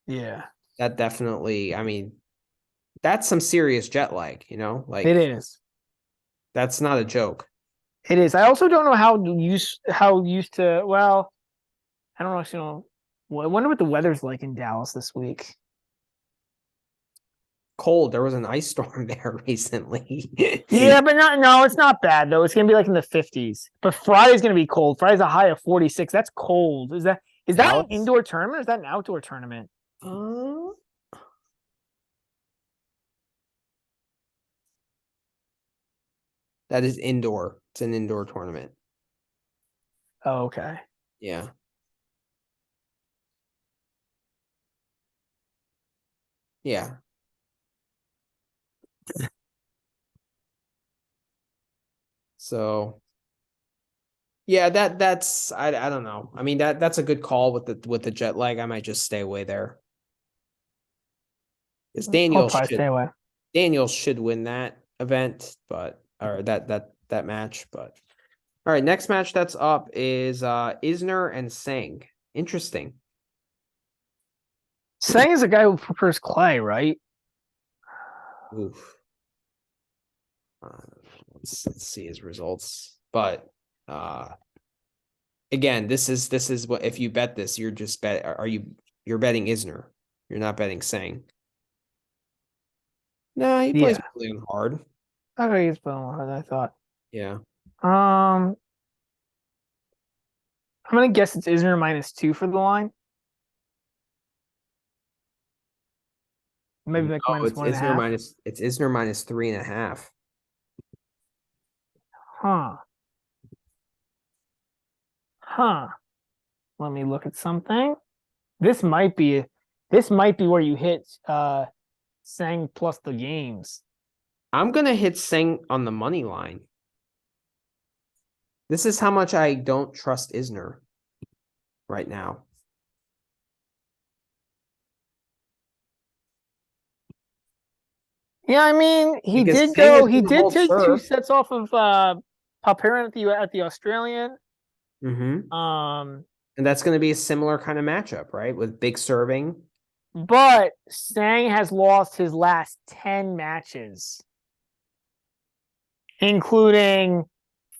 Yeah, that definitely, I mean, that's some serious jet lag, you know? Like, it is. that's not a joke. It is. I also don't know how used to. Well, I don't actually know. I wonder what the weather's like in Dallas this week. Cold. There was an ice storm there recently. Yeah, but not. No, it's not bad though. It's gonna be like in the 50s. But Friday's gonna be cold. Friday's a high of 46. That's cold. Is that an Dallas? indoor tournament or is that an outdoor tournament? Uh, that is indoor. It's an indoor tournament. Oh, okay. Yeah. Yeah. So Yeah, that's I don't know. I mean that's a good call with the jet lag. I might just stay away there. Because I'll probably stay away. Daniel should win that event, but or that match. But all right, next match that's up is Isner and Sang. Interesting. Sang is a guy who prefers clay, right? Oof. Uh, let's see his results. But again, this is what if you bet this, you're just bet you're betting Isner. You're not betting Sang. No, he plays Yeah. really on hard. Okay, he's playing more than I thought. Yeah. I'm gonna guess it's Isner -2 for the line. Maybe like Oh, minus one and a half. It's Isner minus 3.5. Huh. Huh. Let me look at something. This might be where you hit Sang plus the games. I'm gonna hit Sang on the money line. This is how much I don't trust Isner right now. Yeah, I mean, he Because did Sang go. is He gonna did hold take two serve. sets off of Papiran at the Australian. Mm-hmm. Um, And that's gonna be a similar kind of matchup, right? With big serving. but Sang has lost his last 10 matches, including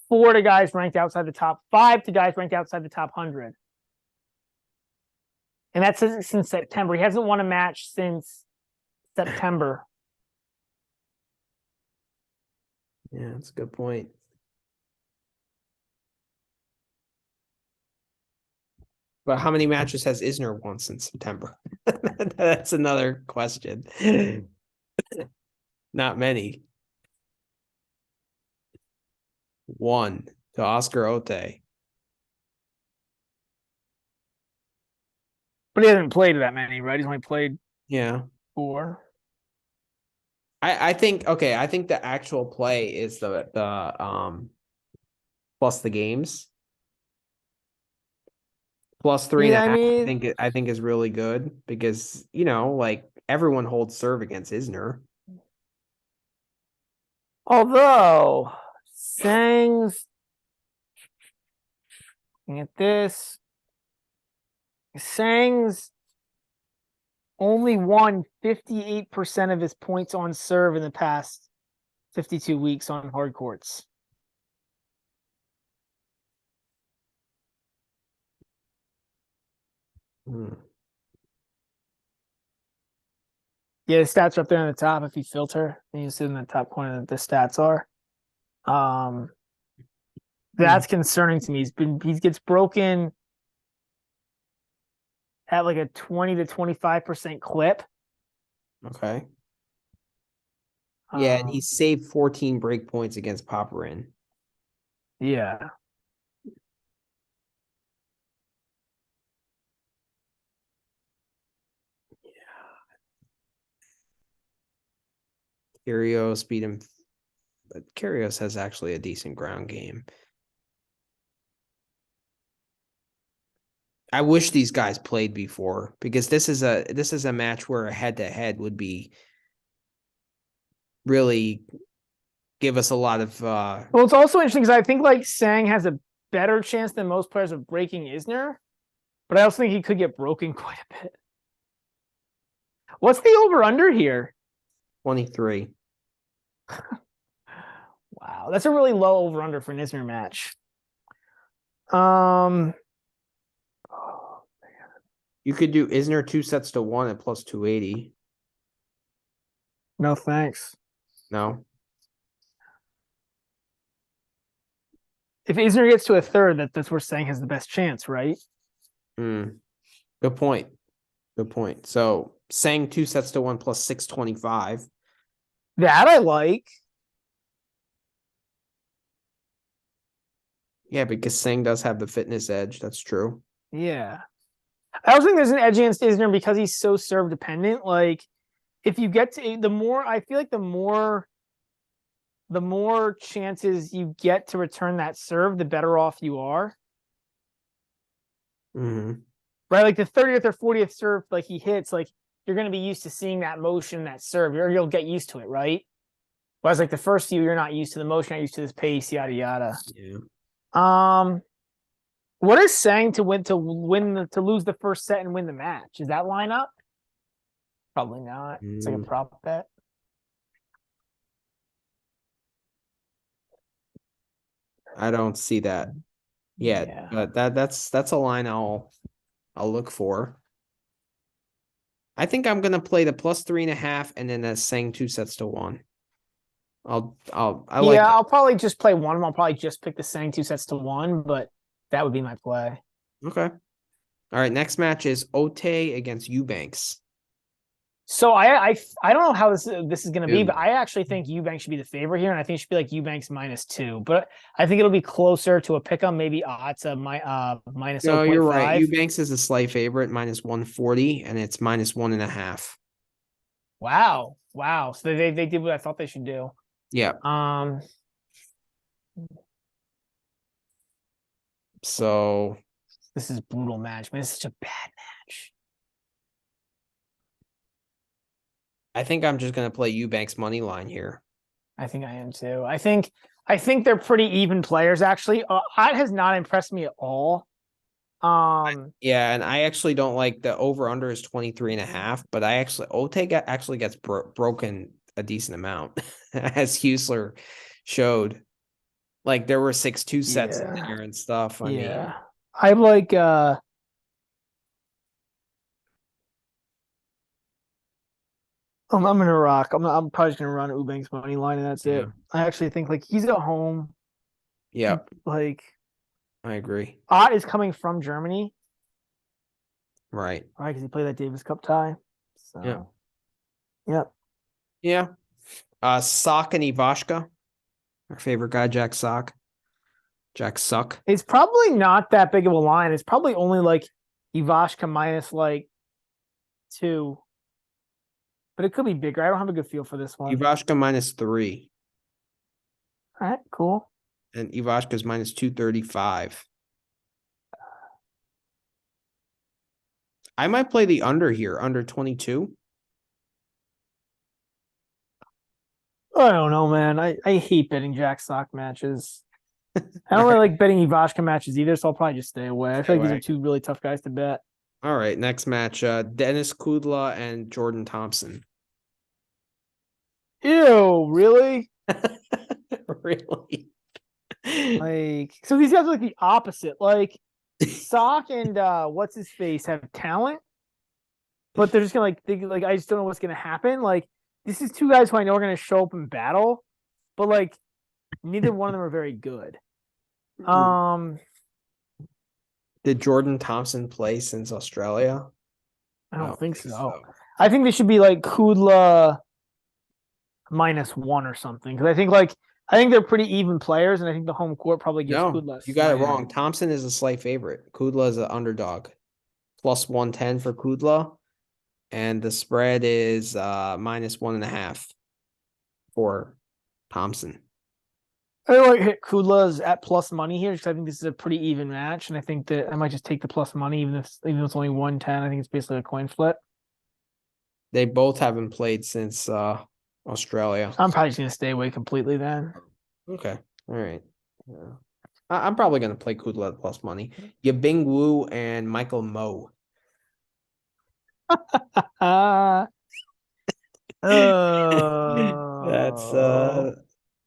4 to guys ranked outside the top 5 to guys ranked outside the top 100. And that's since September. He hasn't won a match since September. Yeah, that's a good point. But how many matches has Isner won since September? That's another question. Not many. 1 to Oscar Ote. But he hasn't played that many, right? He's only played Yeah. 4. I think okay, I think the actual play is the plus the games. Plus three and Yeah, a I half, mean, I think is really good because you know, like everyone holds serve against Isner. although Sang's looking at this, Sang's only won 58% of his points on serve in the past 52 weeks on hard courts. Hmm. Yeah, the stats are up there on the top. If you filter, and you see in the top corner that the stats are. That's concerning to me. He gets broken at like a 20 to 25% clip. Okay. Yeah, and he Um, saved 14 break points against Popperin. yeah. Kyrgios beat him, but Kyrgios has actually a decent ground game. I wish these guys played before because this is a match where a head to head would be really give us a lot of Well, it's also interesting because I think like Sang has a better chance than most players of breaking Isner, but I also think he could get broken quite a bit. What's the over under here? 23. Wow, that's a really low over under for an Isner match. Um, You could do Isner 2 sets to 1 at plus 280. no thanks. No. If Isner gets to a third, that's where Sang has the best chance, right? Mm. Good point. Good point. So Sang 2 sets to 1 plus 625. That I like. Yeah, because Sang does have the fitness edge. That's true. Yeah. I also think there's an edge against Isner because he's so serve dependent. Like, if you get to the more, I feel like the more the more chances you get to return that serve, the better off you are. Mm-hmm. Right? Like the 30th or 40th serve, like he hits, like you're going to be used to seeing that motion, that serve. You'll get used to it, right? Whereas like the first few, you're not used to the motion, not used to this pace, yada yada. Yeah. What is saying to lose the first set and win the match? Is that line up? Probably not. It's like a prop bet. I don't see that yet, Yeah. but that's a line I'll look for. I think I'm gonna play the plus 3.5 and then that's saying 2 sets to 1. I like that. I'll probably just play one. I'll probably just pick the saying 2 sets to 1, but that would be my play. Okay. All right. Next match is Ote against Eubanks. So I don't know how this is going to be, Dude. but I actually think Eubanks should be the favorite here, and I think it should be like Eubanks -2. But I think it'll be closer to a pick'em, maybe odds of minus No, you're right. 0.5. Eubanks is a slight favorite, -140, and it's -1.5. Wow. So they did what I thought they should do. Yeah. So This is brutal match, man. It's such a bad match. I think I'm just gonna play Eubanks money line here. I think I am too. I think they're pretty even players, actually. Ott has not impressed me at all. Yeah, and I actually don't like the over under is 23.5, but Ote actually gets broken a decent amount as Husler showed. Like there were 6-2 sets in there and stuff. I mean, I like I'm gonna rock. I'm probably just gonna run Eubanks money line and that's it. I actually think like he's at home. Yeah. Like I agree. Ott is coming from Germany. Right. Right, because he played that Davis Cup tie. So yeah. Yep. Yeah. Sock and Ivashka. Our favorite guy, Jack Sock. Jack Suck. It's probably not that big of a line. It's probably only like Ivashka minus like 2. But it could be bigger. I don't have a good feel for this one. Ivashka -3. All right, cool. And Ivashka's -235. I might play the under here, under 22. I don't know, man. I hate betting Jack Sock matches. I don't really like betting Ivashka matches either, so I'll probably just stay away. I feel like these are 2 really tough guys to bet. All right, next match, Dennis Kudla and Jordan Thompson. Ew, really? Really? Like, so these guys are like the opposite. Like, Sock and what's his face have talent, but they're just gonna like I just don't know what's gonna happen. Like, this is 2 guys who I know are gonna show up in battle, but like neither one of them are very good. Did Jordan Thompson play since Australia? I don't think so. I think they should be like Kudla -1 or something, because I think they're pretty even players, and I think the home court probably gives Kudla. You got it wrong. Thompson is a slight favorite. Kudla is an underdog. +110 for Kudla. And the spread is -1.5 for Thompson. I like hit Kudla's at plus money here because I think this is a pretty even match, and I think that I might just take the plus money even if it's only 110. I think it's basically a coin flip. They both haven't played since Australia. I'm probably just gonna stay away completely then. Okay, all right. Yeah. I'm probably gonna play Kudla at plus money. Yabing Wu and Michael Moe.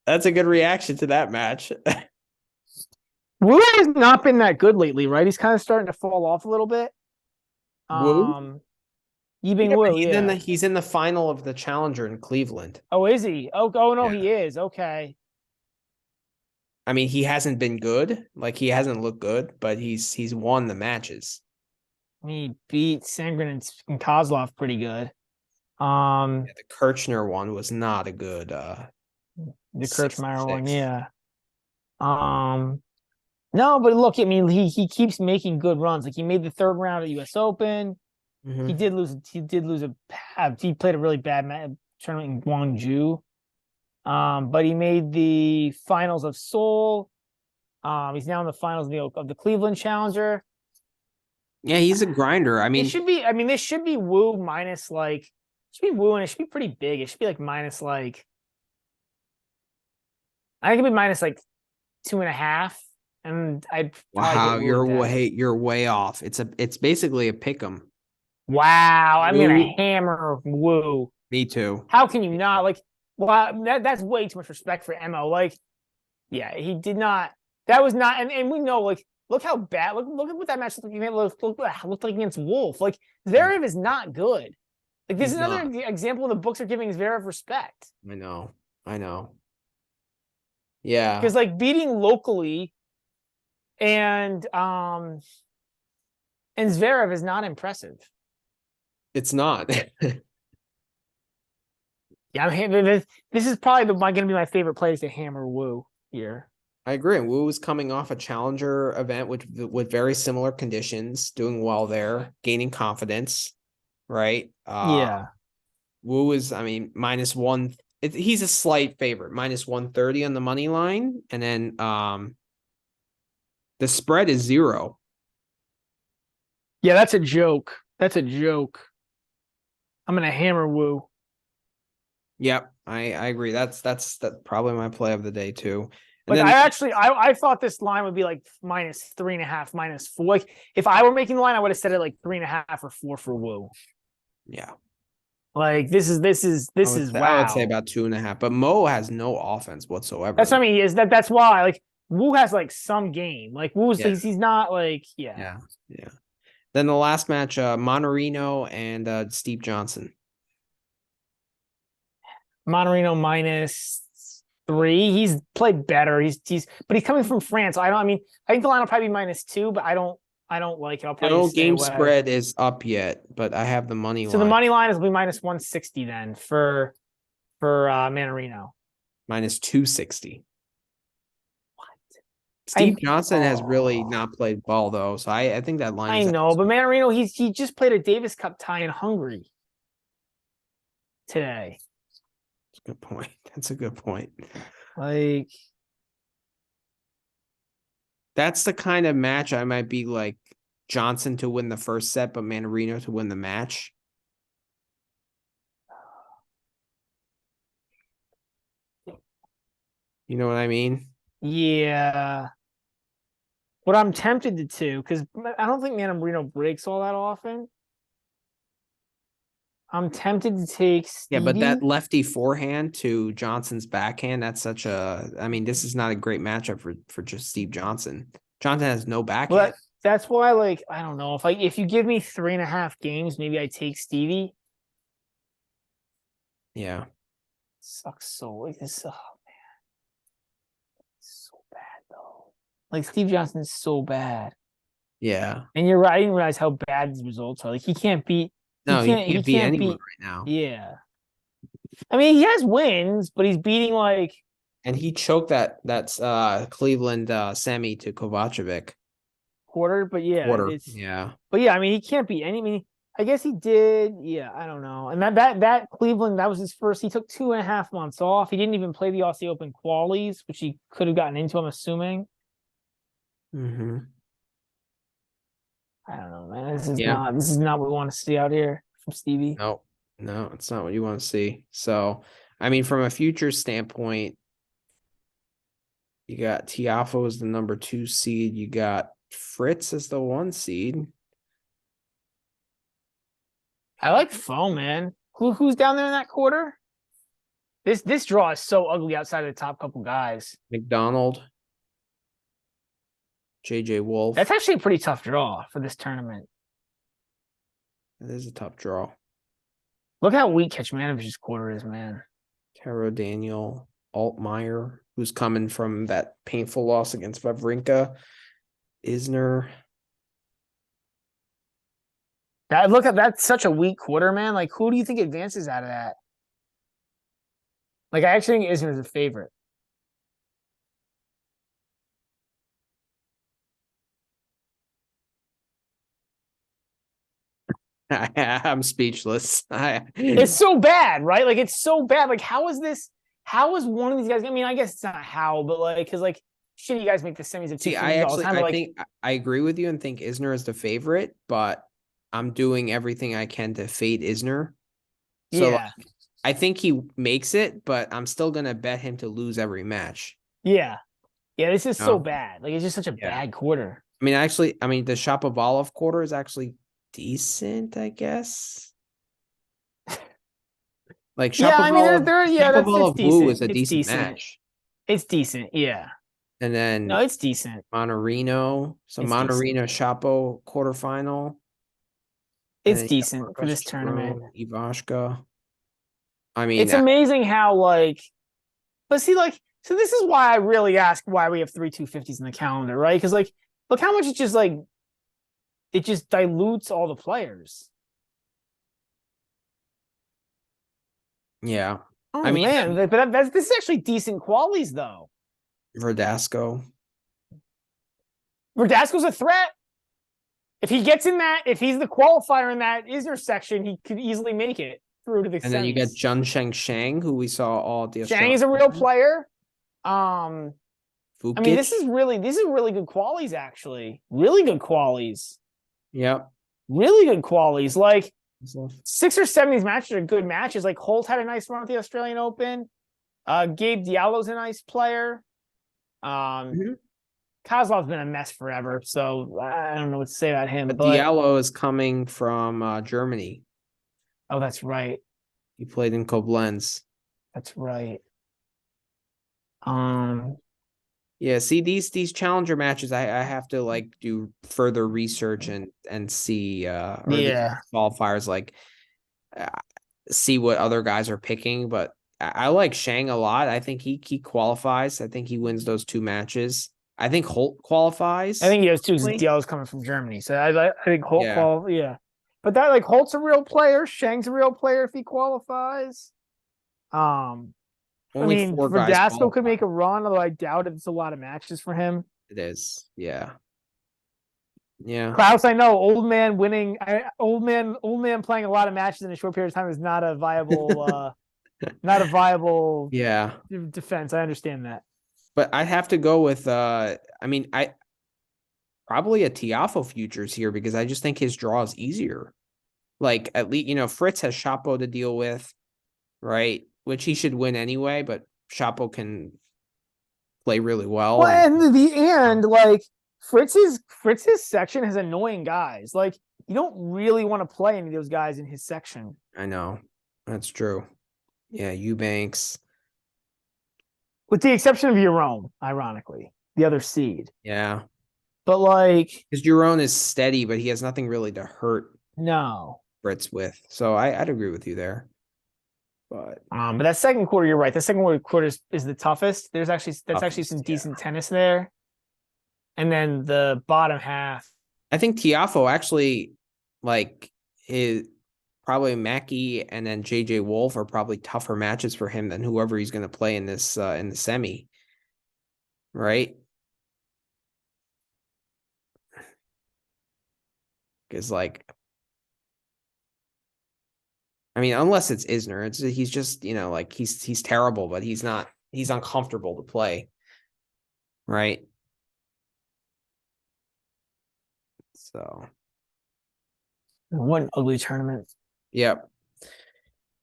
That's a good reaction to that match. Wu has not been that good lately, right? He's kind of starting to fall off a little bit. Wu? Yibing Wu, He's in the final of the Challenger in Cleveland. Oh, is he? Oh no, he is. Okay. I mean, he hasn't been good. Like, he hasn't looked good, but he's won the matches. He beat Sangren and Kozlov pretty good. The Kirchner one was not a good the Kirchmeyer one, yeah. No, but look, I mean, he keeps making good runs. Like, he made the 3rd round at US Open. Mm-hmm. He did lose he played a really bad tournament in Gwangju. But he made the finals of Seoul. He's now in the finals of the Cleveland Challenger. Yeah, he's a grinder. I It mean, should be. I mean, this should be Wu minus like. It should be Wu, and it should be pretty big. It should be like minus like. I think it'd be minus like 2.5, and I'd probably wow, get Wu with that. you're way off. It's basically a pick 'em. Wow, I'm gonna Wu, hammer Wu. me too. How can you not like? Well, that's way too much respect for Mo. Like, yeah, he did not. That was not, and we know like. Look how bad. Look at what that match looked like. Looked like against Wolf. Like Zverev is not good. Like this He's is another not. example the books are giving Zverev respect. I know. I know. Yeah, Because like beating locally and Zverev is not impressive. it's not. Yeah, this is probably going to be my favorite place to hammer Wu here. I agree. Wu was coming off a challenger event with very similar conditions, doing well there, gaining confidence, right? Yeah. Wu is, I mean, minus one. He's a slight favorite, minus 130 on the money line, and then the spread is 0. Yeah, that's a joke. That's a joke. I'm gonna hammer Wu. Yep, I agree. That's probably my play of the day too. And Like then I thought this line would be like minus 3.5, minus 4. Like if I were making the line, I would have said it like 3.5 or 4 for Wu. yeah, Like this is I would say wow. about 2.5. But Mo has no offense whatsoever. That's what I mean. Is that's why like Wu has like some game. Like Wu's Yeah. he's not like Yeah, yeah. Then the last match, Monterino and Steve Johnson. Monterino -3. He's played better. But he's coming from France. I mean, I think the line will probably be -2, but I don't like it. I'll probably No stay game away. spread is up yet, but I have the money So line. the money line is will be -160 then for Manarino. Minus 260. What? Steve Johnson has really not played well though, so I think that line I is know, but Manarino, he just played a Davis Cup tie in Hungary today. That's a good point. That's a good point. Like That's the kind of match I might be like Johnson to win the first set, but Manarino to win the match. You know what I mean? yeah. But I'm tempted to because I don't think Manarino breaks all that often. I'm tempted to take Yeah, but Stevie. that lefty forehand to Johnson's backhand, that's such a, I mean, this is not a great matchup for just Steve Johnson. Johnson has no backhand. But that's why, like, I don't know if you give me 3.5 games, maybe I take Stevie. Yeah. Sucks so like this. Oh man, it's so bad though. Like Steve Johnson is so bad. Yeah. And you're right. I didn't realize how bad his results are. Like he can't beat. No, he He can't beat can't anyone beat. right now. Yeah. I mean, he has wins, but he's beating like. And he choked that's Cleveland semi to Kovacevic. Quarter, but yeah, Quarter. it's. Yeah. But yeah, I mean, he can't beat any. I mean, I guess he did. Yeah, I don't know. And that Cleveland, that was his first. He took 2.5 months off. He didn't even play the Aussie Open qualies, which he could have gotten into. I'm assuming. Mm-hmm. I don't know, man. This is not what we want to see out here from Stevie. No, it's not what you want to see. So, I mean, from a future standpoint, you got Tiafo as the number 2 seed. You got Fritz as the 1 seed. I like Foe, man. Who's down there in that quarter? This draw is so ugly outside of the top couple guys. McDonald. JJ Wolf. That's actually a pretty tough draw for this tournament. That is a tough draw. Look how weak Kecmanovich's quarter is, man. Taro Daniel, Altmaier, who's coming from that painful loss against Wawrinka. Isner. That's such a weak quarter, man. Like, who do you think advances out of that? Like, I actually think Isner is a favorite. I'm speechless. It's so bad, right? Like, it's so bad. Like, how is this? how is one of these guys? I mean, I guess it's not how, but like, because like, shitty guys make the semis of See, 250s all the time. But I like, think I agree with you and think Isner is the favorite, but I'm doing everything I can to fade Isner. So like, yeah, I think he makes it, but I'm still gonna bet him to lose every match. yeah, yeah. This is so No, bad. Like, it's just such a yeah. bad quarter. I mean, the Shapovalov quarter is actually decent, I guess. Like Yeah, I mean, yeah, it's Shapovalov Wu decent. is a It's decent decent. match, It's decent. Yeah. and No, then it's decent. It's decent. Monterino Shapo quarterfinal, and It's then you got decent for Marcos this tournament. Giron, Ivashka. I mean, It's amazing how like, but see, like, so this is why I really ask why we have three 250s in the calendar, right? Because like, look how much it just dilutes all the players. yeah. I Oh mean, man, but this is actually decent qualities though. Verdasco. Verdasco's a threat. If he gets in that, if he's the qualifier in that Isner section, he could easily make it through to the And then you got semis. Jun Sheng, who we saw all at the Shang Australian is a real Open. player. I mean, Fukic. these are really good qualities, actually. Really good qualities. Yep. Really good qualities. Like 6 or 7 of these matches are good matches. Like Holt had a nice run at the Australian Open. Gabe Diallo's a nice player. Mhm. Kozlov's been a mess forever, so I don't know what to say about him. But But Diallo is coming from Germany. oh, that's right. He played in Koblenz. That's right. Um, Yeah, see these challenger matches, I have to like do further research and see or the yeah. qualifiers like uh, see what other guys are picking. But I like Shang a lot. I think he qualifies. I think he wins those 2 matches. I think Holt I qualifies. think he has two Really? Diallo's coming from Germany. So I think Holt Yeah, yeah. But that like Holt's a real player, Shang's a real player if he qualifies. I only mean, 4 guys Verdasco could qualify. make a run, although I doubt it's a lot of matches for him. It is. Yeah. Yeah. Klaus, I know, old man winning, old man playing a lot of matches in a short period of time is not a viable, not a viable Yeah. defense. I understand that. But I'd have to go with I mean, I probably a Tiafo futures here because I just think his draw is easier. Like at least Fritz has Chapo to deal with, right? Which he should win anyway, but Chapo can play really well. Well, And and the end, like Fritz's section has annoying guys. Like you don't really want to play any of those guys in his section. I know that's true. Yeah, Eubanks. With the exception of Jerome, ironically, the other seed. Yeah, But like, because Jerome is steady, but he has nothing really to hurt no. Fritz with. So I'd agree with you there. But that second quarter, you're right. The second quarter is the toughest. That's actually some Yeah. decent tennis there. And then the bottom half. I think Tiafo actually like is probably Mackey and then JJ Wolf are probably tougher matches for him than whoever he's going to play in this in the semi. Right? Because like I mean, unless it's Isner, he's just, like he's terrible, but he's uncomfortable to play. Right? So What an ugly tournament. yep.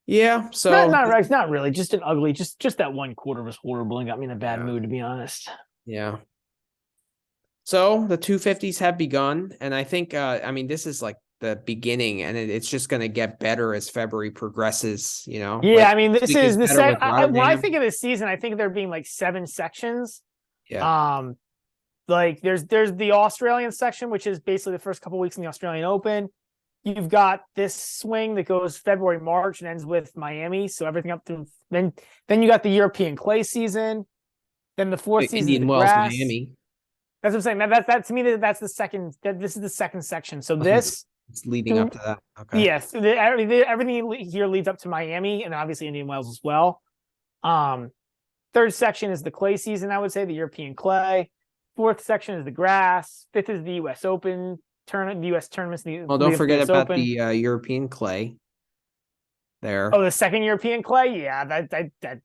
Yeah. So Not really. Just an ugly. Just that one quarter was horrible and got me in a bad yeah. mood, to be honest. Yeah. So the 250s have begun, and I think I mean this is like the beginning, and it's just going to get better as February progresses. Yeah, like I mean, this week is the better set. with When I Rotterdam. think of this season, I think of there being like 7 sections. Yeah. Like there's the Australian section, which is basically the first couple weeks in the Australian Open. You've got this swing that goes February, March, and ends with Miami. So everything up through then you got the European clay season. Then the fourth season is Indian the Wells, grass. Miami. That's what I'm saying. That to me, that's the second. This is the second section. So this, It's leading up to that. Okay. yes, everything here leads up to Miami, and obviously Indian Wells as well. Third section is the clay season. I would say the European clay. Fourth section is the grass. Fifth is the U.S. Open tournament. The U.S. tournaments. Well, don't forget US about Open. the European clay. there. Oh, the second European clay? Yeah,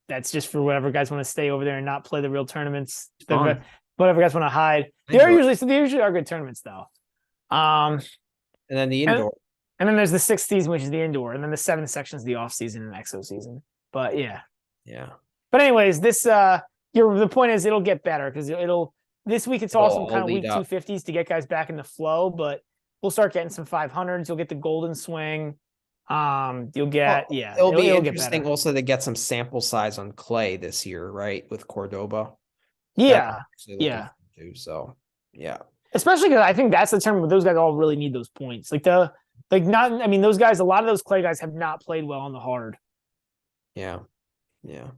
that's just for whatever guys want to stay over there and not play the real tournaments. Fun. Whatever guys want to hide. I enjoy it. They usually are good tournaments though. Um And then the and, indoor. and then there's the sixth season, which is the indoor, and then the seventh section is the off season and exo season. But yeah. Yeah. But anyways, the point is it'll get better because this week it's awesome kind of week 250s to get guys back in the flow, but we'll start getting some 500s. You'll get the golden swing. You'll get it'll be interesting also to get some sample size on clay this year, right? With Cordoba. Yeah. So yeah. Especially because I think that's the term where those guys all really need those points. Those guys, a lot of those clay guys have not played well on the hard. Yeah. Yeah.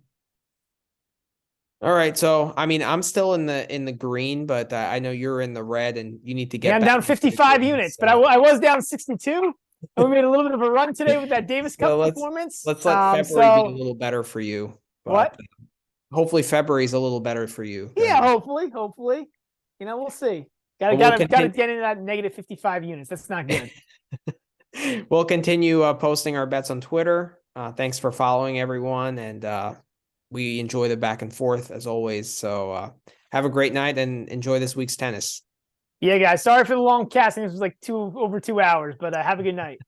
All right. So I mean, I'm still in the green, but I know you're in the red and you need to get I'm down 55 units, but I was down 62. And we made a little bit of a run today with that Davis Cup performance. Let's let February be a little better for you. What? Hopefully February is a little better for you. Yeah, hopefully. We'll see. Gotta get into that negative 55 units. That's not good. We'll continue posting our bets on Twitter. Thanks for following everyone, and we enjoy the back and forth as always. So have a great night and enjoy this week's tennis. Yeah, guys. Sorry for the long cast. I think this was like over 2 hours, but have a good night.